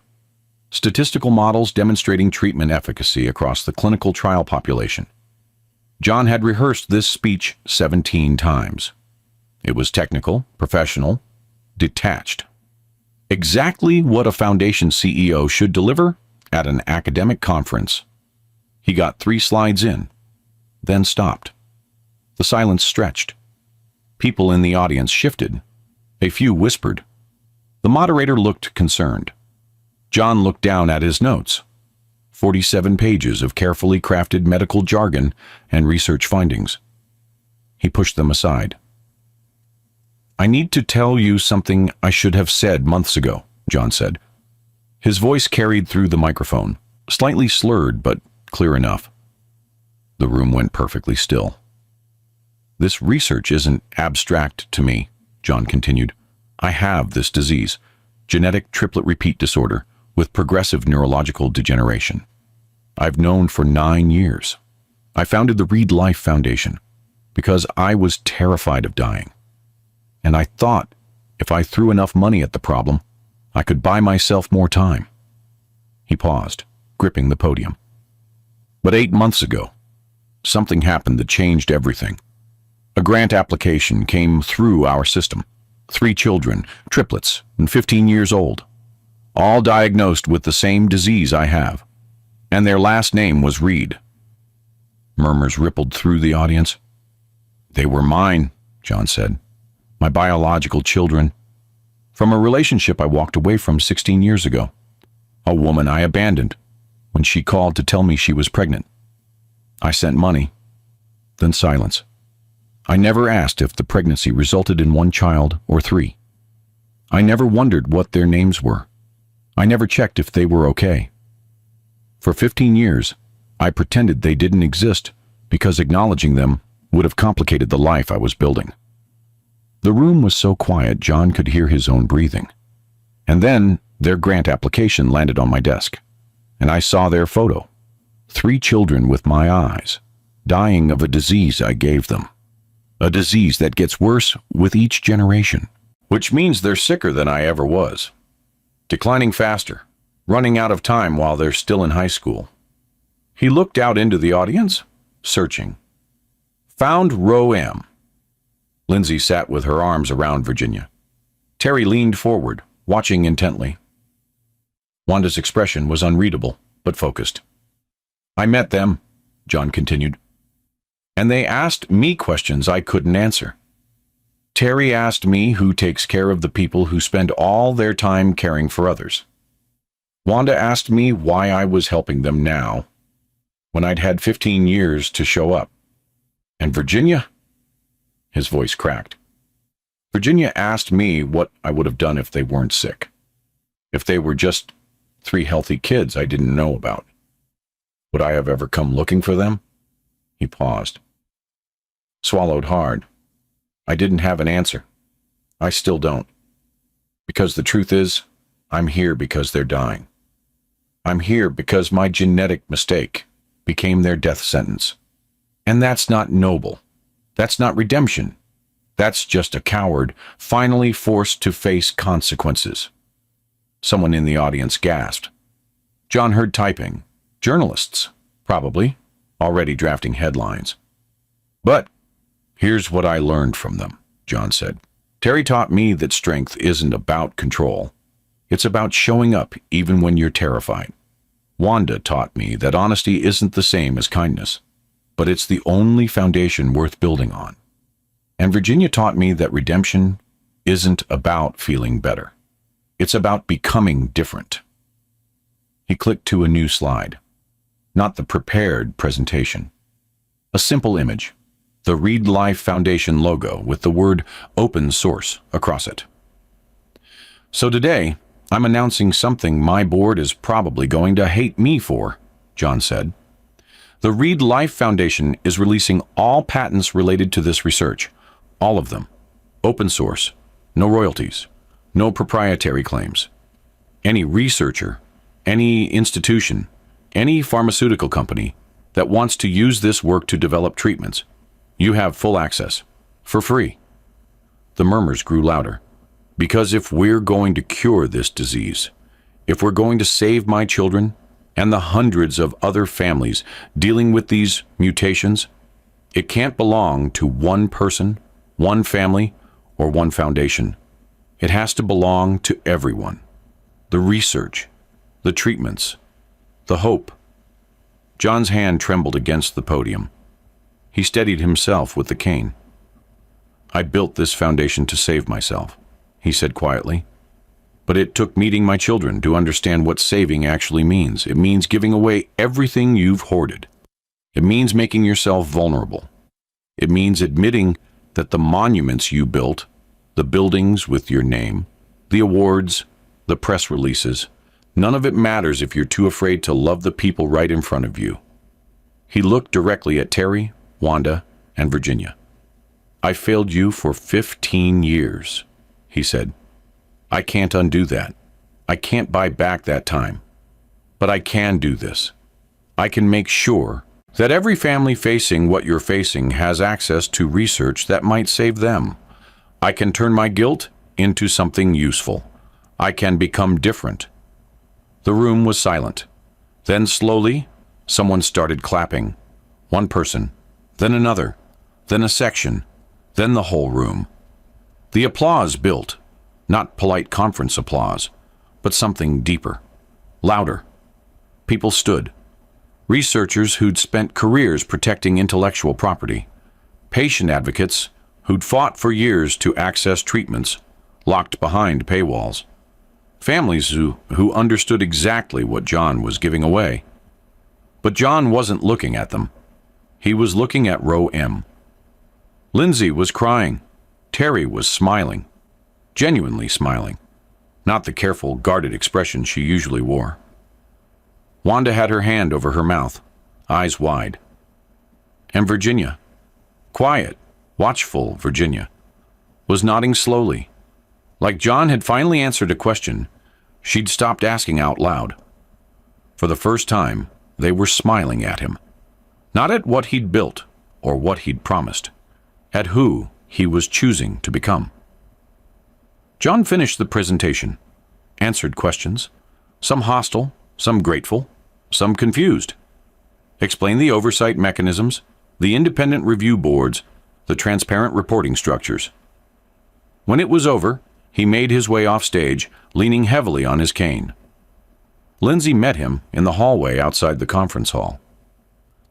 statistical models demonstrating treatment efficacy across the clinical trial population. John had rehearsed this speech 17 times. It was technical, professional, detached. Exactly what a foundation CEO should deliver at an academic conference. He got 3 slides in, then stopped. The silence stretched. People in the audience shifted. A few whispered. The moderator looked concerned. John looked down at his notes. 47 pages of carefully crafted medical jargon and research findings. He pushed them aside. "I need to tell you something I should have said months ago," John said. His voice carried through the microphone, slightly slurred but clear enough. The room went perfectly still. "This research isn't abstract to me," John continued. "I have this disease, genetic triplet repeat disorder, with progressive neurological degeneration. I've known for 9 years. I founded the Reed Life Foundation because I was terrified of dying. And I thought if I threw enough money at the problem, I could buy myself more time." He paused, gripping the podium. "But 8 months ago, something happened that changed everything. A grant application came through our system. 3 children, triplets, and 15 years old. All diagnosed with the same disease I have. And their last name was Reed." Murmurs rippled through the audience. "They were mine," John said. "My biological children. From a relationship I walked away from 16 years ago. A woman I abandoned when she called to tell me she was pregnant. I sent money." Then silence. "I never asked if the pregnancy resulted in 1 child or 3. I never wondered what their names were. I never checked if they were okay. For 15 years, I pretended they didn't exist because acknowledging them would have complicated the life I was building." The room was so quiet John could hear his own breathing. And then their grant application landed on my desk, and I saw their photo. 3 children with my eyes, dying of a disease I gave them. A disease that gets worse with each generation, which means they're sicker than I ever was. Declining faster, running out of time while they're still in high school. He looked out into the audience, searching. Found row M. Lindsay sat with her arms around Virginia. Terry leaned forward, watching intently. Wanda's expression was unreadable, but focused. I met them, John continued, and they asked me questions I couldn't answer. Terry asked me who takes care of the people who spend all their time caring for others. Wanda asked me why I was helping them now, when I'd had 15 years to show up. And Virginia? His voice cracked. Virginia asked me what I would have done if they weren't sick. If they were just 3 healthy kids I didn't know about. Would I have ever come looking for them? He paused. Swallowed hard. I didn't have an answer. I still don't. Because the truth is, I'm here because they're dying. I'm here because my genetic mistake became their death sentence. And that's not noble. That's not redemption. That's just a coward finally forced to face consequences. Someone in the audience gasped. John heard typing. Journalists, probably, already drafting headlines. But here's what I learned from them, John said. Terry taught me that strength isn't about control. It's about showing up even when you're terrified. Wanda taught me that honesty isn't the same as kindness, but it's the only foundation worth building on. And Virginia taught me that redemption isn't about feeling better. It's about becoming different. He clicked to a new slide, not the prepared presentation. A simple image, the Read Life Foundation logo with the word open source across it. So today, I'm announcing something my board is probably going to hate me for, John said. The Read Life Foundation is releasing all patents related to this research, all of them. Open source, no royalties, no proprietary claims. Any researcher, any institution, any pharmaceutical company that wants to use this work to develop treatments, you have full access, for free. The murmurs grew louder. Because if we're going to cure this disease, if we're going to save my children and the hundreds of other families dealing with these mutations, it can't belong to one person, one family, or one foundation. It has to belong to everyone. The research, the treatments, the hope. John's hand trembled against the podium. He steadied himself with the cane. I built this foundation to save myself, he said quietly. But it took meeting my children to understand what saving actually means. It means giving away everything you've hoarded. It means making yourself vulnerable. It means admitting that the monuments you built, the buildings with your name, the awards, the press releases, none of it matters if you're too afraid to love the people right in front of you. He looked directly at Terry, Wanda, and Virginia. I failed you for 15 years, he said. I can't undo that. I can't buy back that time. But I can do this. I can make sure that every family facing what you're facing has access to research that might save them. I can turn my guilt into something useful. I can become different. The room was silent. Then slowly, someone started clapping. One person, then another, then a section, then the whole room. The applause built. Not polite conference applause, but something deeper, louder. People stood. Researchers who'd spent careers protecting intellectual property. Patient advocates who'd fought for years to access treatments locked behind paywalls. Families who understood exactly what John was giving away. But John wasn't looking at them. He was looking at row M. Lindsay was crying. Terry was smiling. Genuinely smiling, not the careful, guarded expression she usually wore. Wanda had her hand over her mouth, eyes wide. And Virginia, quiet, watchful Virginia, was nodding slowly. Like John had finally answered a question she'd stopped asking out loud. For the first time, they were smiling at him. Not at what he'd built or what he'd promised, at who he was choosing to become. John finished the presentation, answered questions, some hostile, some grateful, some confused. Explained the oversight mechanisms, the independent review boards, the transparent reporting structures. When it was over, he made his way off stage, leaning heavily on his cane. Lindsay met him in the hallway outside the conference hall.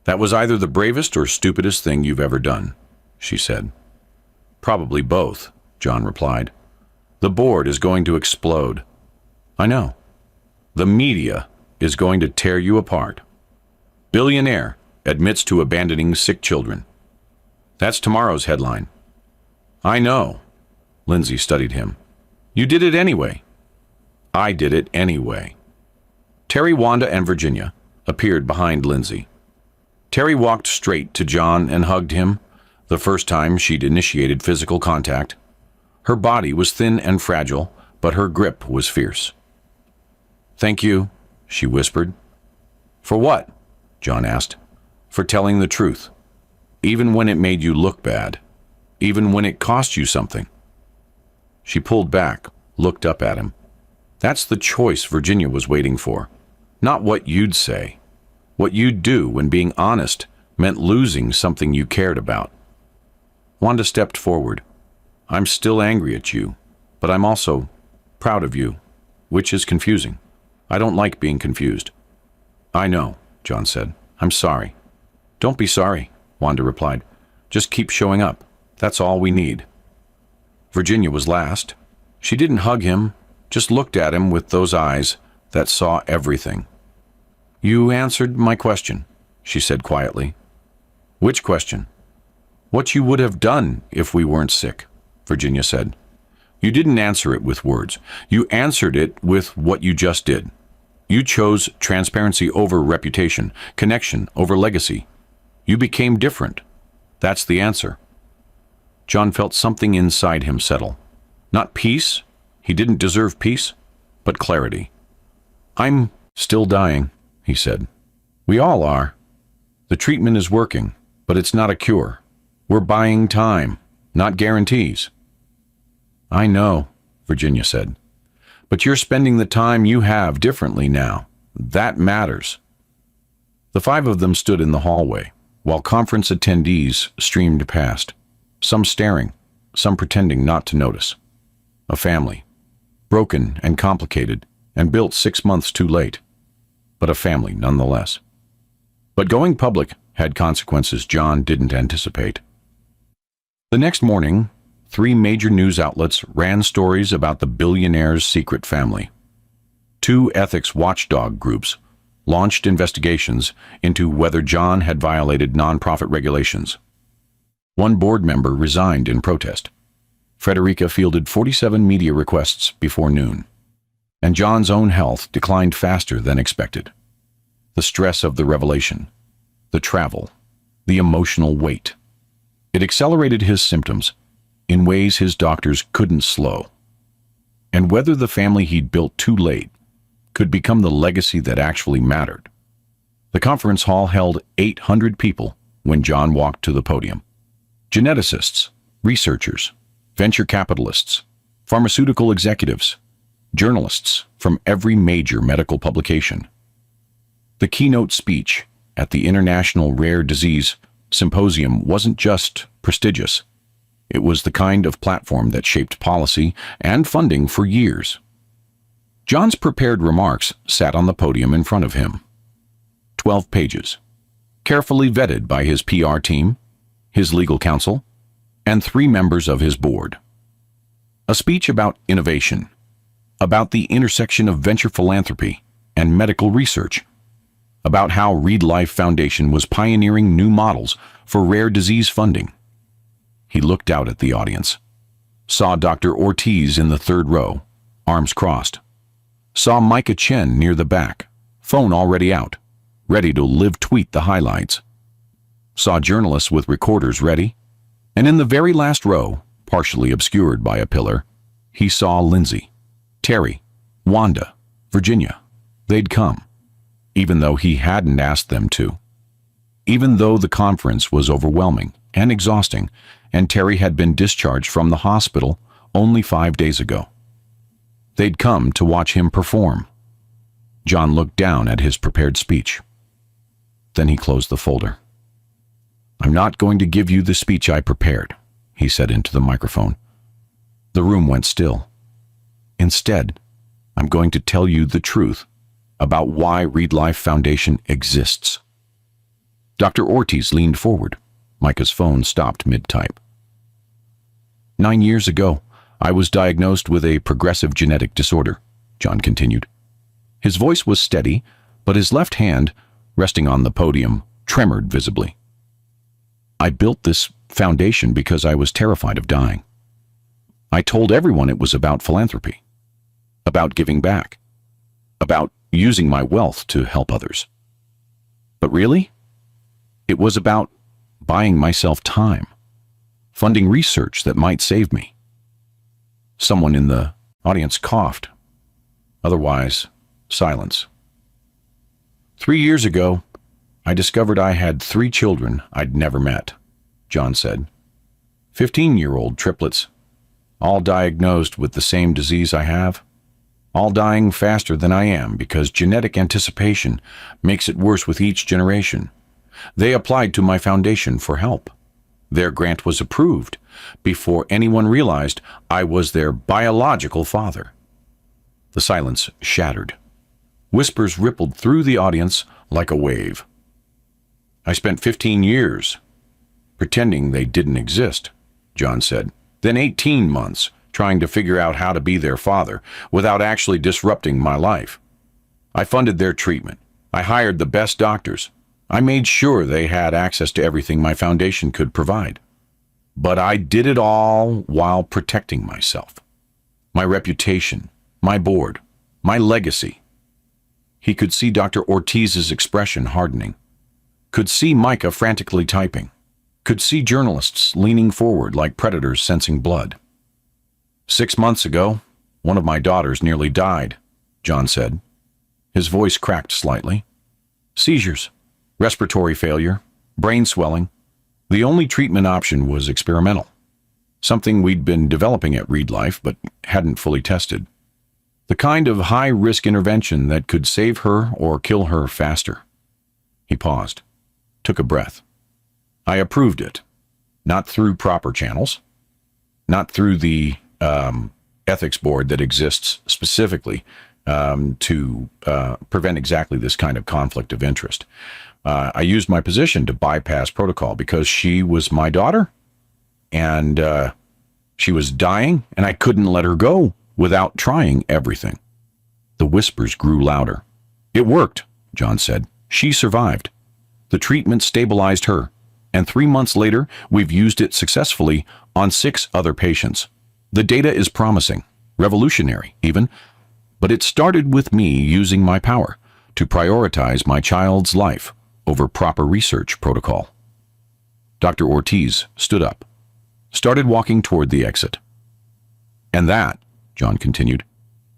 "That was either the bravest or stupidest thing you've ever done," she said. "Probably both," John replied. "The board is going to explode." "I know." "The media is going to tear you apart." "Billionaire admits to abandoning sick children." That's tomorrow's headline. "I know." Lindsay studied him. "You did it anyway." "I did it anyway." Terry, Wanda, and Virginia appeared behind Lindsay. Terry walked straight to John and hugged him, the first time she'd initiated physical contact. Her body was thin and fragile, but her grip was fierce. "Thank you," she whispered. "For what?" John asked. "For telling the truth, even when it made you look bad, even when it cost you something." She pulled back, looked up at him. That's the choice Virginia was waiting for. Not what you'd say. What you'd do when being honest meant losing something you cared about. Wanda stepped forward. "I'm still angry at you, but I'm also proud of you, which is confusing. I don't like being confused." "I know," John said. "I'm sorry." "Don't be sorry," Wanda replied. "Just keep showing up. That's all we need." Virginia was last. She didn't hug him, just looked at him with those eyes that saw everything. "You answered my question," she said quietly. "Which question?" "What you would have done if we weren't sick," Virginia said. "You didn't answer it with words. You answered it with what you just did. You chose transparency over reputation, connection over legacy. You became different. That's the answer." John felt something inside him settle. Not peace, he didn't deserve peace, but clarity. "I'm still dying," he said. "We all are. The treatment is working, but it's not a cure. We're buying time, not guarantees." "I know," Virginia said. "But you're spending the time you have differently now. That matters." The five of them stood in the hallway, while conference attendees streamed past, some staring, some pretending not to notice. A family, broken and complicated, and built 6 months too late, but a family nonetheless. But going public had consequences John didn't anticipate. The next morning, 3 major news outlets ran stories about the billionaire's secret family. 2 ethics watchdog groups launched investigations into whether John had violated nonprofit regulations. 1 board member resigned in protest. Frederica fielded 47 media requests before noon. And John's own health declined faster than expected. The stress of the revelation, the travel, the emotional weight. It accelerated his symptoms in ways his doctors couldn't slow. And whether the family he'd built too late could become the legacy that actually mattered. The conference hall held 800 people when John walked to the podium. Geneticists, researchers, venture capitalists, pharmaceutical executives, journalists from every major medical publication. The keynote speech at the International Rare Disease Symposium wasn't just prestigious. It was the kind of platform that shaped policy and funding for years. John's prepared remarks sat on the podium in front of him. 12 pages, carefully vetted by his PR team, his legal counsel, and 3 members of his board. A speech about innovation, about the intersection of venture philanthropy and medical research, about how Reed Life Foundation was pioneering new models for rare disease funding. He looked out at the audience, saw Dr. Ortiz in the 3rd row, arms crossed, saw Micah Chen near the back, phone already out, ready to live tweet the highlights, saw journalists with recorders ready, and in the very last row, partially obscured by a pillar, he saw Lindsay, Terry, Wanda, Virginia. They'd come. even though he hadn't asked them to. Even though the conference was overwhelming and exhausting, and Terry had been discharged from the hospital only 5 days ago. They'd come to watch him perform. John looked down at his prepared speech. Then he closed the folder. "I'm not going to give you the speech I prepared," he said into the microphone. The room went still. "Instead, I'm going to tell you the truth about why Read Life Foundation exists." Dr. Ortiz leaned forward. Micah's phone stopped mid-type. 9 years ago, I was diagnosed with a progressive genetic disorder, John continued. His voice was steady, but his left hand, resting on the podium, tremored visibly. I built this foundation because I was terrified of dying. I told everyone it was about philanthropy, about giving back, about using my wealth to help others. But really, it was about buying myself time, funding research that might save me. Someone in the audience coughed. Otherwise, silence. 3 years ago, I discovered I had 3 children I'd never met, John said. 15-year-old triplets, all diagnosed with the same disease I have, all dying faster than I am because genetic anticipation makes it worse with each generation. They applied to my foundation for help. Their grant was approved before anyone realized I was their biological father. The silence shattered. Whispers rippled through the audience like a wave. I spent 15 years pretending they didn't exist, John said. Then 18 months trying to figure out how to be their father without actually disrupting my life. I funded their treatment. I hired the best doctors. I made sure they had access to everything my foundation could provide. But I did it all while protecting myself. My reputation, my board, my legacy. He could see Dr. Ortiz's expression hardening. Could see Micah frantically typing. Could see journalists leaning forward like predators sensing blood. 6 months ago, one of my daughters nearly died, John said. His voice cracked slightly. Seizures, respiratory failure, brain swelling. The only treatment option was experimental. Something we'd been developing at Read Life but hadn't fully tested. The kind of high-risk intervention that could save her or kill her faster. He paused, took a breath. I approved it, not through proper channels, not through the ethics board that exists specifically to prevent exactly this kind of conflict of interest. I used my position to bypass protocol because she was my daughter, and she was dying, and I couldn't let her go without trying everything. The whispers grew louder. It worked, John said. She survived. The treatment stabilized her, and 3 months later, we've used it successfully on 6 other patients. The data is promising, revolutionary even, but it started with me using my power to prioritize my child's life over proper research protocol. Dr. Ortiz stood up, started walking toward the exit. And that, John continued,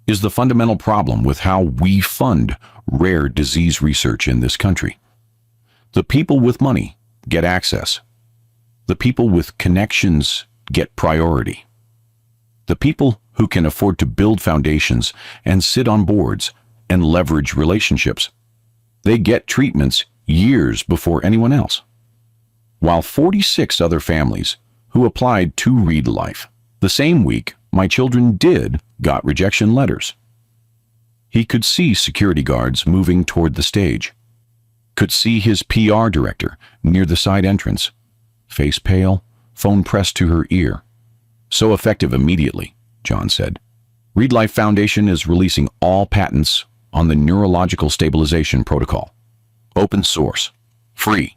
is the fundamental problem with how we fund rare disease research in this country. The people with money get access. The people with connections get priority. The people who can afford to build foundations and sit on boards and leverage relationships, they get treatments years before anyone else. While 46 other families who applied to Read Life the same week my children got rejection letters. He could see security guards moving toward the stage, could see his PR director near the side entrance, face pale, phone pressed to her ear. So effective immediately, John said. Read Life Foundation is releasing all patents on the neurological stabilization protocol. Open source, free.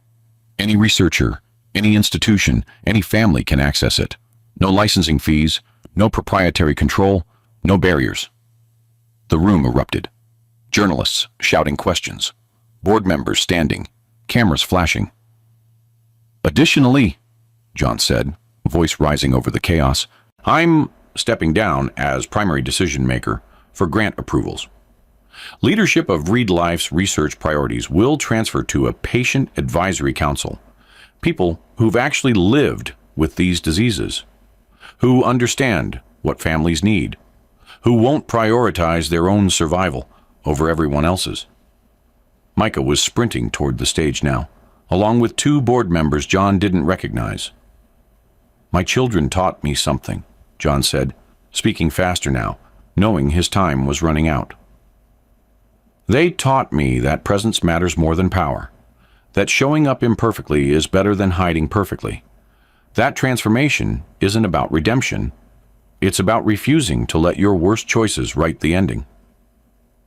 Any researcher, any institution, any family can access it. No licensing fees, no proprietary control, no barriers. The room erupted. Journalists shouting questions. Board members standing, cameras flashing. Additionally, John said, voice rising over the chaos, I'm stepping down as primary decision maker for grant approvals. Leadership of Read Life's research priorities will transfer to a patient advisory council, people who've actually lived with these diseases, who understand what families need, who won't prioritize their own survival over everyone else's. Micah was sprinting toward the stage now, along with two board members John didn't recognize. "My children taught me something," John said, speaking faster now, knowing his time was running out. "They taught me that presence matters more than power, that showing up imperfectly is better than hiding perfectly. That transformation isn't about redemption. It's about refusing to let your worst choices write the ending."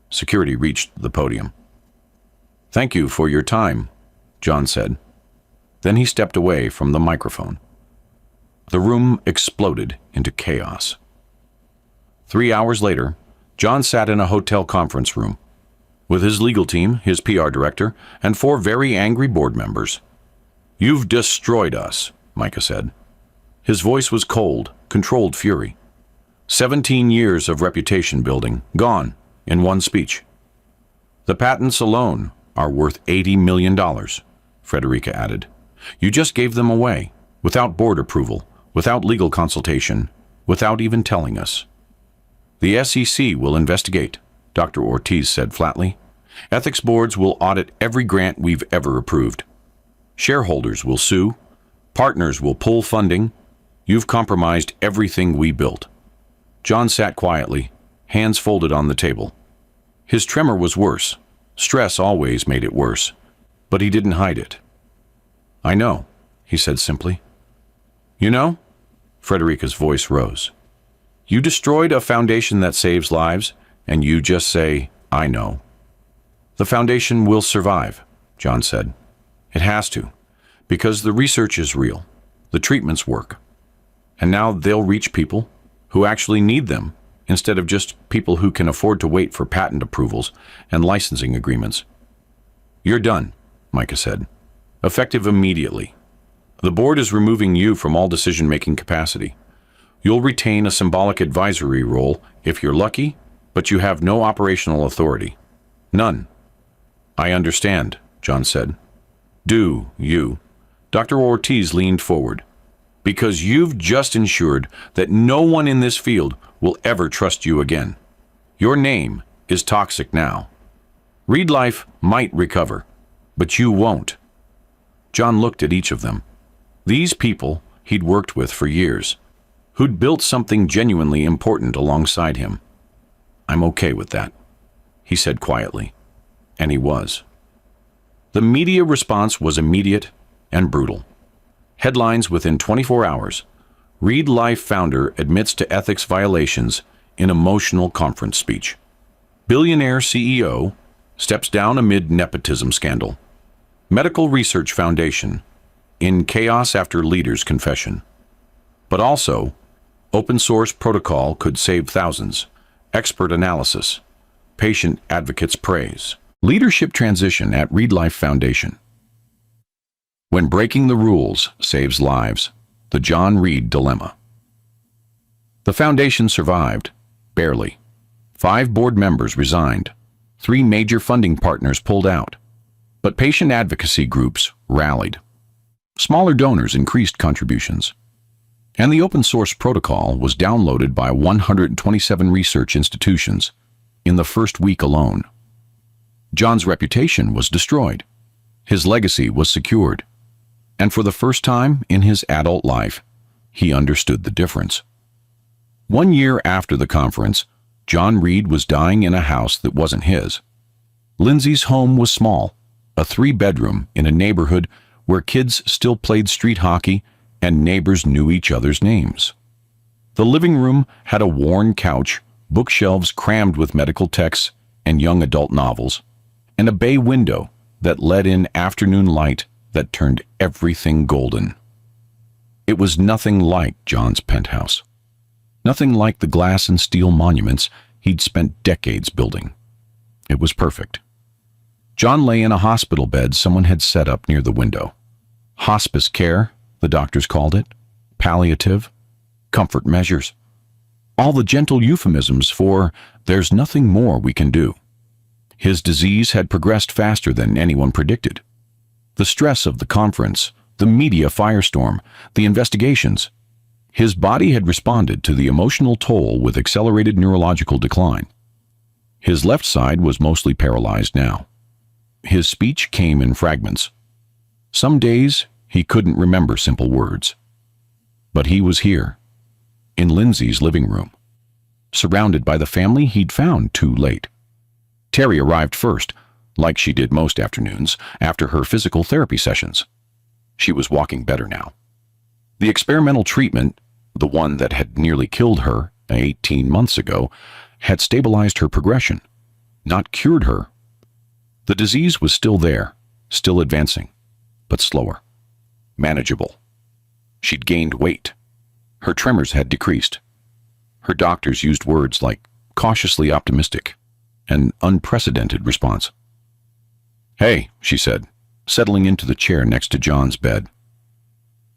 Security reached the podium. "Thank you for your time," John said. Then he stepped away from the microphone. The room exploded into chaos. 3 hours later, John sat in a hotel conference room with his legal team, his PR director, and 4 very angry board members. "You've destroyed us," Micah said. His voice was cold, controlled fury. 17 years of reputation building, gone in one speech. "The patents alone are worth $80 million, Frederica added. "You just gave them away, without board approval, without legal consultation, without even telling us." "The SEC will investigate," Dr. Ortiz said flatly. "Ethics boards will audit every grant we've ever approved. Shareholders will sue. Partners will pull funding. You've compromised everything we built." John sat quietly, hands folded on the table. His tremor was worse. Stress always made it worse, but he didn't hide it. "I know," he said simply. "You know?" Frederica's voice rose. "You destroyed a foundation that saves lives, and you just say, 'I know.'" "The foundation will survive," John said. "It has to, because the research is real, the treatments work. And now they'll reach people who actually need them, instead of just people who can afford to wait for patent approvals and licensing agreements." "You're done," Micah said. "Effective immediately. The board is removing you from all decision-making capacity. You'll retain a symbolic advisory role if you're lucky, but you have no operational authority. None." "I understand," John said. "Do you?" Dr. Ortiz leaned forward. "Because you've just ensured that no one in this field will ever trust you again. Your name is toxic now. Read Life might recover, but you won't." John looked at each of them. These people he'd worked with for years, who'd built something genuinely important alongside him. "I'm okay with that," he said quietly. And he was. The media response was immediate and brutal. Headlines within 24 hours. Read Life founder admits to ethics violations in emotional conference speech. Billionaire CEO steps down amid nepotism scandal. Medical Research Foundation in chaos after leader's confession. But also, open source protocol could save thousands. Expert analysis. Patient advocates praise. Leadership transition at Read Life Foundation. When breaking the rules saves lives, the John Reed dilemma. The foundation survived, barely. 5 board members resigned. 3 major funding partners pulled out. But patient advocacy groups rallied. Smaller donors increased contributions. And the open source protocol was downloaded by 127 research institutions in the first week alone. John's reputation was destroyed. His legacy was secured. And for the first time in his adult life, he understood the difference. 1 year after the conference, John Reed was dying in a house that wasn't his. Lindsay's home was small, a 3-bedroom in a neighborhood where kids still played street hockey and neighbors knew each other's names. The living room had a worn couch, bookshelves crammed with medical texts and young adult novels, and a bay window that let in afternoon light that turned everything golden. It was nothing like John's penthouse. Nothing like the glass and steel monuments he'd spent decades building. It was perfect. John lay in a hospital bed someone had set up near the window. Hospice care, the doctors called it. Palliative. Comfort measures. All the gentle euphemisms for "there's nothing more we can do." His disease had progressed faster than anyone predicted. The stress of the conference, the media firestorm, the investigations. His body had responded to the emotional toll with accelerated neurological decline. His left side was mostly paralyzed now. His speech came in fragments. Some days he couldn't remember simple words. But he was here, in Lindsay's living room, surrounded by the family he'd found too late. Terry arrived first, like she did most afternoons, after her physical therapy sessions. She was walking better now. The experimental treatment, the one that had nearly killed her 18 months ago, had stabilized her progression, not cured her. The disease was still there, still advancing, but slower, manageable. She'd gained weight. Her tremors had decreased. Her doctors used words like cautiously optimistic, an unprecedented response. "Hey," she said, settling into the chair next to John's bed.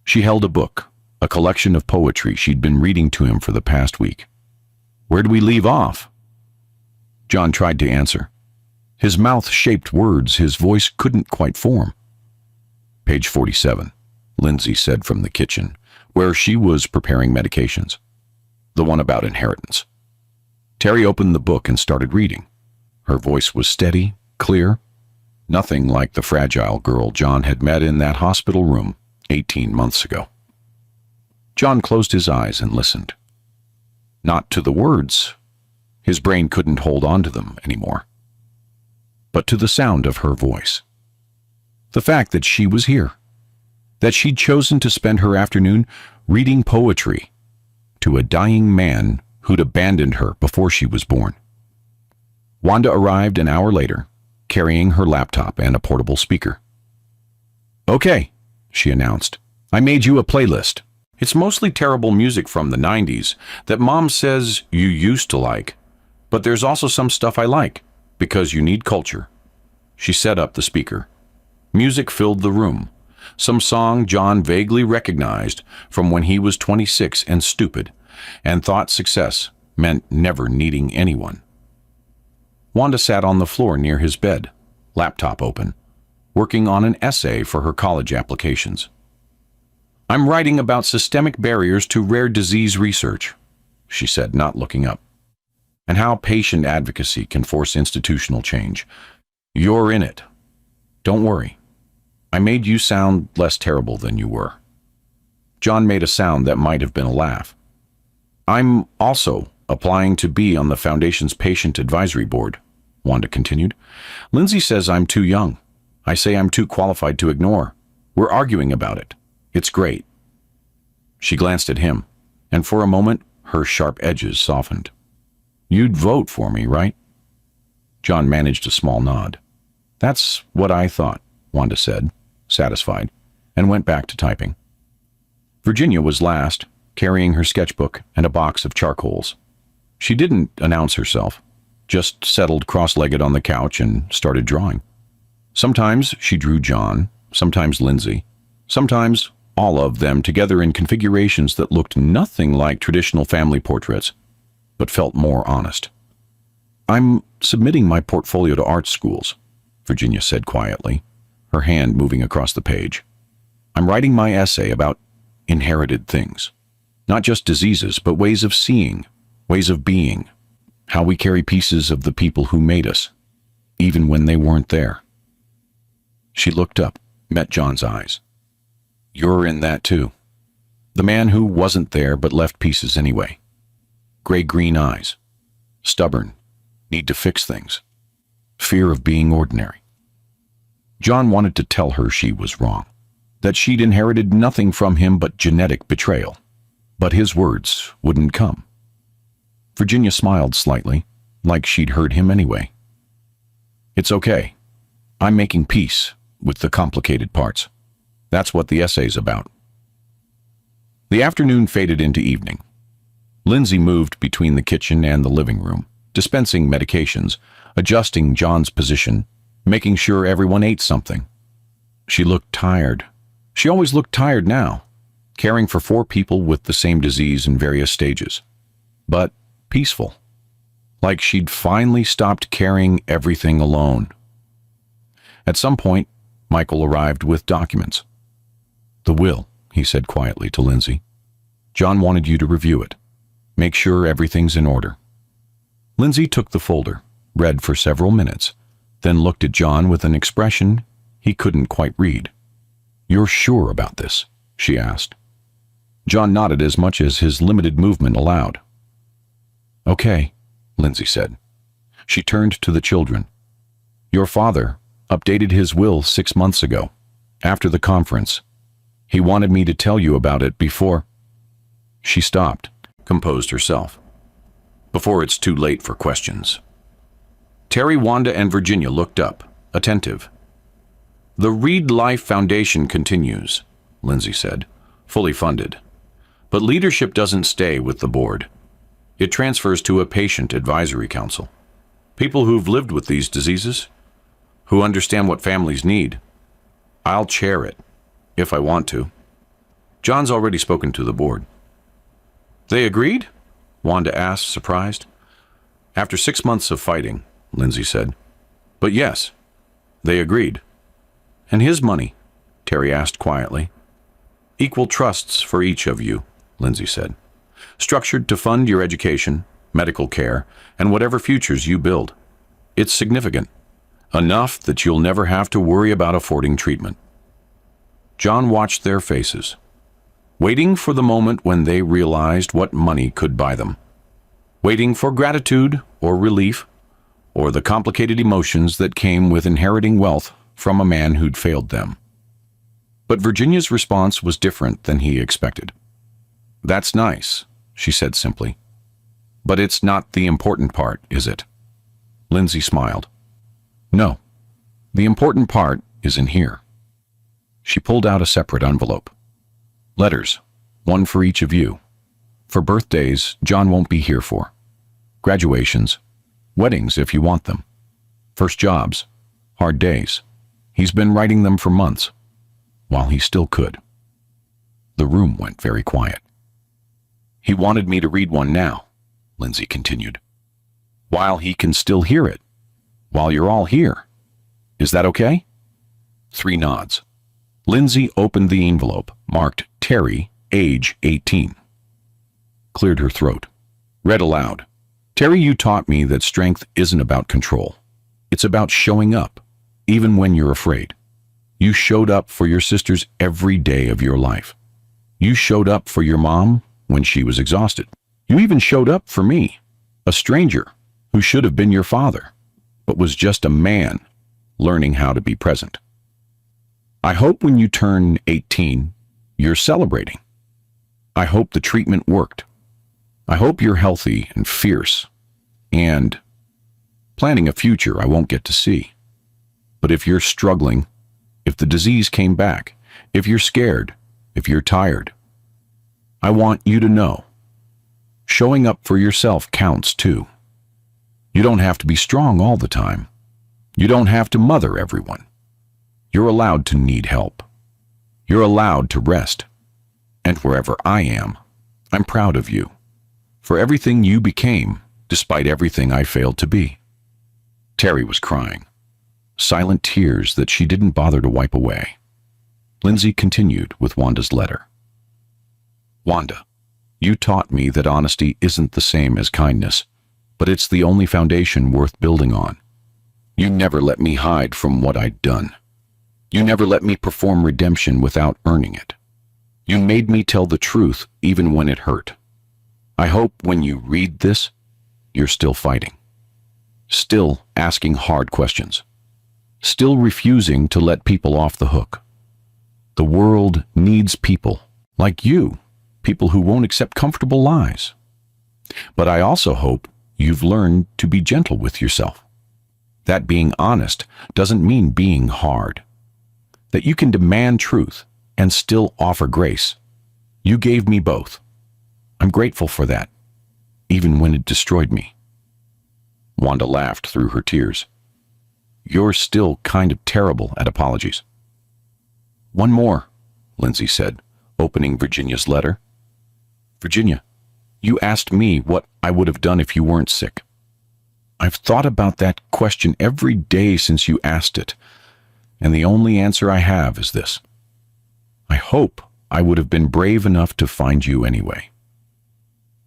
She held a book, a collection of poetry she'd been reading to him for the past week. "Where do we leave off?" John tried to answer. His mouth shaped words his voice couldn't quite form. "Page 47, Lindsay said from the kitchen, where she was preparing medications. The one about inheritance. Terry opened the book and started reading. Her voice was steady, clear, nothing like the fragile girl John had met in that hospital room 18 months ago. John closed his eyes and listened. Not to the words. His brain couldn't hold on to them anymore. But to the sound of her voice. The fact that she was here. That she'd chosen to spend her afternoon reading poetry to a dying man who'd abandoned her before she was born. Wanda arrived an hour later, carrying her laptop and a portable speaker. "Okay," she announced. "I made you a playlist. It's mostly terrible music from the 90s that Mom says you used to like, but there's also some stuff I like, because you need culture." She set up the speaker. Music filled the room. Some song John vaguely recognized from when he was 26 and stupid, and thought success meant never needing anyone. Wanda sat on the floor near his bed, laptop open, working on an essay for her college applications. "I'm writing about systemic barriers to rare disease research," she said, not looking up, "and how patient advocacy can force institutional change. You're in it. Don't worry. I made you sound less terrible than you were." John made a sound that might have been a laugh. "I'm also applying to be on the Foundation's Patient Advisory Board," Wanda continued. "Lindsay says I'm too young. I say I'm too qualified to ignore. We're arguing about it. It's great." She glanced at him, and for a moment her sharp edges softened. "You'd vote for me, right?" John managed a small nod. "That's what I thought," Wanda said, satisfied, and went back to typing. Virginia was last, carrying her sketchbook and a box of charcoals. She didn't announce herself, just settled cross-legged on the couch and started drawing. Sometimes she drew John, sometimes Lindsay, sometimes all of them together in configurations that looked nothing like traditional family portraits, but felt more honest. "I'm submitting my portfolio to art schools," Virginia said quietly, her hand moving across the page. "I'm writing my essay about inherited things. Not just diseases, but ways of seeing, ways of being, how we carry pieces of the people who made us, even when they weren't there." She looked up, met John's eyes. "You're in that too. The man who wasn't there but left pieces anyway. Gray-green eyes. Stubborn. Need to fix things. Fear of being ordinary." John wanted to tell her she was wrong, that she'd inherited nothing from him but genetic betrayal. But his words wouldn't come. Virginia smiled slightly, like she'd heard him anyway. "It's okay. I'm making peace with the complicated parts. That's what the essay's about." The afternoon faded into evening. Lindsay moved between the kitchen and the living room, dispensing medications, adjusting John's position, making sure everyone ate something. She looked tired. She always looked tired now, caring for 4 people with the same disease in various stages. But peaceful. like she'd finally stopped carrying everything alone. At some point, Michael arrived with documents. "The will," he said quietly to Lindsay. "John wanted you to review it. Make sure everything's in order." Lindsay took the folder, read for several minutes, then looked at John with an expression he couldn't quite read. "You're sure about this?" she asked. John nodded as much as his limited movement allowed. "Okay," Lindsay said. She turned to the children. "Your father updated his will 6 months ago, after the conference. He wanted me to tell you about it before—" She stopped, composed herself. "Before it's too late for questions." Terry, Wanda, and Virginia looked up, attentive. "The Reed Life Foundation continues," Lindsay said, "fully funded. But leadership doesn't stay with the board. It transfers to a patient advisory council. People who've lived with these diseases, who understand what families need. I'll chair it, if I want to. John's already spoken to the board." "They agreed?" Wanda asked, surprised. "After 6 months of fighting," Lindsay said. "But yes, they agreed." "And his money?" Terry asked quietly. "Equal trusts for each of you," Lindsay said. "Structured to fund your education, medical care, and whatever futures you build. It's significant. Enough that you'll never have to worry about affording treatment." John watched their faces, waiting for the moment when they realized what money could buy them. Waiting for gratitude or relief, or the complicated emotions that came with inheriting wealth from a man who'd failed them. But Virginia's response was different than he expected. "That's nice," she said simply. "But it's not the important part, is it?" Lindsay smiled. "No, the important part is in here." She pulled out a separate envelope. "Letters, one for each of you. For birthdays John won't be here for. Graduations, weddings if you want them. First jobs, hard days. He's been writing them for months, while he still could." The room went very quiet. "He wanted me to read one now," Lindsay continued. "While he can still hear it. While you're all here. Is that okay?" 3 nods. Lindsay opened the envelope, marked Terry, age 18. Cleared her throat. Read aloud. "Terry, you taught me that strength isn't about control. It's about showing up, even when you're afraid. You showed up for your sisters every day of your life. You showed up for your mom when she was exhausted. You even showed up for me, a stranger who should have been your father, but was just a man learning how to be present. I hope when you turn 18, you're celebrating. I hope the treatment worked. I hope you're healthy and fierce, and planning a future I won't get to see. But if you're struggling, if the disease came back, if you're scared, if you're tired, I want you to know, showing up for yourself counts too. You don't have to be strong all the time. You don't have to mother everyone. You're allowed to need help. You're allowed to rest. And wherever I am, I'm proud of you, for everything you became, despite everything I failed to be." Terry was crying, silent tears that she didn't bother to wipe away. Lindsay continued with Wanda's letter. "Wanda, you taught me that honesty isn't the same as kindness, but it's the only foundation worth building on. You never let me hide from what I'd done. You never let me perform redemption without earning it. You made me tell the truth even when it hurt. I hope when you read this, you're still fighting. Still asking hard questions. Still refusing to let people off the hook. The world needs people like you, people who won't accept comfortable lies. But I also hope you've learned to be gentle with yourself. That being honest doesn't mean being hard. That you can demand truth and still offer grace. You gave me both. I'm grateful for that, even when it destroyed me." Wanda laughed through her tears. "You're still kind of terrible at apologies." "One more," Lindsay said, opening Virginia's letter. "Virginia, you asked me what I would have done if you weren't sick. I've thought about that question every day since you asked it, and the only answer I have is this. I hope I would have been brave enough to find you anyway.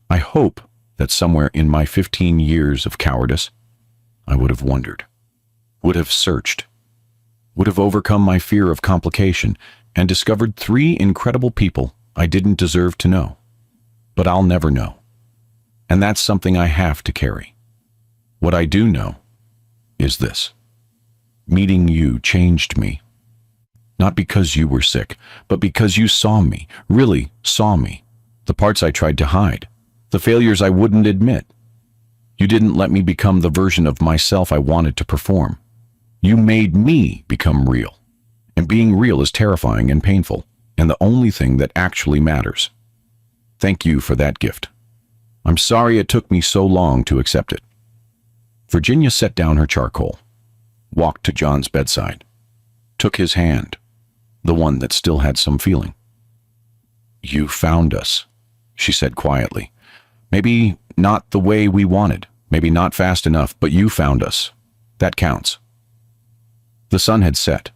I hope that somewhere in my 15 years of cowardice, I would have wondered, would have searched, would have overcome my fear of complication and discovered 3 incredible people I didn't deserve to know. But I'll never know. And that's something I have to carry. What I do know is this. Meeting you changed me. Not because you were sick, but because you saw me, really saw me. The parts I tried to hide, the failures I wouldn't admit. You didn't let me become the version of myself I wanted to perform. You made me become real. And being real is terrifying and painful, and the only thing that actually matters. Thank you for that gift. I'm sorry it took me so long to accept it. Virginia set down her charcoal, walked to John's bedside, took his hand, the one that still had some feeling. You found us, she said quietly. Maybe not the way we wanted, maybe not fast enough, but you found us. That counts. The sun had set.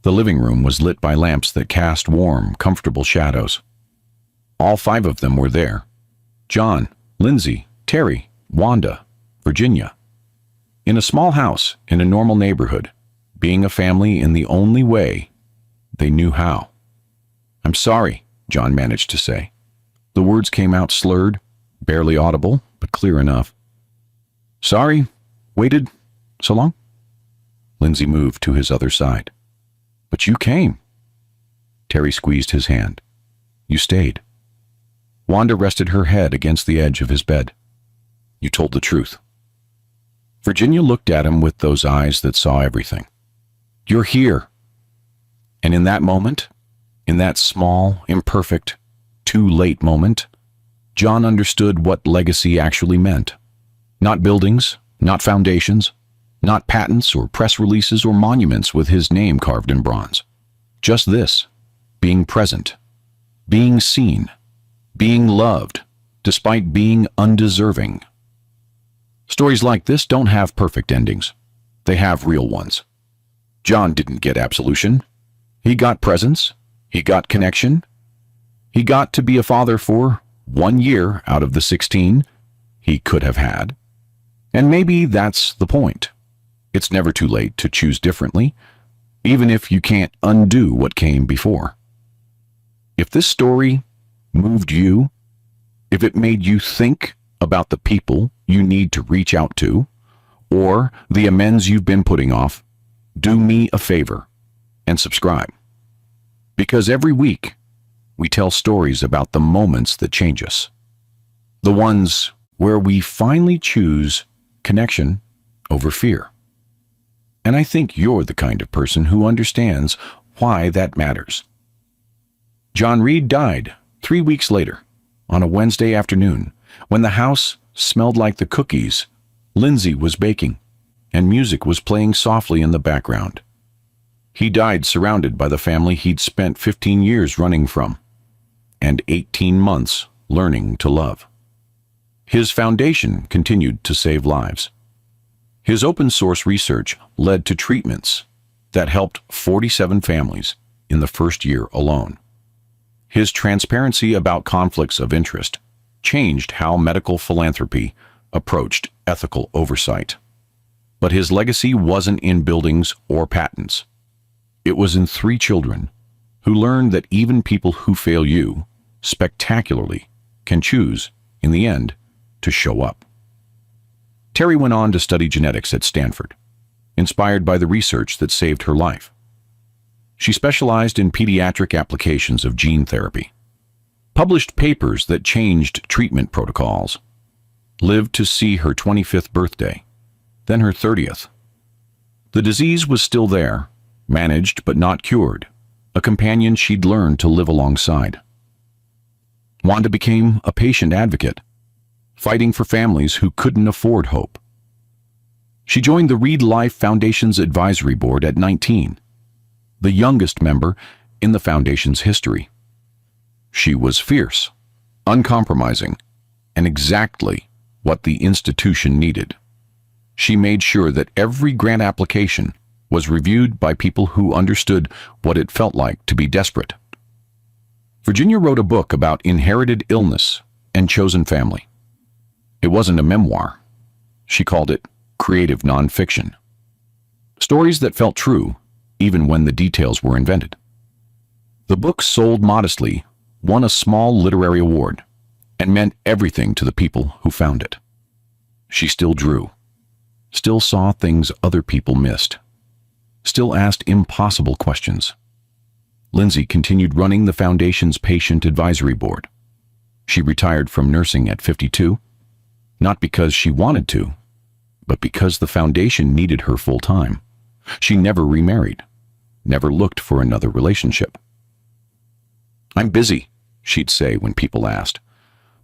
The living room was lit by lamps that cast warm, comfortable shadows. All 5 of them were there. John, Lindsay, Terry, Wanda, Virginia. In a small house, in a normal neighborhood, being a family in the only way they knew how. I'm sorry, John managed to say. The words came out slurred, barely audible, but clear enough. Sorry, waited so long? Lindsay moved to his other side. But you came. Terry squeezed his hand. You stayed. Wanda rested her head against the edge of his bed. You told the truth. Virginia looked at him with those eyes that saw everything. You're here. And in that moment, in that small, imperfect, too late moment, John understood what legacy actually meant. Not buildings, not foundations, not patents or press releases or monuments with his name carved in bronze. Just this, being present, being seen, being loved, despite being undeserving. Stories like this don't have perfect endings. They have real ones. John didn't get absolution. He got presence. He got connection. He got to be a father for 1 year out of the 16 he could have had. And maybe that's the point. It's never too late to choose differently, even if you can't undo what came before. If this story moved you, if it made you think about the people you need to reach out to, or the amends you've been putting off, do me a favor and subscribe. Because every week, we tell stories about the moments that change us. The ones where we finally choose connection over fear. And I think you're the kind of person who understands why that matters. John Reed died 3 weeks later, on a Wednesday afternoon, when the house smelled like the cookies Lindsay was baking, and music was playing softly in the background. He died surrounded by the family he'd spent 15 years running from, and 18 months learning to love. His foundation continued to save lives. His open-source research led to treatments that helped 47 families in the first year alone. His transparency about conflicts of interest changed how medical philanthropy approached ethical oversight. But his legacy wasn't in buildings or patents. It was in 3 children who learned that even people who fail you spectacularly can choose, in the end, to show up. Terry went on to study genetics at Stanford, inspired by the research that saved her life. She specialized in pediatric applications of gene therapy, published papers that changed treatment protocols, lived to see her 25th birthday, then her 30th. The disease was still there, managed but not cured, a companion she'd learned to live alongside. Wanda became a patient advocate, fighting for families who couldn't afford hope. She joined the Reed Life Foundation's advisory board at 19, the youngest member in the foundation's history. She was fierce, uncompromising, and exactly what the institution needed. She made sure that every grant application was reviewed by people who understood what it felt like to be desperate. Virginia wrote a book about inherited illness and chosen family. It wasn't a memoir. She called it creative nonfiction. Stories that felt true, even when the details were invented. The book sold modestly, won a small literary award, and meant everything to the people who found it. She still drew, still saw things other people missed, still asked impossible questions. Lindsay continued running the Foundation's Patient Advisory Board. She retired from nursing at 52, not because she wanted to, but because the Foundation needed her full-time. She never remarried, never looked for another relationship. "I'm busy," she'd say when people asked.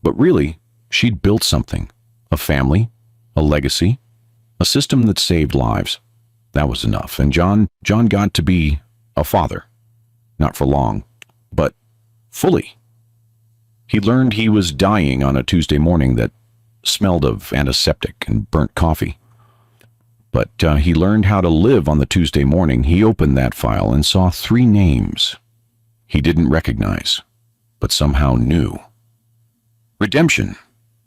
But really, she'd built something, a family, a legacy, a system that saved lives. That was enough, and John got to be a father. Not for long, but fully. He learned he was dying on a Tuesday morning that smelled of antiseptic and burnt coffee. But he learned how to live on the Tuesday morning. He opened that file and saw 3 names he didn't recognize, but somehow knew. Redemption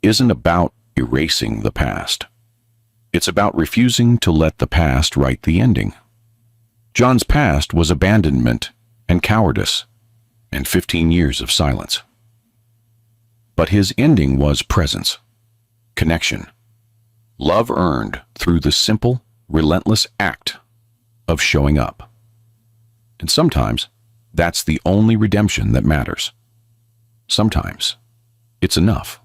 isn't about erasing the past. It's about refusing to let the past write the ending. John's past was abandonment and cowardice, and 15 years of silence. But his ending was presence, connection, love earned through the simple, relentless act of showing up. And sometimes, that's the only redemption that matters. Sometimes, it's enough.